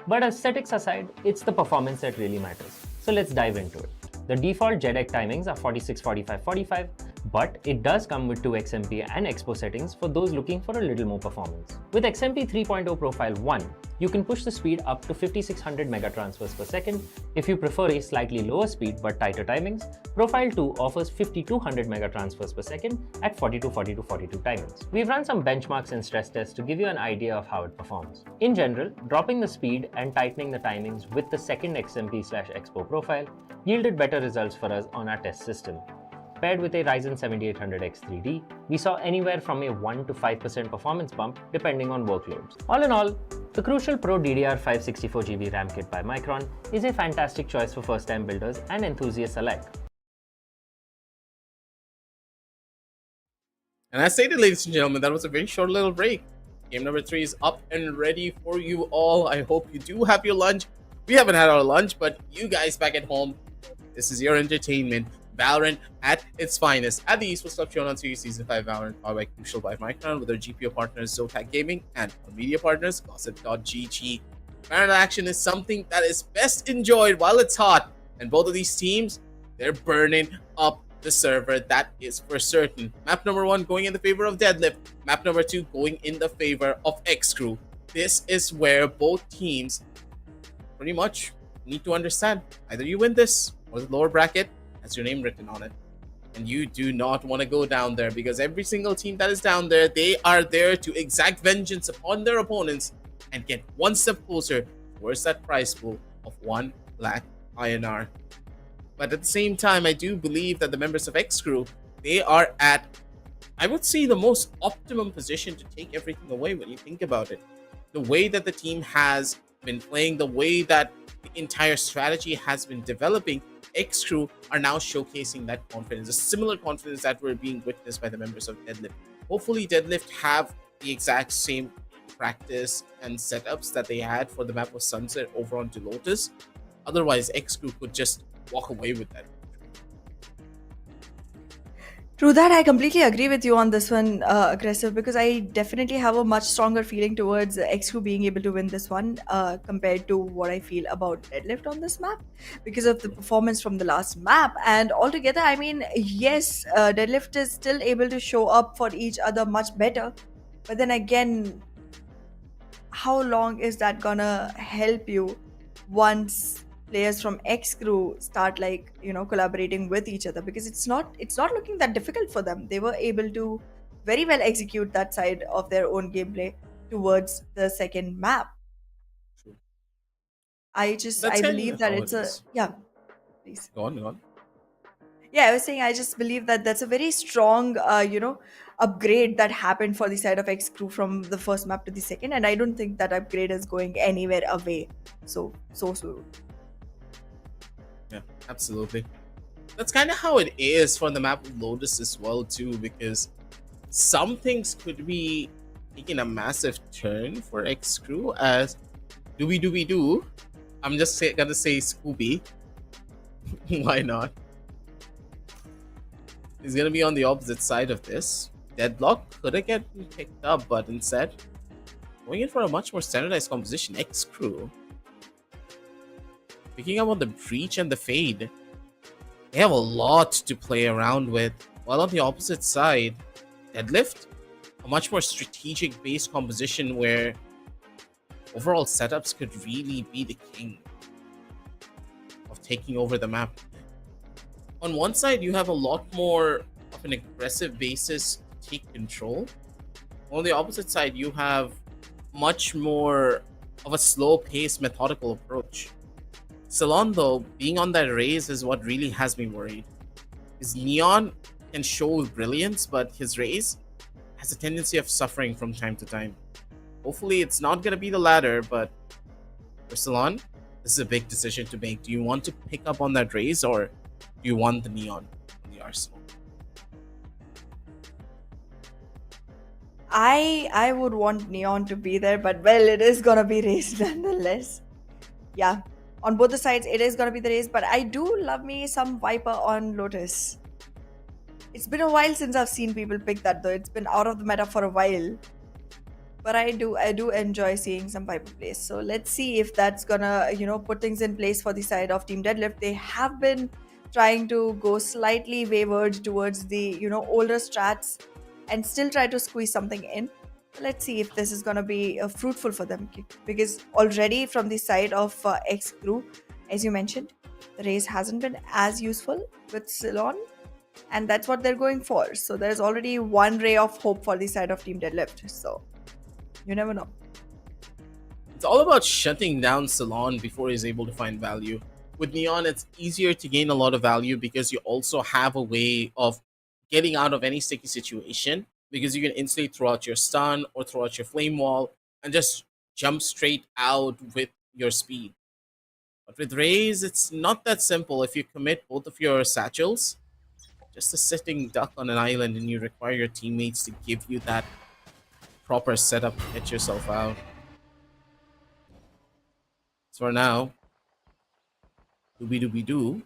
But aesthetics aside, it's the performance that really matters. So let's dive into it. The default JEDEC timings are 46, 45, 45, but it does come with 2 XMP and Expo settings for those looking for a little more performance. With XMP 3.0 Profile 1, you can push the speed up to 5600 megatransfers per second. If you prefer a slightly lower speed but tighter timings, Profile 2 offers 5200 megatransfers per second at 42, 42, 42 timings. We've run some benchmarks and stress tests to give you an idea of how it performs. In general, dropping the speed and tightening the timings with the second XMP/Expo profile yielded better results for us on our test system. Paired with a Ryzen 7800X 3D, we saw anywhere from a 1 to 5% performance bump depending on workloads. All in all, the Crucial Pro DDR5 64GB RAM kit by Micron is a fantastic choice for first-time builders and enthusiasts alike. And as stated, ladies and gentlemen, that was a very short little break. Game number 3 is up and ready for you all. I hope you do have your lunch. We haven't had our lunch, but you guys back at home, this is your entertainment. Valorant at its finest at the Esports Showdown Series Season 5 Valorant, powered by Crucial by Micron, with our GPO partners Zotac Gaming and our media partners Gossip.gg. Valorant action is something that is best enjoyed while it's hot, and both of these teams, they're burning up the server, that is for certain. Map number 1 going in the favor of Deadlift, map number 2 going in the favor of XCREW. This is where both teams pretty much need to understand, either you win this or the lower bracket has your name written on it, and you do not want to go down there, because every single team that is down there, they are there to exact vengeance upon their opponents and get one step closer towards that prize pool of 1 lakh INR. But at the same time, I do believe that the members of XCREW, they are at, I would say, the most optimum position to take everything away when you think about it. The way that the team has been playing, the way that the entire strategy has been developing, XCREW are now showcasing that confidence, a similar confidence that we're being witnessed by the members of Deadlift. Hopefully Deadlift have the exact same practice and setups that they had for the map of Sunset over on Lotus. Otherwise, XCREW could just walk away with that. True that, I completely agree with you on this one, aggressive, because I definitely have a much stronger feeling towards XCREW being able to win this one compared to what I feel about Deadlift on this map because of the performance from the last map. And altogether, I mean, yes, Deadlift is still able to show up for each other much better, but then again, how long is that gonna help you once players from X crew start like collaborating with each other, because it's not looking that difficult for them. They were able to very well execute that side of their own gameplay towards the second map. True. I That's kind believe of that how it's it a, is. yeah, please. Go on, go on. Yeah, I was saying I just believe that that's a very strong, upgrade that happened for the side of X crew from the first map to the second, and I don't think that upgrade is going anywhere away. So soon. Yeah, absolutely. That's kind of how it is for the map of Lotus as well too, because some things could be taking a massive turn for X Crew as Dooby Dooby Doo. I'm just gonna say Scooby. Why not? He's gonna be on the opposite side of this. Deadlock could have gotten picked up, but instead, going in for a much more standardized composition. X Crew picking up on the breach and the fade. They have a lot to play around with. While on the opposite side, Deadlift, a much more strategic based composition where overall setups could really be the king of taking over the map. On one side, you have a lot more of an aggressive basis to take control. On the opposite side, you have much more of a slow paced, methodical approach. Salon, though, being on that raise is what really has me worried. His Neon can show brilliance, but his raise has a tendency of suffering from time to time. Hopefully, it's not going to be the latter, but for Salon, this is a big decision to make. Do you want to pick up on that raise, or do you want the Neon in the arsenal? I would want Neon to be there, but well, it is gonna be raised nonetheless. Yeah, on both the sides, it is gonna be the race, but I do love me some Viper on Lotus. It's been a while since I've seen people pick that though. It's been out of the meta for a while. But I do enjoy seeing some Viper plays. So let's see if that's gonna, put things in place for the side of Team Deadlift. They have been trying to go slightly wayward towards the, older strats and still try to squeeze something in. Let's see if this is gonna be fruitful for them, because already from the side of X crew, as you mentioned, the race hasn't been as useful with Ceylon, and that's what they're going for. So there's already one ray of hope for the side of Team Deadlift. So you never know. It's all about shutting down Salon before he's able to find value. With Neon, it's easier to gain a lot of value because you also have a way of getting out of any sticky situation, because you can instantly throw out your stun or throw out your flame wall and just jump straight out with your speed. But with Raze, it's not that simple. If you commit both of your satchels, just a sitting duck on an island, and you require your teammates to give you that proper setup to get yourself out. So for now, Dooby Dooby Doo,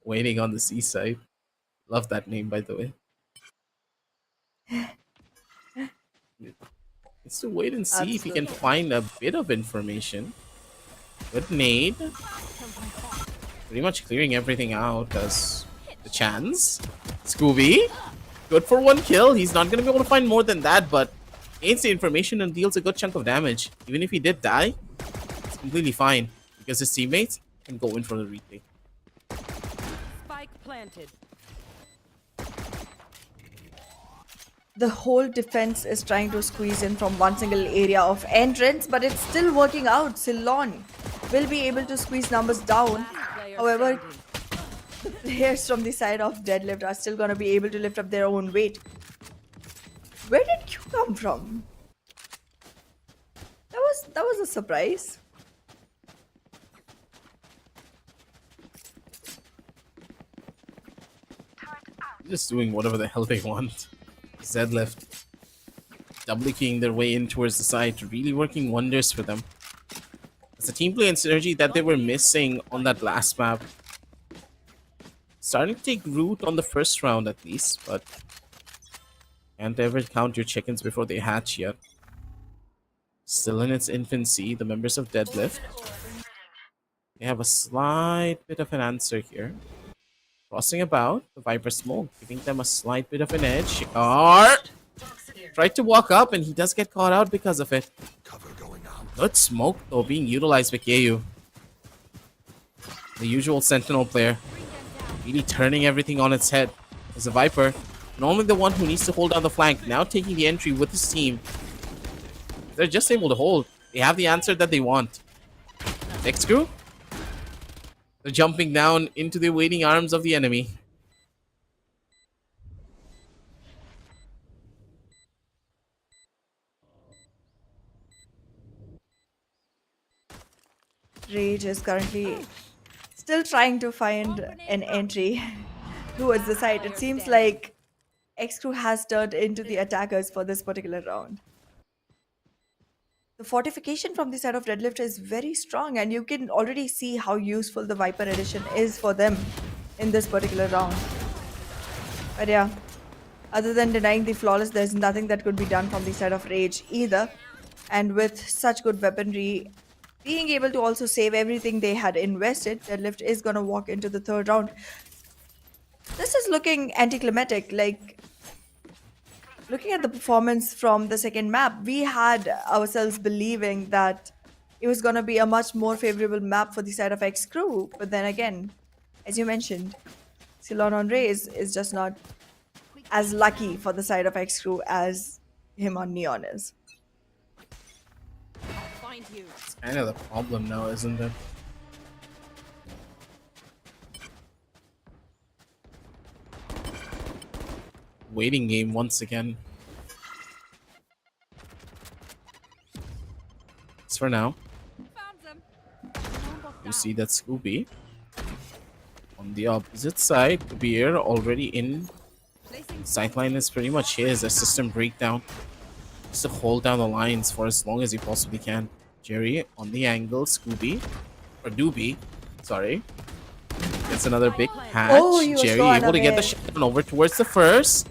waiting on the seaside. Love that name, by the way. It's to wait and see if he can Absolutely. find a bit of information. Good nade. Pretty much clearing everything out as the chance. Scooby, good for one kill. He's not going to be able to find more than that, but gains the information and deals a good chunk of damage. Even if he did die, it's completely fine because his teammates can go in for the retake. Spike planted. The whole defense is trying to squeeze in from one single area of entrance, but it's still working out. Ceylon will be able to squeeze numbers down. Player However, standing. players from the side of Deadlift are still going to be able to lift up their own weight. Where did you come from? That was a surprise. Just doing whatever the hell they want. Deadlift doubly keying their way in towards the side, really working wonders for them. It's a team play and synergy that they were missing on that last map. starting to take root on the first round at least, but can't ever count your chickens before they hatch yet. Still in its infancy, the members of Deadlift. They have a slight bit of an answer here. Crossing about, the Viper Smoke, giving them a slight bit of an edge. Shikar tried to walk up, and he does get caught out because of it. Good smoke, though, being utilized by KU. The usual Sentinel player. Really turning everything on its head. As a Viper, normally the one who needs to hold down the flank, now taking the entry with his team. They're just able to hold. They have the answer that they want. XCREW? They're jumping down into the waiting arms of the enemy. Rage is currently still trying to find an entry towards the site. It seems like XCREW has turned into the attackers for this particular round. The fortification from the side of Deadlift is very strong, and you can already see how useful the Viper Edition is for them in this particular round. But yeah, other than denying the flawless, there's nothing that could be done from the side of Rage either. And with such good weaponry, being able to also save everything they had invested, Deadlift is going to walk into the third round. This is looking anticlimactic. Like, looking at the performance from the second map, we had ourselves believing that it was going to be a much more favorable map for the side of XCREW. But then again, as you mentioned, Ceylon on Raze is just not as lucky for the side of XCREW as him on Neon is. Find you. It's kind of the problem now, isn't it? Waiting game once again. It's for now. Found them. You see that Scooby on the opposite side. Kabir already in. Placing Sightline is pretty much his. A system breakdown. Just to hold down the lines for as long as he possibly can. Jerry on the angle. Scooby. Or Doobie. Sorry. Gets another big patch. Oh, he was Jerry so able to get the unaware. shot over towards the first.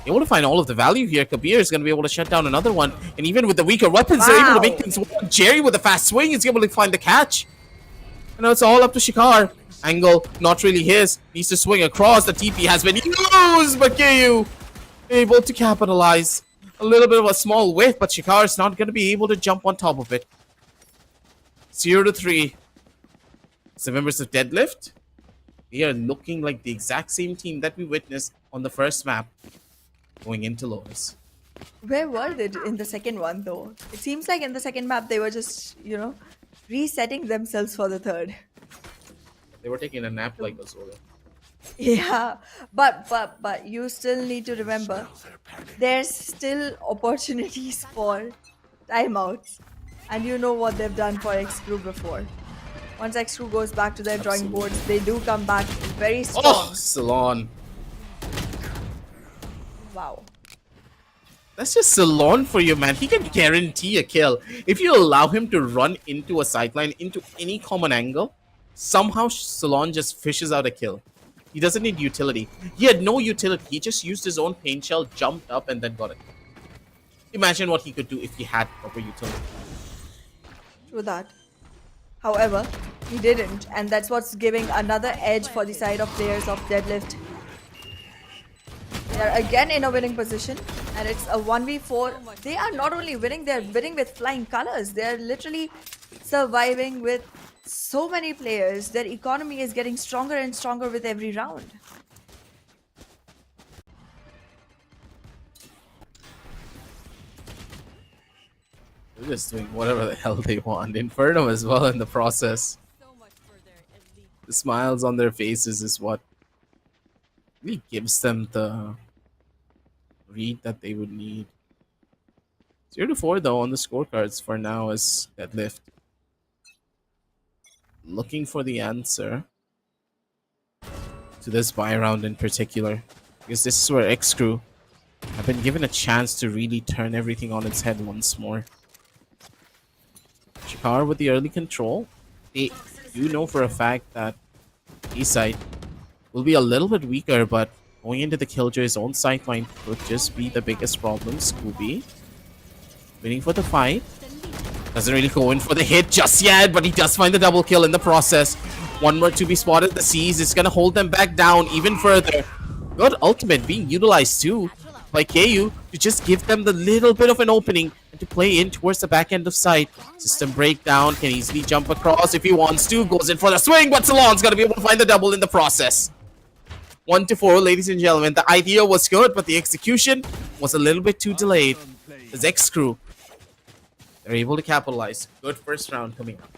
Able to find all of the value here. Kabir is going to be able to shut down another one. And even with the weaker weapons, they're able to make Wow. things work. Jerry with a fast swing is able to find the catch. And now it's all up to Shikar. Angle, not really his. Needs to swing across. The TP has been used, but KU able to capitalize. A little bit of a small whiff, but Shikar is not going to be able to jump on top of it. 0-3. It's the members of Deadlift. They are looking like the exact same team that we witnessed on the first map going into Lotus. Where were they in the second one, though? It seems like in the second map, they were just, resetting themselves for the third. They were taking a nap like us. Ola. Yeah, but you still need to remember, there's still opportunities for timeouts, and you know what they've done for XCREW before. Once XCREW goes back to their drawing boards, they do come back very strong. Oh, Salon. Wow. That's just Salon for you, man. He can guarantee a kill. If you allow him to run into a sideline, into any common angle, somehow Salon just fishes out a kill. He doesn't need utility. He had no utility. He just used his own paint shell, jumped up, and then got it. Imagine what he could do if he had proper utility. True that. However, he didn't, and that's what's giving another edge for the side of players of Deadlift. They are again in a winning position, and it's a 1v4. They are not only winning, they're winning with flying colors. They're literally surviving with so many players. Their economy is getting stronger and stronger with every round. They're just doing whatever the hell they want. Inferno as well in the process. so much for their elite. The smiles on their faces is what really gives them the read that they would need. 0-4 though on the scorecards for now is Deadlift. Looking for the answer to this buy round in particular. Because this is where XCREW have been given a chance to really turn everything on its head once more. Shikar with the early control. They do know for a fact that east side will be a little bit weaker, but going into the Killjoy's own sideline could just be the biggest problem. Scooby waiting for the fight. Doesn't really go in for the hit just yet, but he does find the double kill in the process. One more to be spotted. The C's is going to hold them back down even further. Good ultimate being utilized too by KU to just give them the little bit of an opening and to play in towards the back end of site. System breakdown, can easily jump across if he wants to. Goes in for the swing, but Salon's going to be able to find the double in the process. 1-4, ladies and gentlemen. The idea was good, but the execution was a little bit too delayed. As XCREW, they're able to capitalize. Good first round coming up.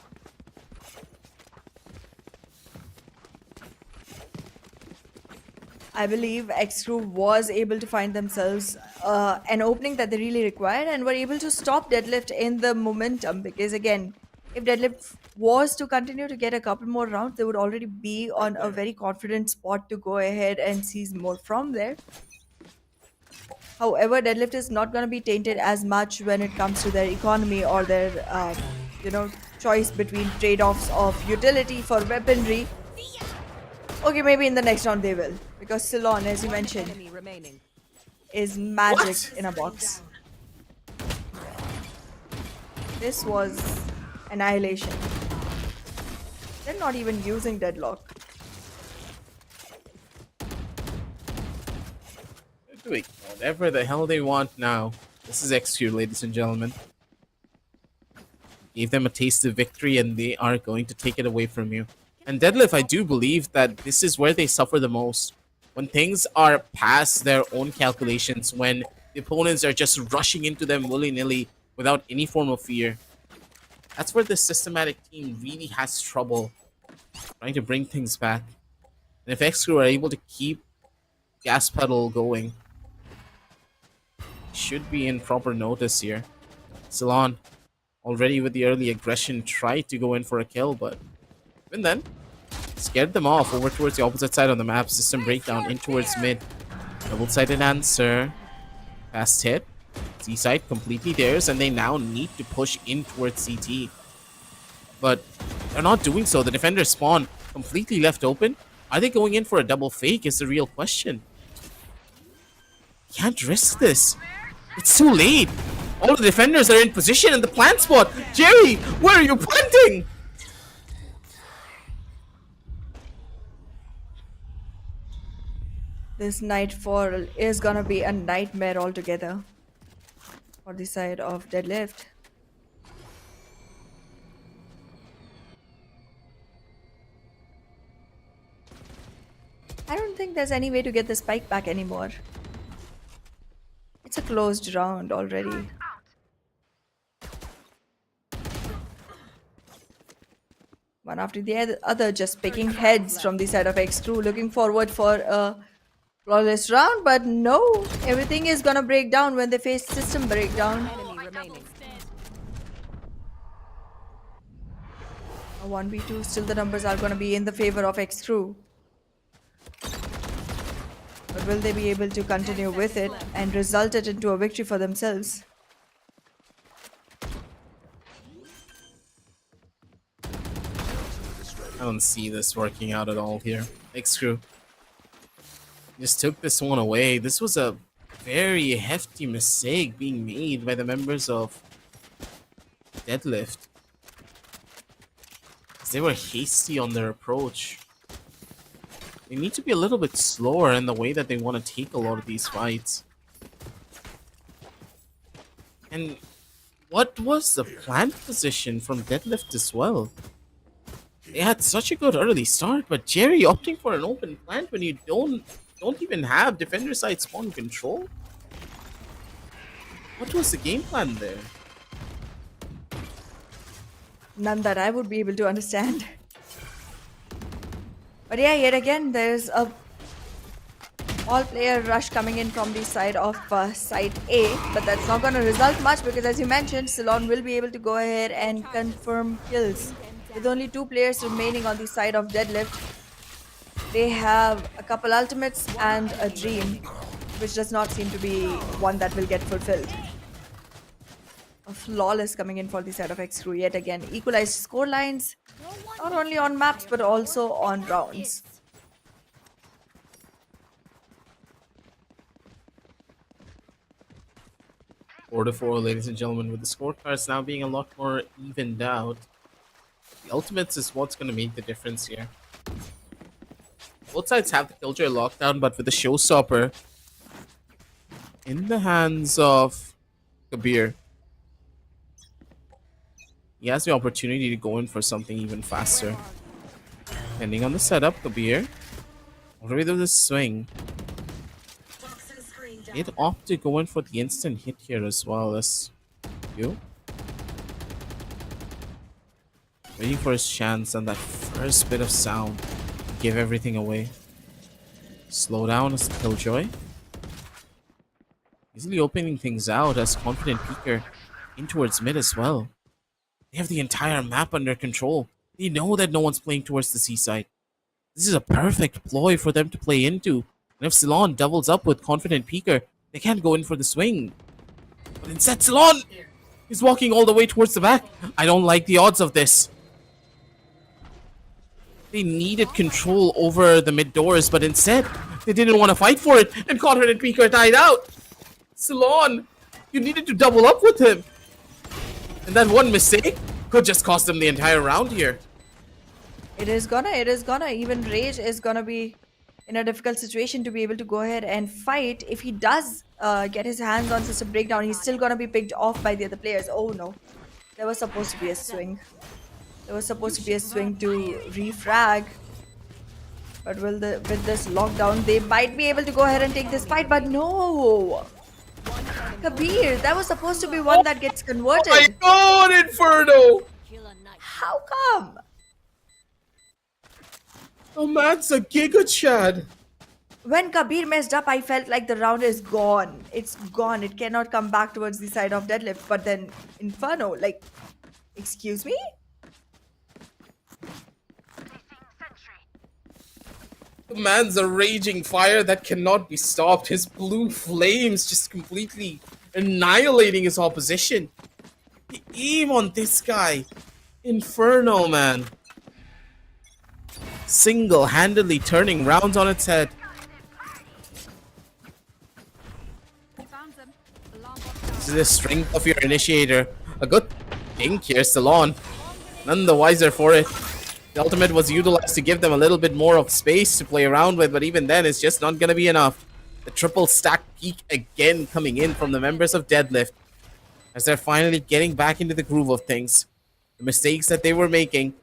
I believe XCREW was able to find themselves an opening that they really required and were able to stop Deadlift in the momentum, because again, if Deadlift was to continue to get a couple more rounds, they would already be on a very confident spot to go ahead and seize more from there. However, Deadlift is not going to be tainted as much when it comes to their economy or their choice between trade-offs of utility for weaponry. Okay, maybe in the next round they will, because Ceylon, as you mentioned, Enemy remaining. is magic What? in a box. This was annihilation. They're not even using deadlock. They're doing whatever the hell they want now. This is XQ, ladies and gentlemen. Gave them a taste of victory, and they are going to take it away from you. And Deadlift, I do believe that this is where they suffer the most. When things are past their own calculations, when the opponents are just rushing into them willy-nilly without any form of fear. That's where the systematic team really has trouble trying to bring things back. And if XCREW are able to keep gas pedal going, should be in proper notice here. Ceylon, already with the early aggression, tried to go in for a kill, but even then, scared them off over towards the opposite side on the map. System breakdown in towards mid. Double-sided answer. Fast hit. C side completely theirs, and they now need to push in towards CT. But they're not doing so. The defender spawn completely left open. Are they going in for a double fake is the real question. Can't risk this. It's too late. All the defenders are in position in the plant spot. Jerry, where are you planting? This Nightfall is gonna be a nightmare altogether for the side of Deadlift. I don't think there's any way to get the spike back anymore. It's a closed round already. One after the other, just picking heads from the side of XCREW, looking forward for a flawless round, but no, everything is gonna break down when they face system breakdown. Enemy remaining. A 1v2, still the numbers are gonna be in the favor of XCREW. But will they be able to continue with it and result it into a victory for themselves? I don't see this working out at all here. XCREW just took this one away. This was a very hefty mistake being made by the members of Deadlift. They were hasty on their approach. They need to be a little bit slower in the way that they want to take a lot of these fights. And what was the plant position from Deadlift as well? They had such a good early start, but Jerry opting for an open plant when you don't even have defender side spawn control? What was the game plan there? None that I would be able to understand. But yeah, yet again, there's a all-player rush coming in from the side of side A, but that's not going to result much because, as you mentioned, Ceylon will be able to go ahead and confirm kills. With only 2 players remaining on the side of Deadlift, they have a couple ultimates and a dream, which does not seem to be one that will get fulfilled. A flawless coming in for the side of XCREW yet again. Equalized score lines, not only on maps but also on rounds. 4-4, ladies and gentlemen, with the scorecards now being a lot more evened out. The ultimates is what's going to make the difference here. Both sides have the killjoy lockdown, but with the showstopper in the hands of Kabir, he has the opportunity to go in for something even faster. Depending on the setup, Kabir, already with the swing, he'd opt to go in for the instant hit here as well as you. Waiting for his chance and that first bit of sound. Give everything away. Slow down as Killjoy. Easily opening things out as Confident Peeker in towards mid as well. They have the entire map under control. They know that no one's playing towards the seaside. This is a perfect ploy for them to play into. And if Ceylon doubles up with Confident Peeker, they can't go in for the swing. But instead, Ceylon is walking all the way towards the back. I don't like the odds of this. They needed control over the mid doors, but instead, they didn't want to fight for it, and Confident Peeker died out. Ceylon, you needed to double up with him. And that one mistake could just cost them the entire round here. It is gonna. Even Rage is gonna be in a difficult situation to be able to go ahead and fight. If he does get his hands on System Breakdown, he's still gonna be picked off by the other players. Oh no. There was supposed to be a swing. There was supposed to be a swing to refrag. But with this lockdown, they might be able to go ahead and take this fight, but no! Kabir, that was supposed to be one that gets converted. Oh my god, Inferno! How come? Oh man's a Giga Chad. When Kabir messed up, I felt like the round is gone. It's gone. It cannot come back towards the side of Deadlift. But then Inferno, like, excuse me? The man's a raging fire that cannot be stopped. His blue flames just completely annihilating his opposition. The aim on this guy. Inferno, man. Single-handedly turning rounds on its head. This is the strength of your initiator. A good thing here, Ceylon. None the wiser for it. The ultimate was utilized to give them a little bit more of space to play around with, but even then, it's just not going to be enough. The triple stack peak again coming in from the members of Deadlift as they're finally getting back into the groove of things. The mistakes that they were making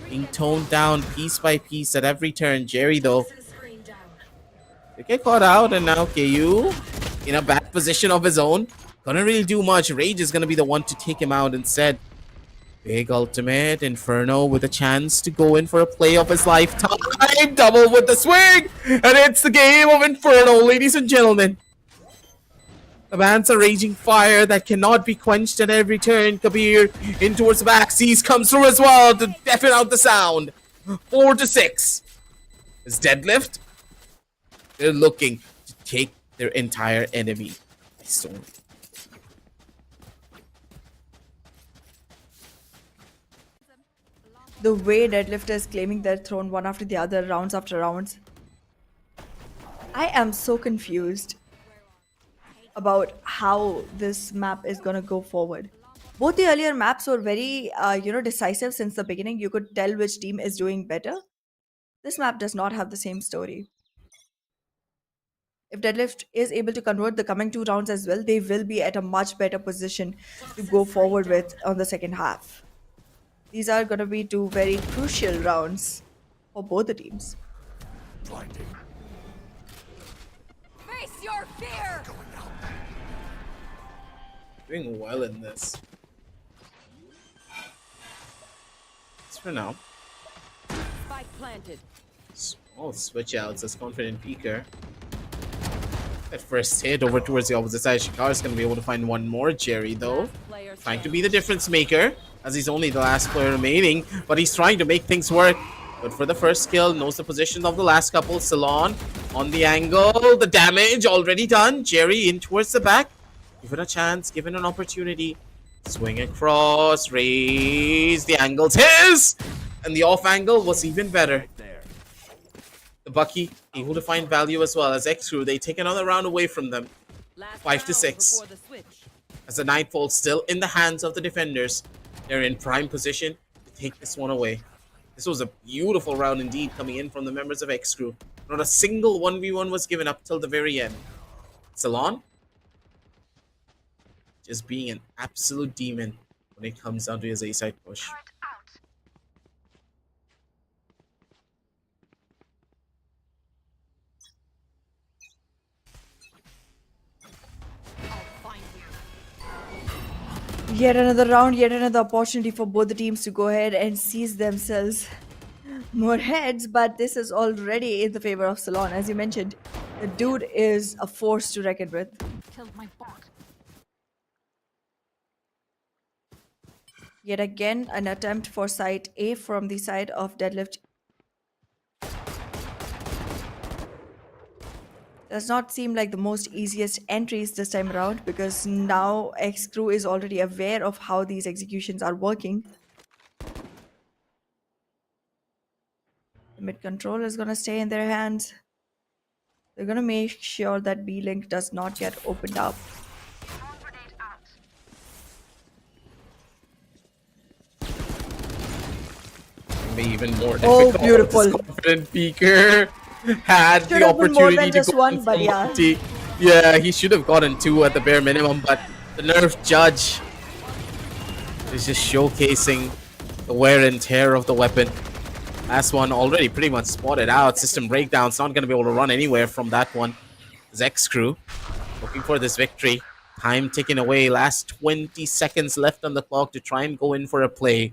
being toned down piece by piece at every turn. Jerry, though, they get caught out, and now KU in a bad position of his own. Couldn't really do much. Rage is going to be the one to take him out instead. Big ultimate, Inferno with a chance to go in for a play of his lifetime. Double with the swing! And it's the game of Inferno, ladies and gentlemen. The man's a raging fire that cannot be quenched at every turn. Kabir in towards the back. Seas comes through as well to deafen out the sound. 4-6. Is Deadlift? They're looking to take their entire enemy by storm. The way Deadlift is claiming their throne one after the other, rounds after rounds. I am so confused about how this map is gonna go forward. Both the earlier maps were very, decisive since the beginning. You could tell which team is doing better. This map does not have the same story. If Deadlift is able to convert the coming 2 rounds as well, they will be at a much better position to go forward with on the second half. These are going to be 2 very crucial rounds for both the teams. Face your fear! Doing well in this. That's for now. Spike planted. Small switch outs as Confident Peeker. That first hit over towards the opposite side. Shikar is going to be able to find one more. Jerry, though, trying to be the difference maker, as he's only the last player remaining, but he's trying to make things work. But for the first kill, knows the position of the last couple. Ceylon on the angle, the damage already done. Jerry in towards the back. Given a chance, given an opportunity. Swing across, raise, the angle's his! And the off angle was even better. The Bucky able to find value as well as XCREW. They take another round away from them. Last 5 to round 6. before the switch. As the Nightfall still in the hands of the defenders. They're in prime position to take this one away. This was a beautiful round indeed coming in from the members of XCREW. Not a single 1v1 was given up till the very end. Salon just being an absolute demon when it comes down to his A-side push. Yet another round, yet another opportunity for both the teams to go ahead and seize themselves more heads, but this is already in the favor of Salon. As you mentioned, the dude is a force to reckon with. Killed my bot. Yet again, an attempt for site A from the side of Deadlift. Does not seem like the most easiest entries this time around, because now XCREW is already aware of how these executions are working. The mid control is going to stay in their hands. They're going to make sure that B-Link does not get opened up. Maybe even more Oh, difficult. beautiful. This confident peeker had Should the have been more opportunity than to just go one, in but for yeah. multi. Yeah, he should have gotten 2 at the bare minimum, but the nerf judge is just showcasing the wear and tear of the weapon. Last one already pretty much spotted out. System breakdown's not going to be able to run anywhere from that one. XCREW looking for this victory. Time ticking away. Last 20 seconds left on the clock to try and go in for a play.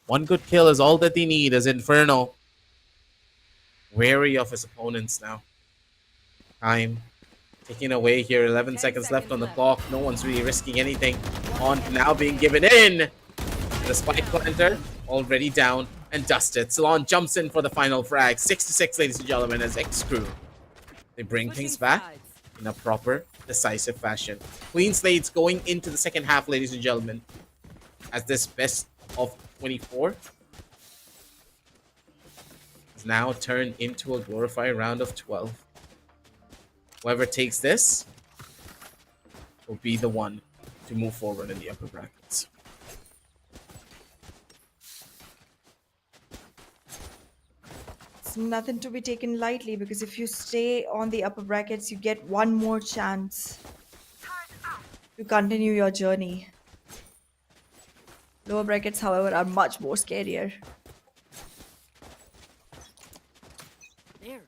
One good kill is all that they need as Inferno. Wary of his opponents now. Time ticking away here. 11 seconds left on the clock. No one's really risking anything. On now being given in. The spike planter already down and dusted. Salon jumps in for the final frag. 6 to 6, ladies and gentlemen, as XCREW. They bring things back in a proper, decisive fashion. Clean slates going into the second half, ladies and gentlemen. As this best of 24 is now turned into a glorified round of 12. Whoever takes this will be the one to move forward in the upper brackets. It's nothing to be taken lightly, because if you stay on the upper brackets, you get one more chance to continue your journey. Lower brackets, however, are much more scarier. There.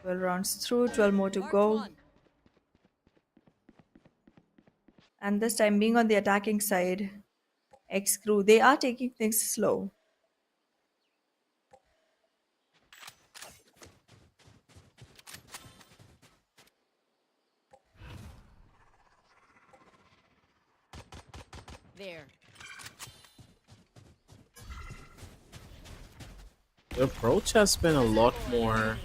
12 rounds through, 12 more to Mark go. one. And this time, being on the attacking side, XCREW, they are taking things slow. There. The approach has been a lot more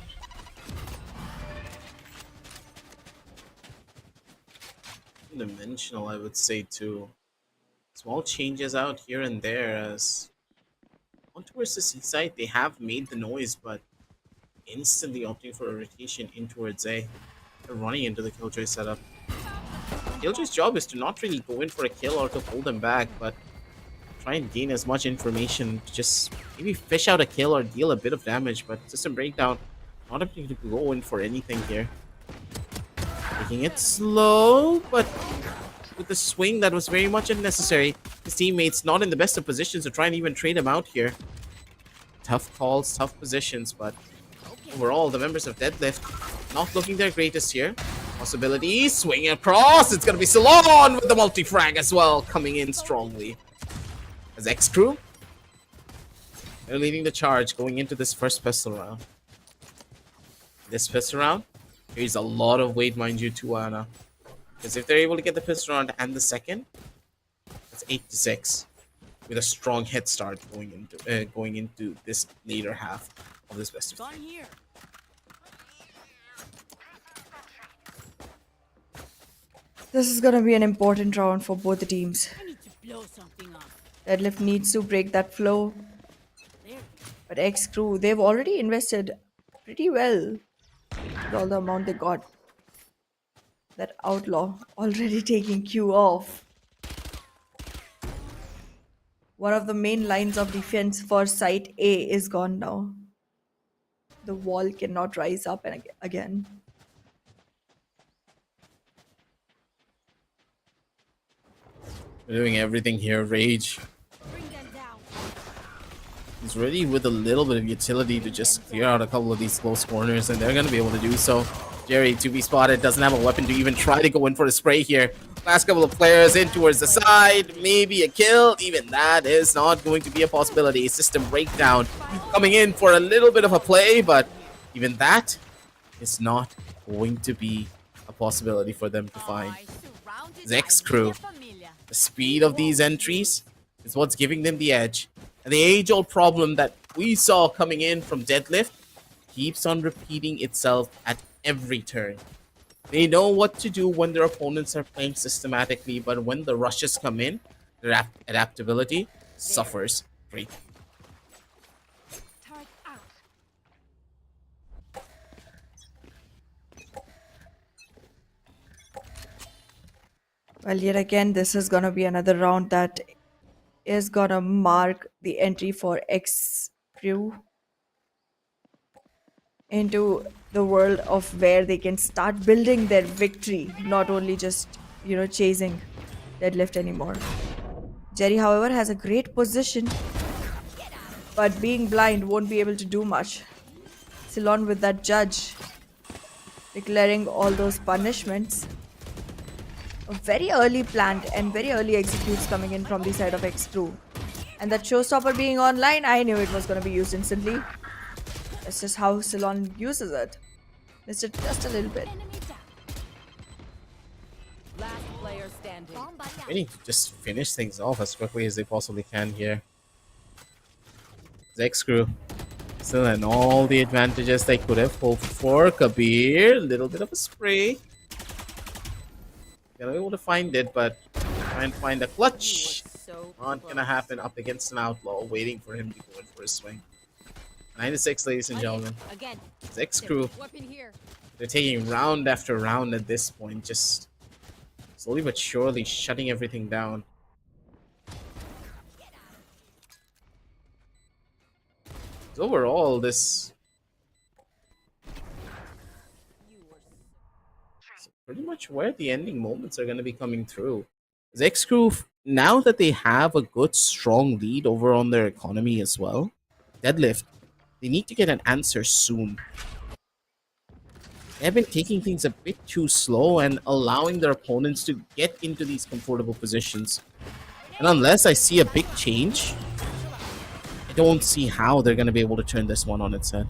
dimensional, I would say, too. Small changes out here and there, as on towards the C side, they have made the noise, but instantly opting for a rotation in towards A. They're running into the Killjoy setup. Killjoy's job is to not really go in for a kill or to hold them back, but try and gain as much information to just maybe fish out a kill or deal a bit of damage. But system breakdown, not able to go in for anything here. Taking it slow, but with the swing that was very much unnecessary. His teammates not in the best of positions to try and even trade him out here. Tough calls, tough positions, but overall, the members of Deadlift not looking their greatest here. Possibility, swing across. It's going to be Salon with the multi-frag as well, coming in strongly. As XCREW, they're leading the charge going into this first pistol round. This pistol round, there's a lot of weight, mind you, to Ana. Because if they're able to get the pistol round and the second, it's 8 to 6 with a strong head start going into this later half of this best of Gun three. here. This is going to be an important round for both the teams. I need to blow something up. Deadlift needs to break that flow. There. But XCREW, they've already invested pretty well with all the amount they got. That outlaw already taking Q off. One of the main lines of defense for site A is gone now. The wall cannot rise up and again. We're doing everything here. Rage. He's ready with a little bit of utility to just clear out a couple of these close corners, and they're going to be able to do so. Jerry, to be spotted, doesn't have a weapon to even try to go in for a spray here. Last couple of players in towards the side, maybe a kill. Even that is not going to be a possibility. System breakdown coming in for a little bit of a play, but even that is not going to be a possibility for them to find. XCREW, the speed of these entries is what's giving them the edge. And the age-old problem that we saw coming in from Deadlift keeps on repeating itself at every turn. They know what to do when their opponents are playing systematically, but when the rushes come in, their adaptability suffers greatly. Well, yet again, this is gonna be another round that is gonna mark the entry for XCREW into the world of where they can start building their victory, not only just, chasing Deadlift anymore. Jerry, however, has a great position, but being blind won't be able to do much. Ceylon with that judge declaring all those punishments. A very early planned and very early executes coming in from the side of XCREW. And that showstopper being online, I knew it was going to be used instantly. That's just how Ceylon uses it. Missed it just a little bit. Last player standing. They need to just finish things off as quickly as they possibly can here. XCREW still in all the advantages they could have hoped for. Kabir, little bit of a spray. Gonna be able to find it, but try and find a clutch. Not gonna happen up against an outlaw, waiting for him to go in for a swing. 9-6, ladies and gentlemen. Again. XCREW. Weapon here. They're taking round after round at this point, just slowly but surely shutting everything down. Overall, this pretty much where the ending moments are going to be coming through. XCREW, now that they have a good, strong lead over on their economy as well, Deadlift, they need to get an answer soon. They've been taking things a bit too slow and allowing their opponents to get into these comfortable positions. And unless I see a big change, I don't see how they're going to be able to turn this one on its head.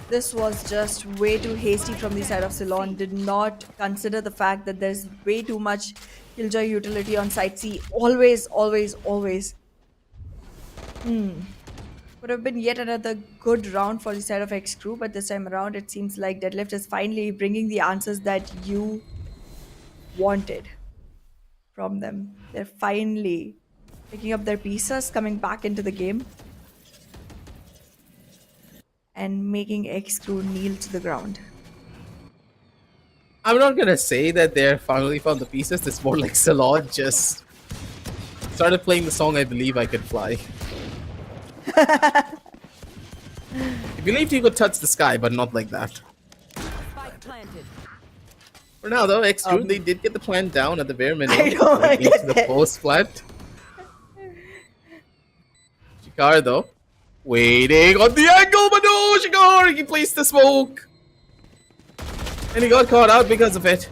This was just way too hasty from the side of Ceylon. Did not consider the fact that there's way too much Killjoy utility on side C. Always, always, always. Would have been yet another good round for the side of XCREW, but this time around it seems like Deadlift is finally bringing the answers that you wanted from them. They're finally picking up their pieces, coming back into the game, and making XCREW kneel to the ground. I'm not gonna say that they finally found the pieces. It's more like Ceylon just started playing the song I Believe I Could Fly. He believed he could touch the sky, but not like that. Spike planted. For now, though, XCREW, they did get the plan down at the bare minimum. I know, I Into get the it. post plant. Shikar, though, waiting on the angle, but no, Shikar, he placed the smoke. And he got caught out because of it.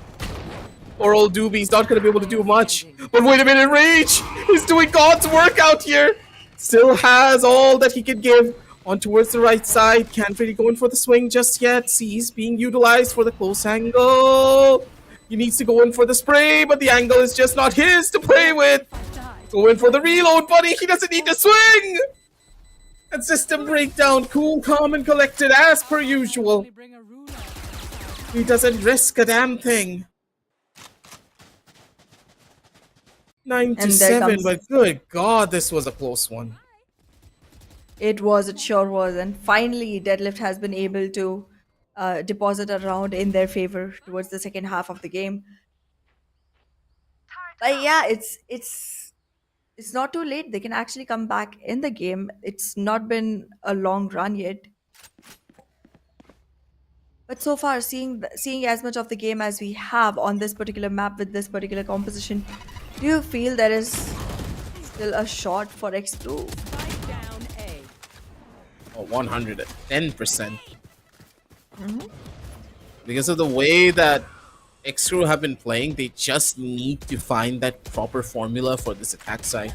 Poor old Doobie's not going to be able to do much. But wait a minute, Rage! He's doing God's work out here! Still has all that he can give. On towards the right side. Can't really go in for the swing just yet. Sees being utilized for the close angle. He needs to go in for the spray, but the angle is just not his to play with. Go in for the reload, buddy. He doesn't need to swing! And system breakdown. Cool, calm, and collected as per usual. He doesn't risk a damn thing. 9-7, comes- but good God, this was a close one. It sure was. And finally, Deadlift has been able to deposit a round in their favor towards the second half of the game. But yeah, it's not too late. They can actually come back in the game. It's not been a long run yet. But so far, seeing as much of the game as we have on this particular map with this particular composition, do you feel there is still a shot for XCREW? Spike down A. Oh, 110%. Because of the way that XCREW have been playing, they just need to find that proper formula for this attack side.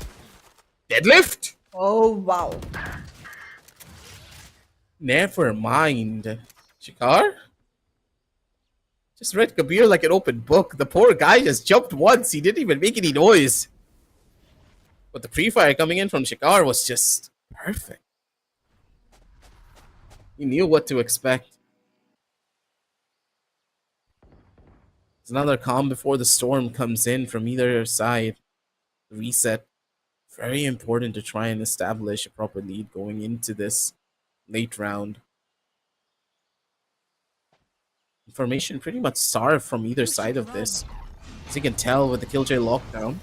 Deadlift? Oh wow. Never mind. Shikar? Just read Kabir like an open book. The poor guy just jumped once. He didn't even make any noise. But the pre-fire coming in from Shikar was just perfect. He knew what to expect. It's another calm before the storm comes in from either side. Reset. Very important to try and establish a proper lead going into this late round. Information pretty much starved from either side of this. As you can tell with the Killjoy lockdown,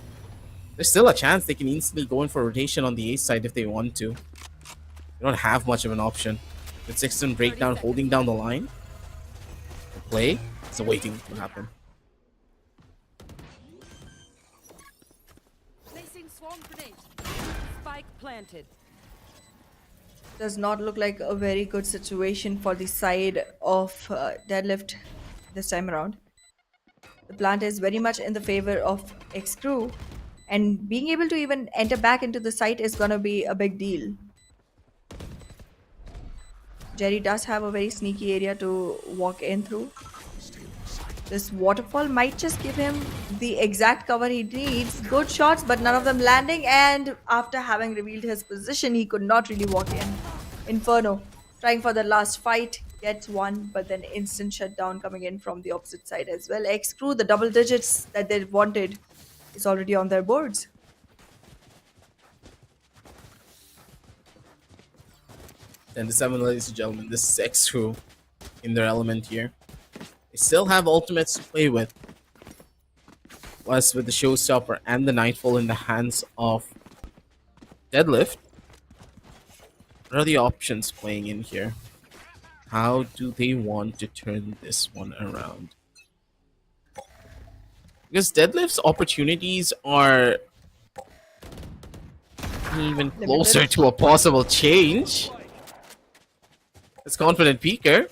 there's still a chance they can instantly go in for rotation on the A side if they want to. They don't have much of an option. With Sexton breakdown holding down the line, the play is waiting to happen. Placing swarm grenade. Spike planted. Does not look like a very good situation for the side of Deadlift this time around. The plant is very much in the favor of XCREW, and being able to even enter back into the site is gonna be a big deal. Jerry does have a very sneaky area to walk in through. This waterfall might just give him the exact cover he needs. Good shots, but none of them landing. And after having revealed his position, he could not really walk in. Inferno, trying for the last fight, gets one, but then instant shutdown coming in from the opposite side as well. XCREW, the double digits that they wanted, is already on their boards. And the 7, ladies and gentlemen, this is XCREW in their element here. They still have ultimates to play with. Plus, with the Showstopper and the Nightfall in the hands of Deadlift, what are the options playing in here? How do they want to turn this one around? Because Deadlift's opportunities are even closer to a possible change. This confident peeker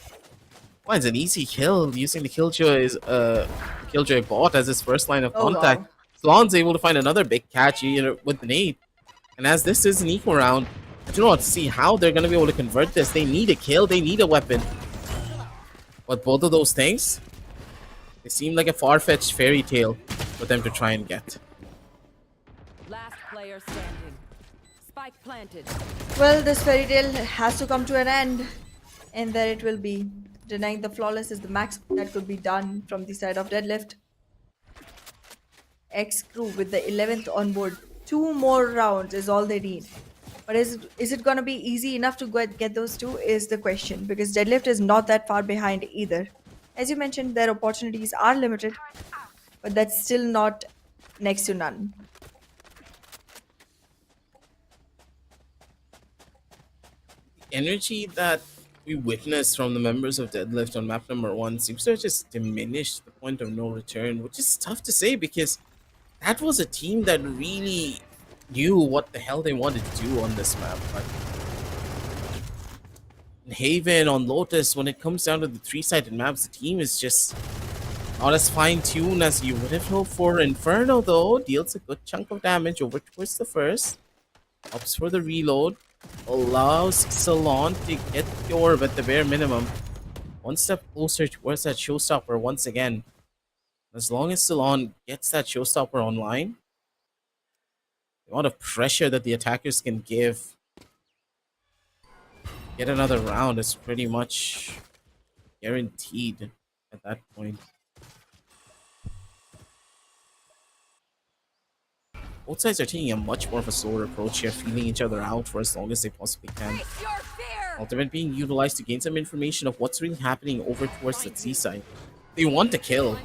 finds an easy kill using the Killjoy bot as his first line of Oh, contact. wow. Slon's able to find another big catch with the nade. And as this is an equal round, I do not see how they're going to be able to convert this. They need a kill, they need a weapon. But both of those things, they seem like a far-fetched fairy tale for them to try and get. Last player standing. Spike planted. Well, this fairy tale has to come to an end, and there it will be. Denying the flawless is the max that could be done from the side of Deadlift. XCREW with the 11th on board. 2 more rounds is all they need. But is it going to be easy enough to get those 2 is the question, because Deadlift is not that far behind either. As you mentioned, their opportunities are limited, but that's still not next to none. Energy that we witnessed from the members of Deadlift on map number 1 seems to have just diminished the point of no return, which is tough to say because that was a team that really knew what the hell they wanted to do on this map. But in Haven, on Lotus, when it comes down to the 3-sided maps, the team is just not as fine-tuned as you would have hoped for. Inferno, though, deals a good chunk of damage over towards the first. Opts for the reload. Allows Salon to get the orb at the bare minimum. One step closer towards that Showstopper once again. As long as Salon gets that Showstopper online, the amount of pressure that the attackers can give, get another round is pretty much guaranteed at that point. Both sides are taking a much more of a slower approach here, feeling each other out for as long as they possibly can. Face your fear. Ultimate being utilized to gain some information of what's really happening over towards the seaside. They want to kill,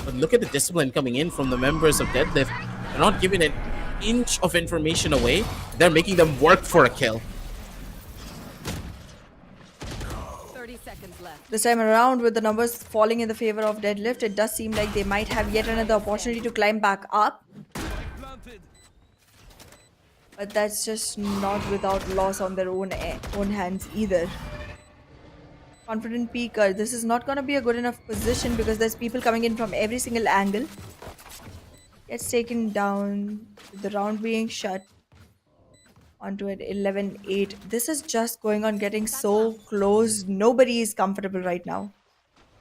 but look at the discipline coming in from the members of Deadlift. They're not giving an inch of information away. They're making them work for a kill. 30 seconds left. This time around, with the numbers falling in the favor of Deadlift, it does seem like they might have yet another opportunity to climb back up. But that's just not without loss on their own hands either. Confident peeker. This is not going to be a good enough position because there's people coming in from every single angle. Gets taken down. The round being shut onto an 11-8. This is just going on getting so close. Nobody is comfortable right now.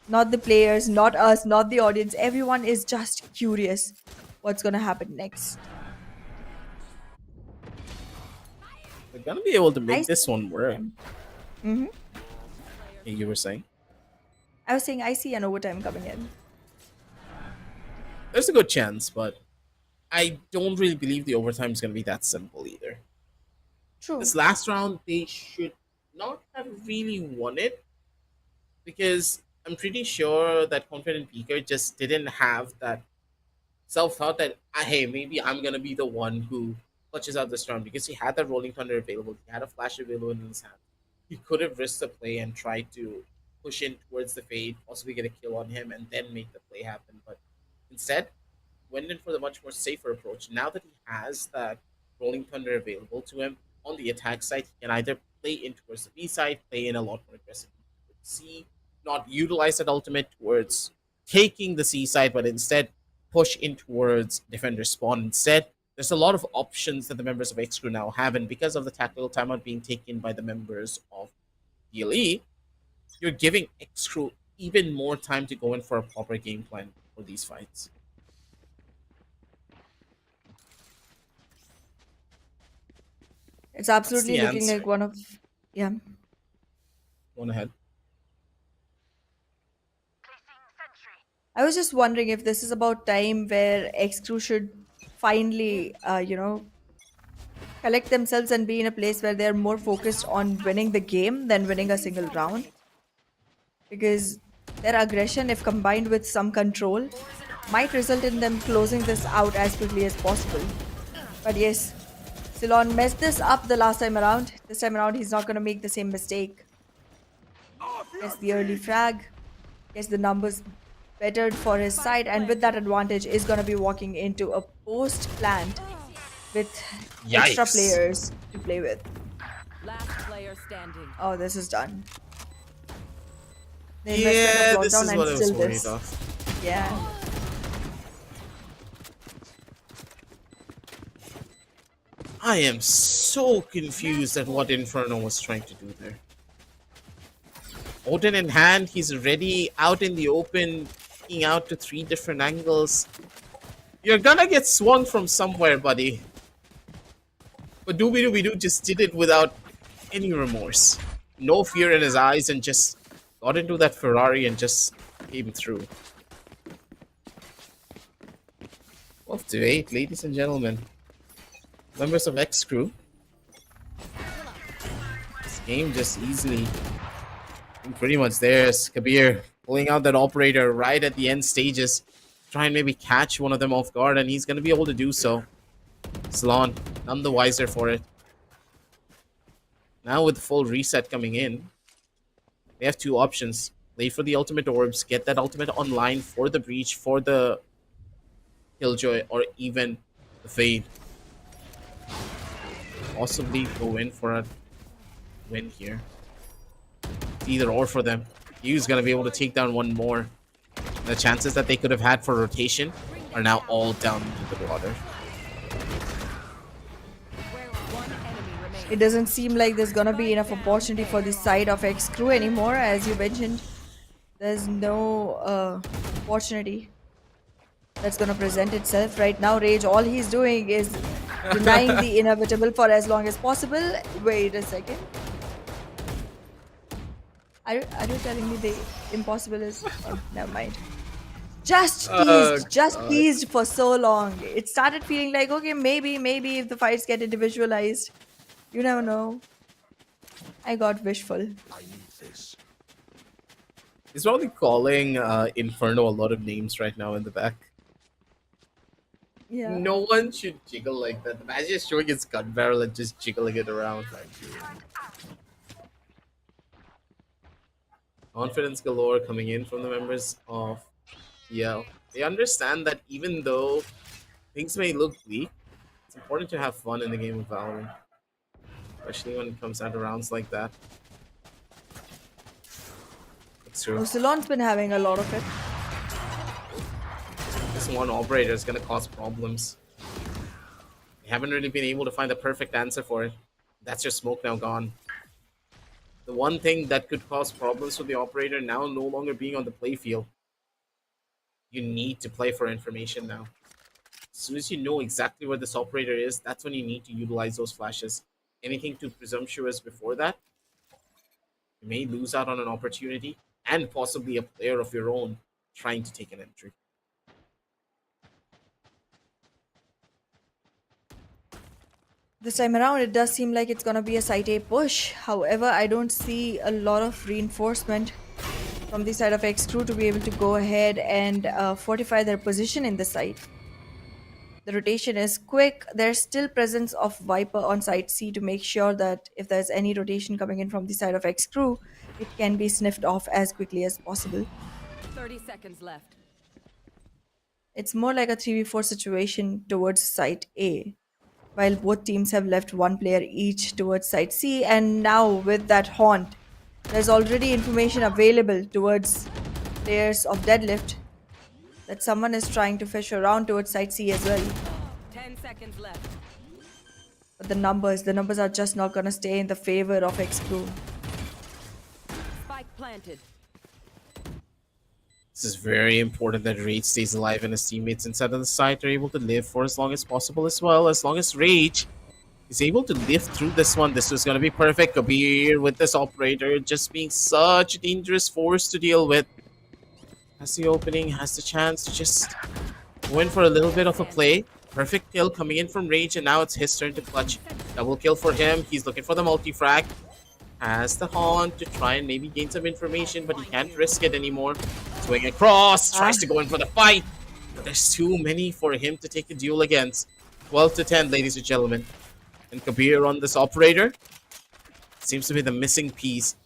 Not the players, not us, not the audience. Everyone is just curious what's going to happen next. They're gonna be able to make this one work. Mm-hmm. You were saying? I was saying I see an overtime coming in. There's a good chance, but I don't really believe the overtime is gonna be that simple either. True. This last round, they should not have really won it because I'm pretty sure that Confident Peaker just didn't have that self-thought that, hey, maybe I'm gonna be the one who clutches out this round because he had that Rolling Thunder available, he had a flash available in his hand. He could have risked the play and tried to push in towards the fade, possibly get a kill on him, and then make the play happen. But instead, went in for the much more safer approach. Now that he has that Rolling Thunder available to him on the attack side, he can either play in towards the B side, play in a lot more aggressively with C, not utilize that ultimate towards taking the C side, but instead push in towards defender spawn. Instead, there's a lot of options that the members of XCREW now have, and because of the tactical timeout being taken by the members of DLE, you're giving XCREW even more time to go in for a proper game plan for these fights. It's absolutely the looking answer. like one of... Yeah. Go ahead. I was just wondering if this is about time where XCREW should finally, collect themselves and be in a place where they're more focused on winning the game than winning a single round. Because their aggression, if combined with some control, might result in them closing this out as quickly as possible. But yes, Ceylon messed this up the last time around. This time around, he's not going to make the same mistake. Gets the early frag, gets the numbers bettered for his side, and with that advantage is going to be walking into a post plant with extra Yikes. players to play with. Last player standing. Oh, this is done. The Yeah, investment of this is lockdown and what I was still worried this. of. Yeah. I am so confused at what Inferno was trying to do there. Odin in hand, he's ready, out in the open, peeking out to 3 different angles. You're gonna get swung from somewhere, buddy. But Doobie just did it without any remorse. No fear in his eyes, and just got into that Ferrari and just came through. 12-8, ladies and gentlemen. Members of XCREW. This game just easily pretty much theirs. Kabir pulling out that operator right at the end stages. Try and maybe catch one of them off guard, and he's going to be able to do so. Salon, none the wiser for it. Now with the full reset coming in, they have 2 options. Play for the ultimate orbs, get that ultimate online for the breach, for the killjoy, or even the fade. Possibly go in for a win here. Either or for them. Hugh's gonna be able to take down one more. The chances that they could have had for rotation are now all down to the water. One enemy remaining. It doesn't seem like there's gonna be enough opportunity for this side of XCREW anymore. As you mentioned, there's no opportunity that's gonna present itself right now. Rage, all he's doing is denying the inevitable for as long as possible. Wait a second. Are you telling me the impossible is... Oh, never mind. Just teased for so long. It started feeling like, okay, maybe if the fights get individualized, you never know. I got wishful. I need this. He's probably calling Inferno a lot of names right now in the back. Yeah. No one should jiggle like that. The man is just showing his gun barrel and just jiggling it around. Confidence galore coming in from the members of TL. They understand that even though things may look bleak, it's important to have fun in the game of Valorant. Especially when it comes down to rounds like that. It's true. Oh, Ceylon's been having a lot of it. This one operator is going to cause problems. They haven't really been able to find the perfect answer for it. That's your smoke now gone. The one thing that could cause problems for the operator now no longer being on the playfield. You need to play for information now. As soon as you know exactly where this operator is, that's when you need to utilize those flashes. Anything too presumptuous before that, you may lose out on an opportunity and possibly a player of your own trying to take an entry. This time around, it does seem like it's gonna be a site A push. However, I don't see a lot of reinforcement from the side of XCREW to be able to go ahead and fortify their position in the site. The rotation is quick. There's still presence of Viper on site C to make sure that if there's any rotation coming in from the side of XCREW, it can be sniffed off as quickly as possible. 30 seconds left. It's more like a 3v4 situation towards site A, while both teams have left one player each towards site C, and now with that haunt, there's already information available towards players of Deadlift that someone is trying to fish around towards site C as well. 10 seconds left. But the numbers are just not gonna stay in the favor of XCREW. Spike planted. This is very important that Rage stays alive and his teammates inside of the site are able to live for as long as possible as well. As long as Rage is able to live through this one, this is going to be perfect. Kabir with this operator just being such a dangerous force to deal with. Has the opening, has the chance to just go in for a little bit of a play. Perfect kill coming in from Rage, and now it's his turn to clutch. Double kill for him. He's looking for the multi-frag. Has the haunt to try and maybe gain some information, but he can't risk it anymore. Swing across, tries to go in for the fight. But there's too many for him to take a duel against. 12 to 10, ladies and gentlemen. And Kabir on this operator seems to be the missing piece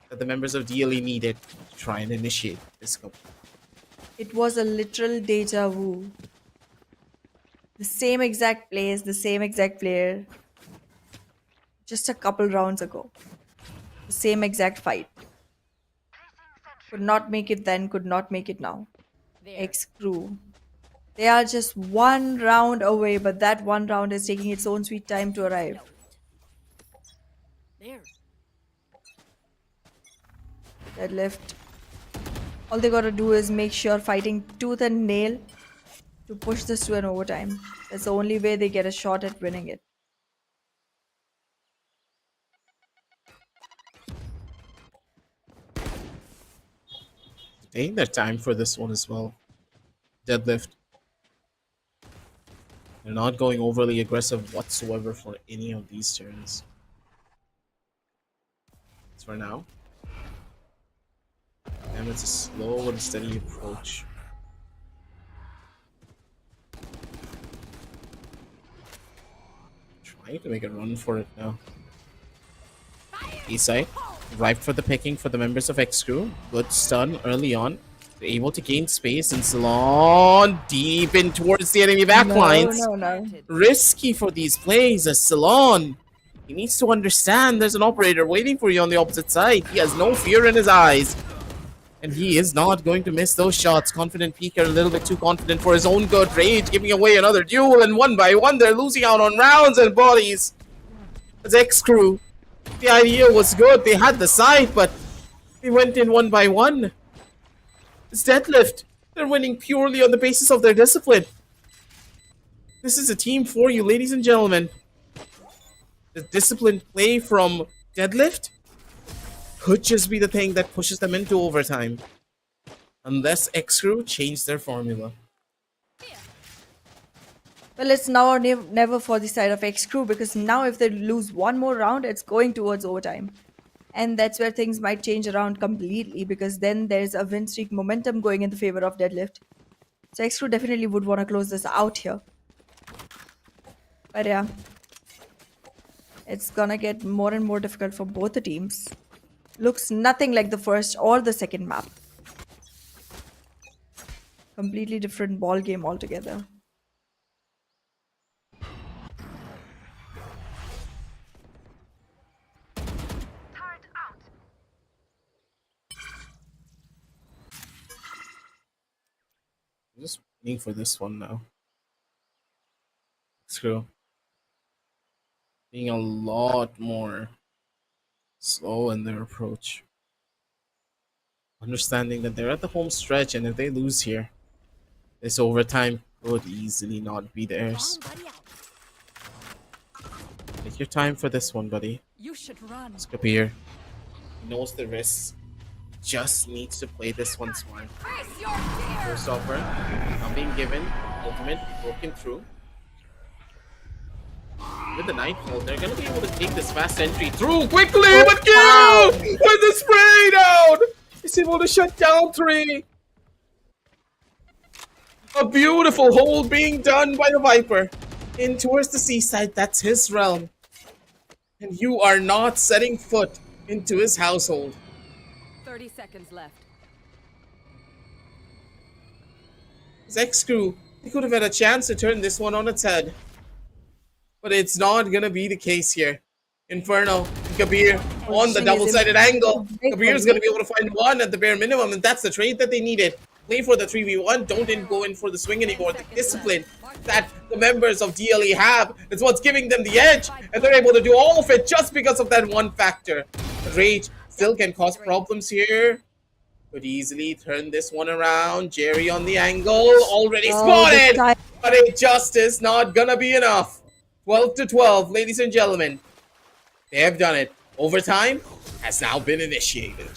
that the members of DLE needed to try and initiate this company. It was a literal deja vu. The same exact place, the same exact player, just a couple rounds ago. The same exact fight. Could not make it then, could not make it now. XCREW. They are just one round away, but that one round is taking its own sweet time to arrive. There. Deadlift. All they gotta do is make sure fighting tooth and nail to push this to an overtime. That's the only way they get a shot at winning it. Taking their time for this one as well. Deadlift. They're not going overly aggressive whatsoever for any of these turns. As for now. And it's a slow and steady approach. Trying to make a run for it now. East side. Ripe for the picking for the members of XCREW. Good stun early on. They're able to gain space, and Ceylon deep in towards the enemy backlines. No. Risky for these plays as Ceylon. He needs to understand there's an operator waiting for you on the opposite side. He has no fear in his eyes. And he is not going to miss those shots. Confident Peaker, a little bit too confident for his own good. Rage giving away another duel, and one by one they're losing out on rounds and bodies. As XCREW. The idea was good. They had the side, but they went in one by one. It's Deadlift. They're winning purely on the basis of their discipline. This is a team for you, ladies and gentlemen. The disciplined play from Deadlift could just be the thing that pushes them into overtime. unless XCREW change their formula. Well, it's now or never for the side of XCREW, because now if they lose one more round, it's going towards overtime. And that's where things might change around completely, because then there's a win streak momentum going in the favor of Deadlift. So XCREW definitely would want to close this out here. But yeah, it's gonna get more and more difficult for both the teams. Looks nothing like the first or the second map. Completely different ball game altogether. I'm just waiting for this one now. XCREW being a lot more slow in their approach. Understanding that they're at the home stretch, and if they lose here, this overtime could easily not be theirs. Take your time for this one, buddy. You should run. It's Kabir. He knows the risks. Just needs to play this one smart. Face your fear. First offer, now being given, ultimate broken through. With the Nightfall, they're gonna be able to take this fast entry through quickly, but wow. Kiru with the spray down! He's able to shut down 3. A beautiful hold being done by the Viper. In towards the seaside, that's his realm. And you are not setting foot into his household. 30 seconds left. His XCREW, he could have had a chance to turn this one on its head. But it's not gonna be the case here. Inferno, Kabir on the double-sided angle. Kabir is gonna be able to find one at the bare minimum, and that's the trade that they needed. Play for the 3v1, don't go in for the swing anymore. The discipline that the members of DLE have is what's giving them the edge, and they're able to do all of it just because of that one factor. Rage still can cause problems here. Could easily turn this one around. Jerry on the angle, already spotted, but it just is not gonna be enough. 12 to 12, ladies and gentlemen. They have done it. Overtime has now been initiated.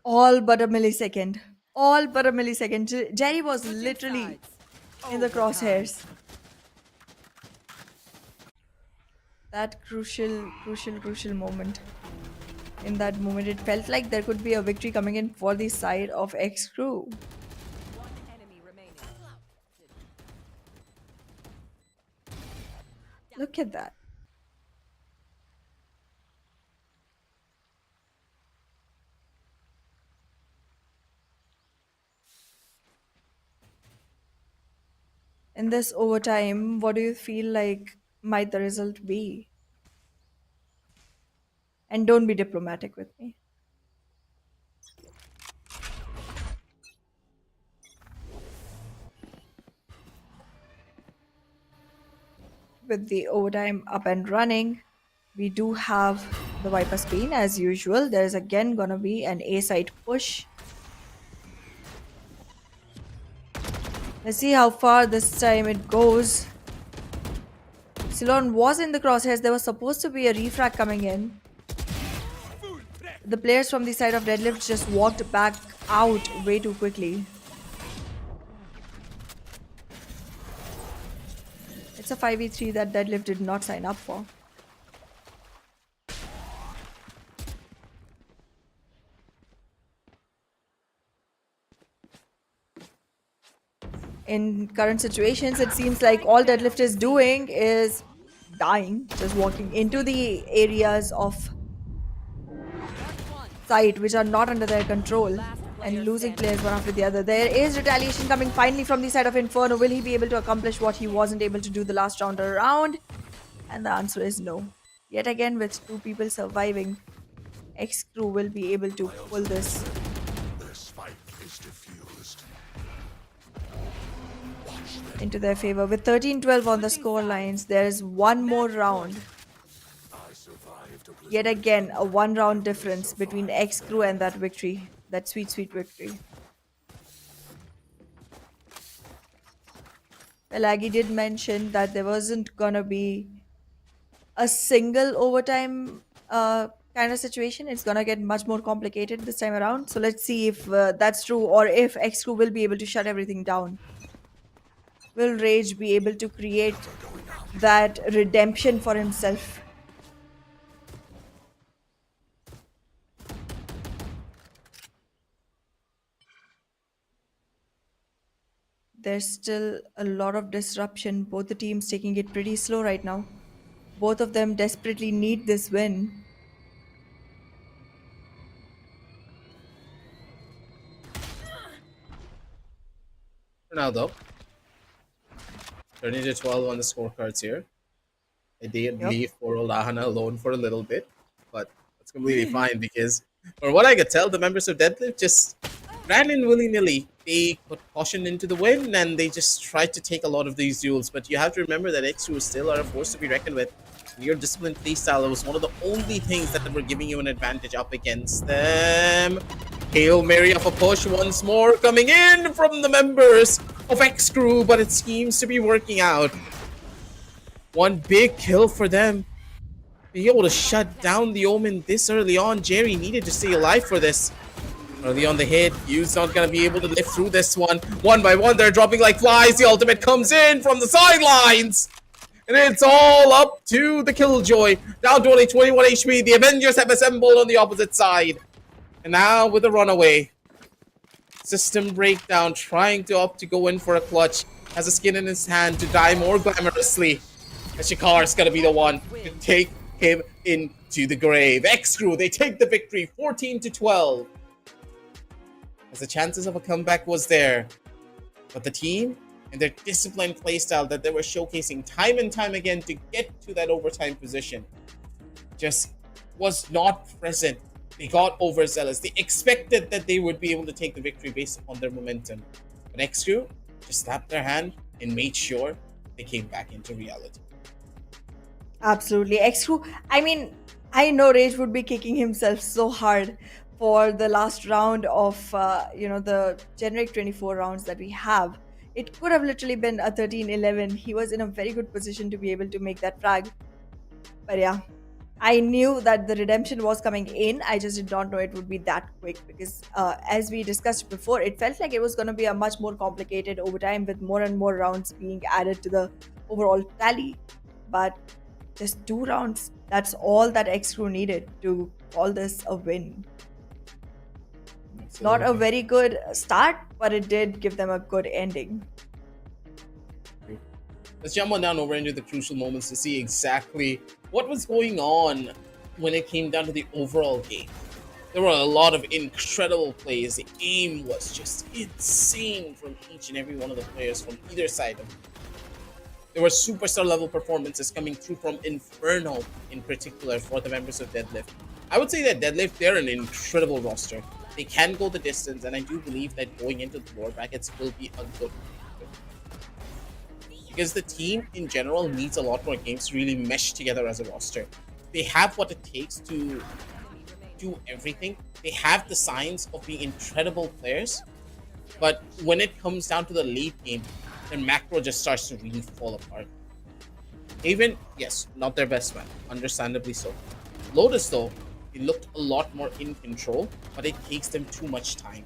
All but a millisecond. All but a millisecond. Jerry was literally in the crosshairs. That crucial moment. In that moment, it felt like there could be a victory coming in for the side of XCREW. One enemy remaining. Look at that. In this overtime, what do you feel like might the result be? And don't be diplomatic with me. With the overtime up and running, we do have the Viper Spin as usual. There's again gonna be an A side push. Let's see how far this time it goes. Ceylon was in the crosshairs. There was supposed to be a refrag coming in. The players from the side of Deadlift just walked back out way too quickly. It's a 5v3 that Deadlift did not sign up for. In current situations, it seems like all Deadlift is doing is dying, just walking into the areas of sight which are not under their control and losing players one after the other. There is retaliation coming finally from the side of Inferno. Will he be able to accomplish what he wasn't able to do the last round around? And the answer is no. Yet again, with 2 people surviving, XCREW will be able to pull this. Into their favor. With 13-12 on the score lines, there's one more round. Yet again, a 1 round difference between XCREW and that victory. That sweet victory. Well, Aggie did mention that there wasn't gonna be a single overtime kind of situation. It's gonna get much more complicated this time around. So let's see if that's true, or if XCREW will be able to shut everything down. Will Rage be able to create that redemption for himself? There's still a lot of disruption. Both the teams taking it pretty slow right now. Both of them desperately need this win. For now, though, turning to 12 on the scorecards here. I did Yep. leave poor old Ahana alone for a little bit, but that's completely fine because, from what I could tell, the members of Deadlift just ran in willy nilly. They put caution into the wind and they just tried to take a lot of these duels. But you have to remember that XCREW still are a force to be reckoned with. Your disciplined playstyle was one of the only things that were giving you an advantage up against them. Hail Mary of a push once more coming in from the members of XCREW, but it seems to be working out. One big kill for them. Being able to shut down the Omen this early on. Jerry needed to stay alive for this. Early on the hit, Yu's not going to be able to live through this one. One by one, they're dropping like flies. The ultimate comes in from the sidelines. And it's all up to the Killjoy. Down to only 21 HP. The Avengers have assembled on the opposite side. And now with a runaway. System breakdown, trying to opt to go in for a clutch. Has a skin in his hand to die more glamorously. And Shikar's gonna be the one to take him into the grave. XCREW, they take the victory 14-12. As the chances of a comeback was there. But the team and their disciplined playstyle that they were showcasing time and time again to get to that overtime position just was not present. They got overzealous. They expected that they would be able to take the victory based upon their momentum. But XCREW just slapped their hand and made sure they came back into reality. Absolutely. XCREW, I mean, I know Rage would be kicking himself so hard for the last round of, the generic 24 rounds that we have. It could have literally been a 13-11. He was in a very good position to be able to make that frag. But yeah, I knew that the redemption was coming in. I just did not know it would be that quick because, as we discussed before, it felt like it was going to be a much more complicated overtime with more and more rounds being added to the overall tally. But just 2 rounds, that's all that XCREW needed to call this a win. Not a very good start, but it did give them a good ending. Let's jump on down over into the crucial moments to see exactly what was going on when it came down to the overall game. There were a lot of incredible plays. The aim was just insane from each and every one of the players from either side of it. There were superstar level performances coming through from Inferno in particular for the members of Deadlift. I would say that Deadlift, they're an incredible roster. They can go the distance, and I do believe that going into the lower brackets will be a good because the team in general needs a lot more games to really mesh together as a roster. They have what it takes to do everything. They have the signs of being incredible players, but when it comes down to the late game, their macro just starts to really fall apart. Haven, yes, not their best man, understandably so. Lotus, though, they looked a lot more in control, but it takes them too much time.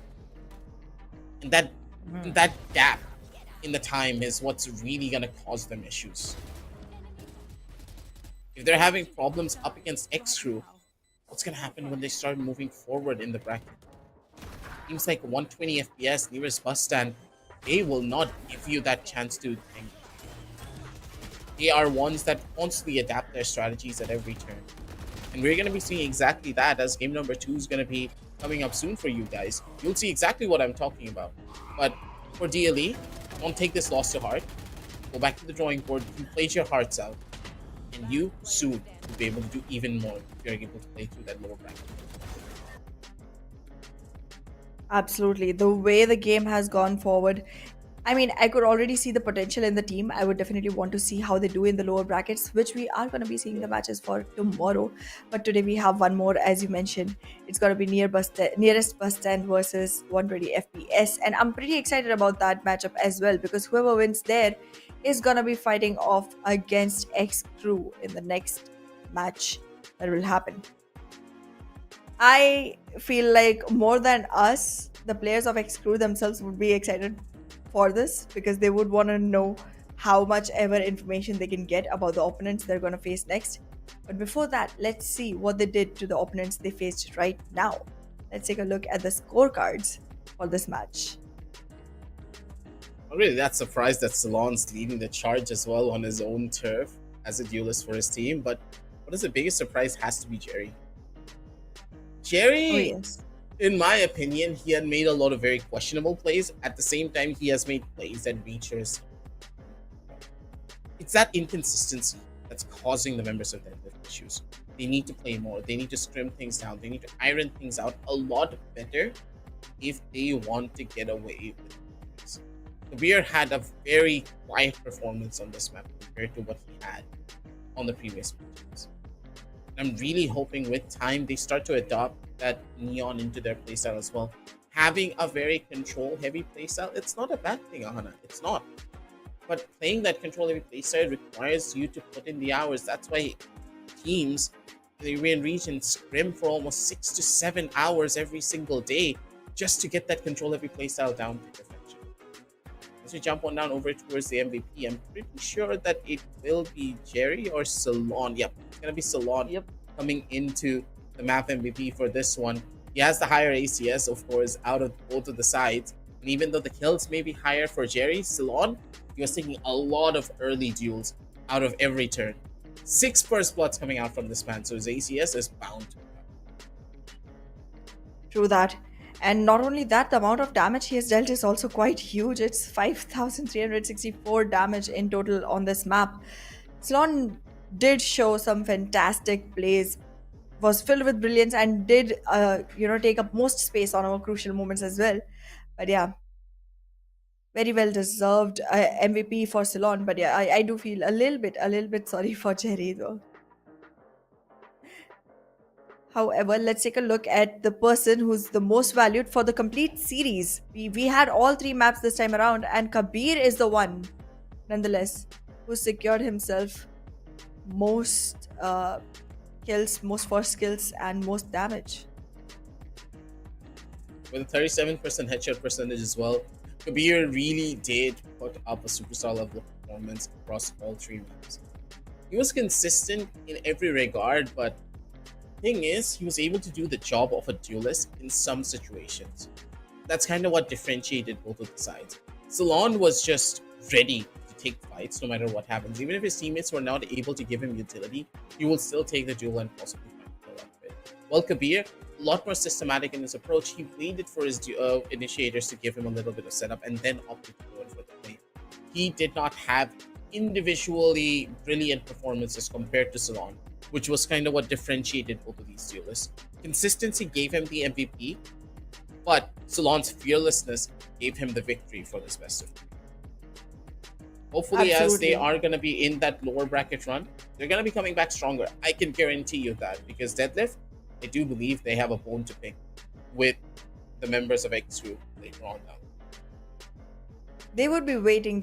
And that gap in the time is what's really going to cause them issues. If they're having problems up against XCREW, what's going to happen when they start moving forward in the bracket? Seems like 120 FPS nearest bus stand, they will not give you that chance to think. They are ones that constantly adapt their strategies at every turn. And we're going to be seeing exactly that as game number 2 is going to be coming up soon for you guys. You'll see exactly what I'm talking about. But for DLE, don't take this loss to heart. Go back to the drawing board. You played your hearts out. And you soon will be able to do even more if you're able to play through that lower bracket. Absolutely. The way the game has gone forward, I mean, I could already see the potential in the team. I would definitely want to see how they do in the lower brackets, which we are going to be seeing the matches for tomorrow. But today we have one more, as you mentioned. It's going to be nearest bus stand versus 120 FPS. And I'm pretty excited about that matchup as well, because whoever wins there is going to be fighting off against XCREW in the next match that will happen. I feel like more than us, the players of XCREW themselves would be excited for this because they would want to know how much ever information they can get about the opponents they're going to face next. But before that, let's see what they did to the opponents they faced right now. Let's take a look at the scorecards for this match. I'm really that surprised that Salon's leading the charge as well on his own turf as a duelist for his team. But what is the biggest surprise has to be Jerry. Jerry, Oh, yes. in my opinion, he had made a lot of very questionable plays. At the same time, he has made plays that reaches. It's that inconsistency that's causing the members of Deadlift issues. They need to play more. They need to scrim things down. They need to iron things out a lot better if they want to get away with this. Kabir had a very quiet performance on this map compared to what he had on the previous matches. I'm really hoping with time they start to adopt that neon into their playstyle as well. Having a very control-heavy playstyle, it's not a bad thing, Ahana. It's not. But playing that control-heavy playstyle requires you to put in the hours. That's why teams in the European region scrim for almost 6 to 7 hours every single day just to get that control-heavy playstyle down to perfection. As we jump on down over towards the MVP, I'm pretty sure that it will be Jerry or Salon. Yep, it's going to be Salon coming into the map MVP for this one. He has the higher ACS, of course, out of both of the sides. And even though the kills may be higher for Jerry, Salon, he was taking a lot of early duels out of every turn. 6 first bloods coming out from this man, so his ACS is bound to come. True that. And not only that, the amount of damage he has dealt is also quite huge. It's 5,364 damage in total on this map. Salon did show some fantastic plays, was filled with brilliance, and did take up most space on our crucial moments as well. But yeah, very well deserved MVP for Salon. But yeah, I do feel a little bit sorry for Jerry though. However, let's take a look at the person who's the most valued for the complete series. We had all 3 maps this time around, and Kabir is the one, nonetheless, who secured himself most kills, most first kills, and most damage. With a 37% headshot percentage as well, Kabir really did put up a superstar level of performance across all 3 maps. He was consistent in every regard, but thing is, he was able to do the job of a duelist in some situations. That's kind of what differentiated both of the sides. Salon was just ready to take fights no matter what happens. Even if his teammates were not able to give him utility, he will still take the duel and possibly find a kill out of it. While Kabir, a lot more systematic in his approach, he waited for his initiators to give him a little bit of setup and then opted to go in for the play. He did not have individually brilliant performances compared to Salon, which was kind of what differentiated both of these duelists. Consistency gave him the MVP, but Salon's fearlessness gave him the victory for this best of 3. Hopefully, as they are going to be in that lower bracket run, they're going to be coming back stronger. I can guarantee you that, because Deadlift, I do believe they have a bone to pick with the members of XCREW later on now. They would be waiting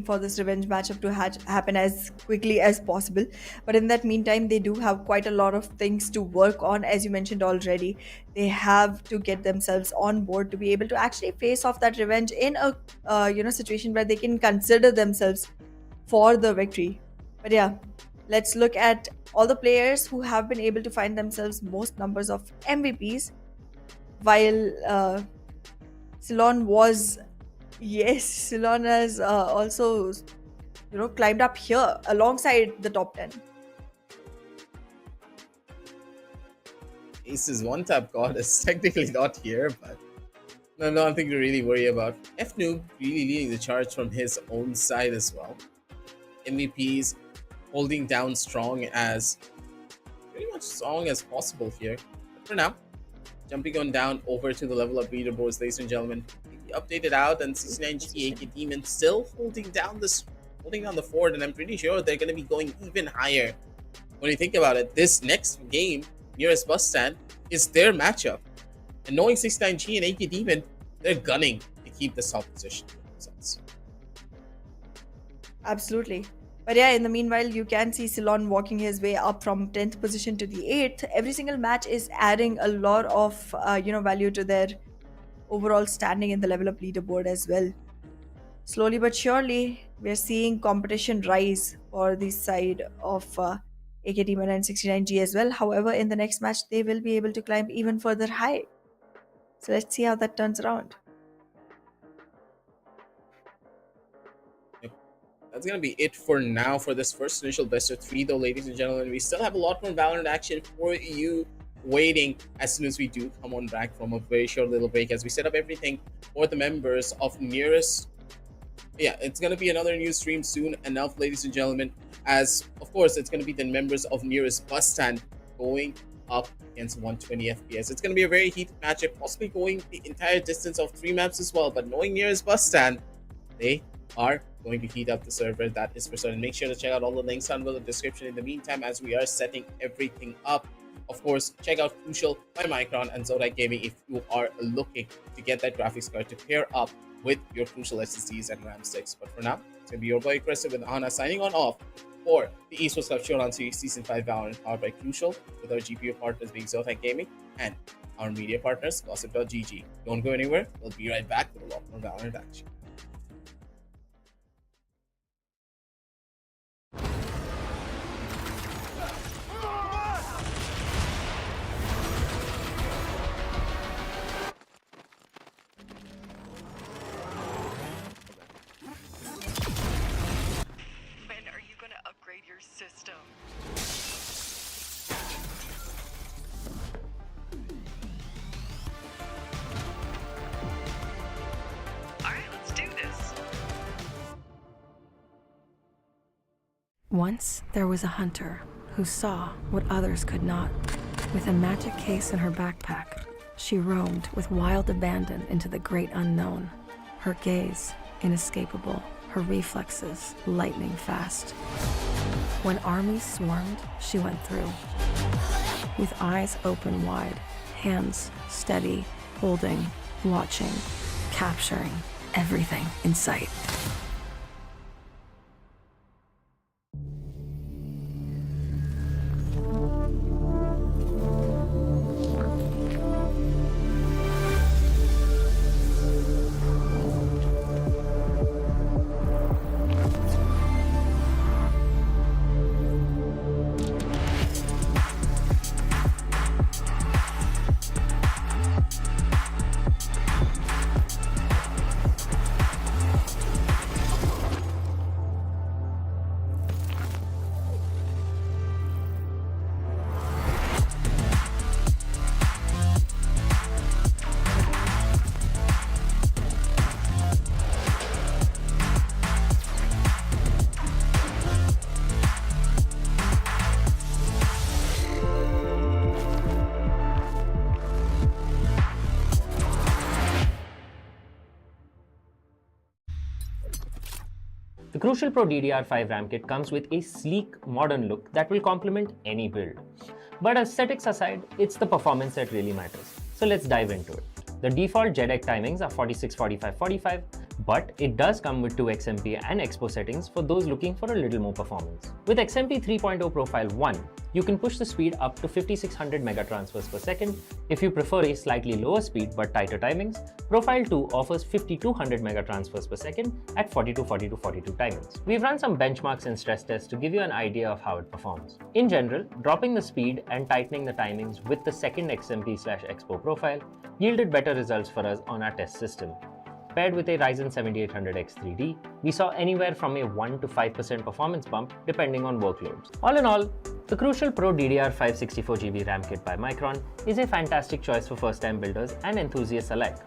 for this revenge matchup to happen as quickly as possible. But in that meantime, they do have quite a lot of things to work on. As you mentioned already, they have to get themselves on board to be able to actually face off that revenge in a situation where they can consider themselves for the victory. But yeah, let's look at all the players who have been able to find themselves most numbers of MVPs, while Ceylon was... Yes, Ceylon has also, climbed up here alongside the top 10. Ace's one-tap god is technically not here, but nothing to really worry about. FNoob really leading the charge from his own side as well. MVPs holding down strong as pretty much strong as possible here. But for now, jumping on down over to the level up leaderboards, ladies and gentlemen. Updated out, and C9G AK Demon still holding down the fort, and I'm pretty sure they're going to be going even higher. When you think about it, this next game nearest bus stand is their matchup, and knowing 69G and AK Demon, they're gunning to keep this top position for themselves. Absolutely. But yeah, in the meanwhile, you can see Ceylon walking his way up from 10th position to the 8th. Every single match is adding a lot of value to their overall standing in the level up leaderboard as well. Slowly but surely, we're seeing competition rise for the side of AKT 969G as well. However, in the next match, they will be able to climb even further high. So let's see how that turns around. That's going to be it for now for this first initial best of 3, though, ladies and gentlemen. We still have a lot more Valorant action for you waiting as soon as we do come on back from a very short little break as we set up everything for the members of nearest. Yeah, it's going to be another new stream soon enough, ladies and gentlemen, as of course it's going to be the members of nearest bus stand going up against 120 FPS. It's going to be a very heated matchup, possibly going the entire distance of 3 maps as well, but knowing nearest bus stand, they are going to heat up the server, that is for certain. Make sure to check out all the links down below the description in the meantime as we are setting everything up. Of course, check out Crucial by Micron and Zodiac Gaming if you are looking to get that graphics card to pair up with your Crucial SSDs and RAM sticks. But for now, it's going to be your boy Aggressive with Anna signing on off for the Esports Cup Showdown Series Season 5 Valorant powered by Crucial, with our GPU partners being Zodiac Gaming and our media partners, Gossip.gg. Don't go anywhere. We'll be right back with a lot more Valorant action. When are you gonna upgrade your system? Alright, let's do this. Once there was a hunter who saw what others could not. With a magic case in her backpack, she roamed with wild abandon into the great unknown. Her gaze inescapable, her reflexes lightning fast. When armies swarmed, she went through. With eyes open wide, hands steady, holding, watching, capturing everything in sight. The Crucial Pro DDR5 RAM kit comes with a sleek, modern look that will complement any build. But aesthetics aside, it's the performance that really matters. So let's dive into it. The default JEDEC timings are 46, 45, 45, but it does come with 2 XMP and Expo settings for those looking for a little more performance. With XMP 3.0 Profile 1, you can push the speed up to 5600 megatransfers per second. If you prefer a slightly lower speed but tighter timings, Profile 2 offers 5200 megatransfers per second at 42, 42, 42 timings. We've run some benchmarks and stress tests to give you an idea of how it performs. In general, dropping the speed and tightening the timings with the second XMP/Expo profile yielded better results for us on our test system. Paired with a Ryzen 7800X 3D, we saw anywhere from a 1 to 5% performance bump depending on workloads. All in all, the Crucial Pro DDR5 64GB RAM kit by Micron is a fantastic choice for first-time builders and enthusiasts alike.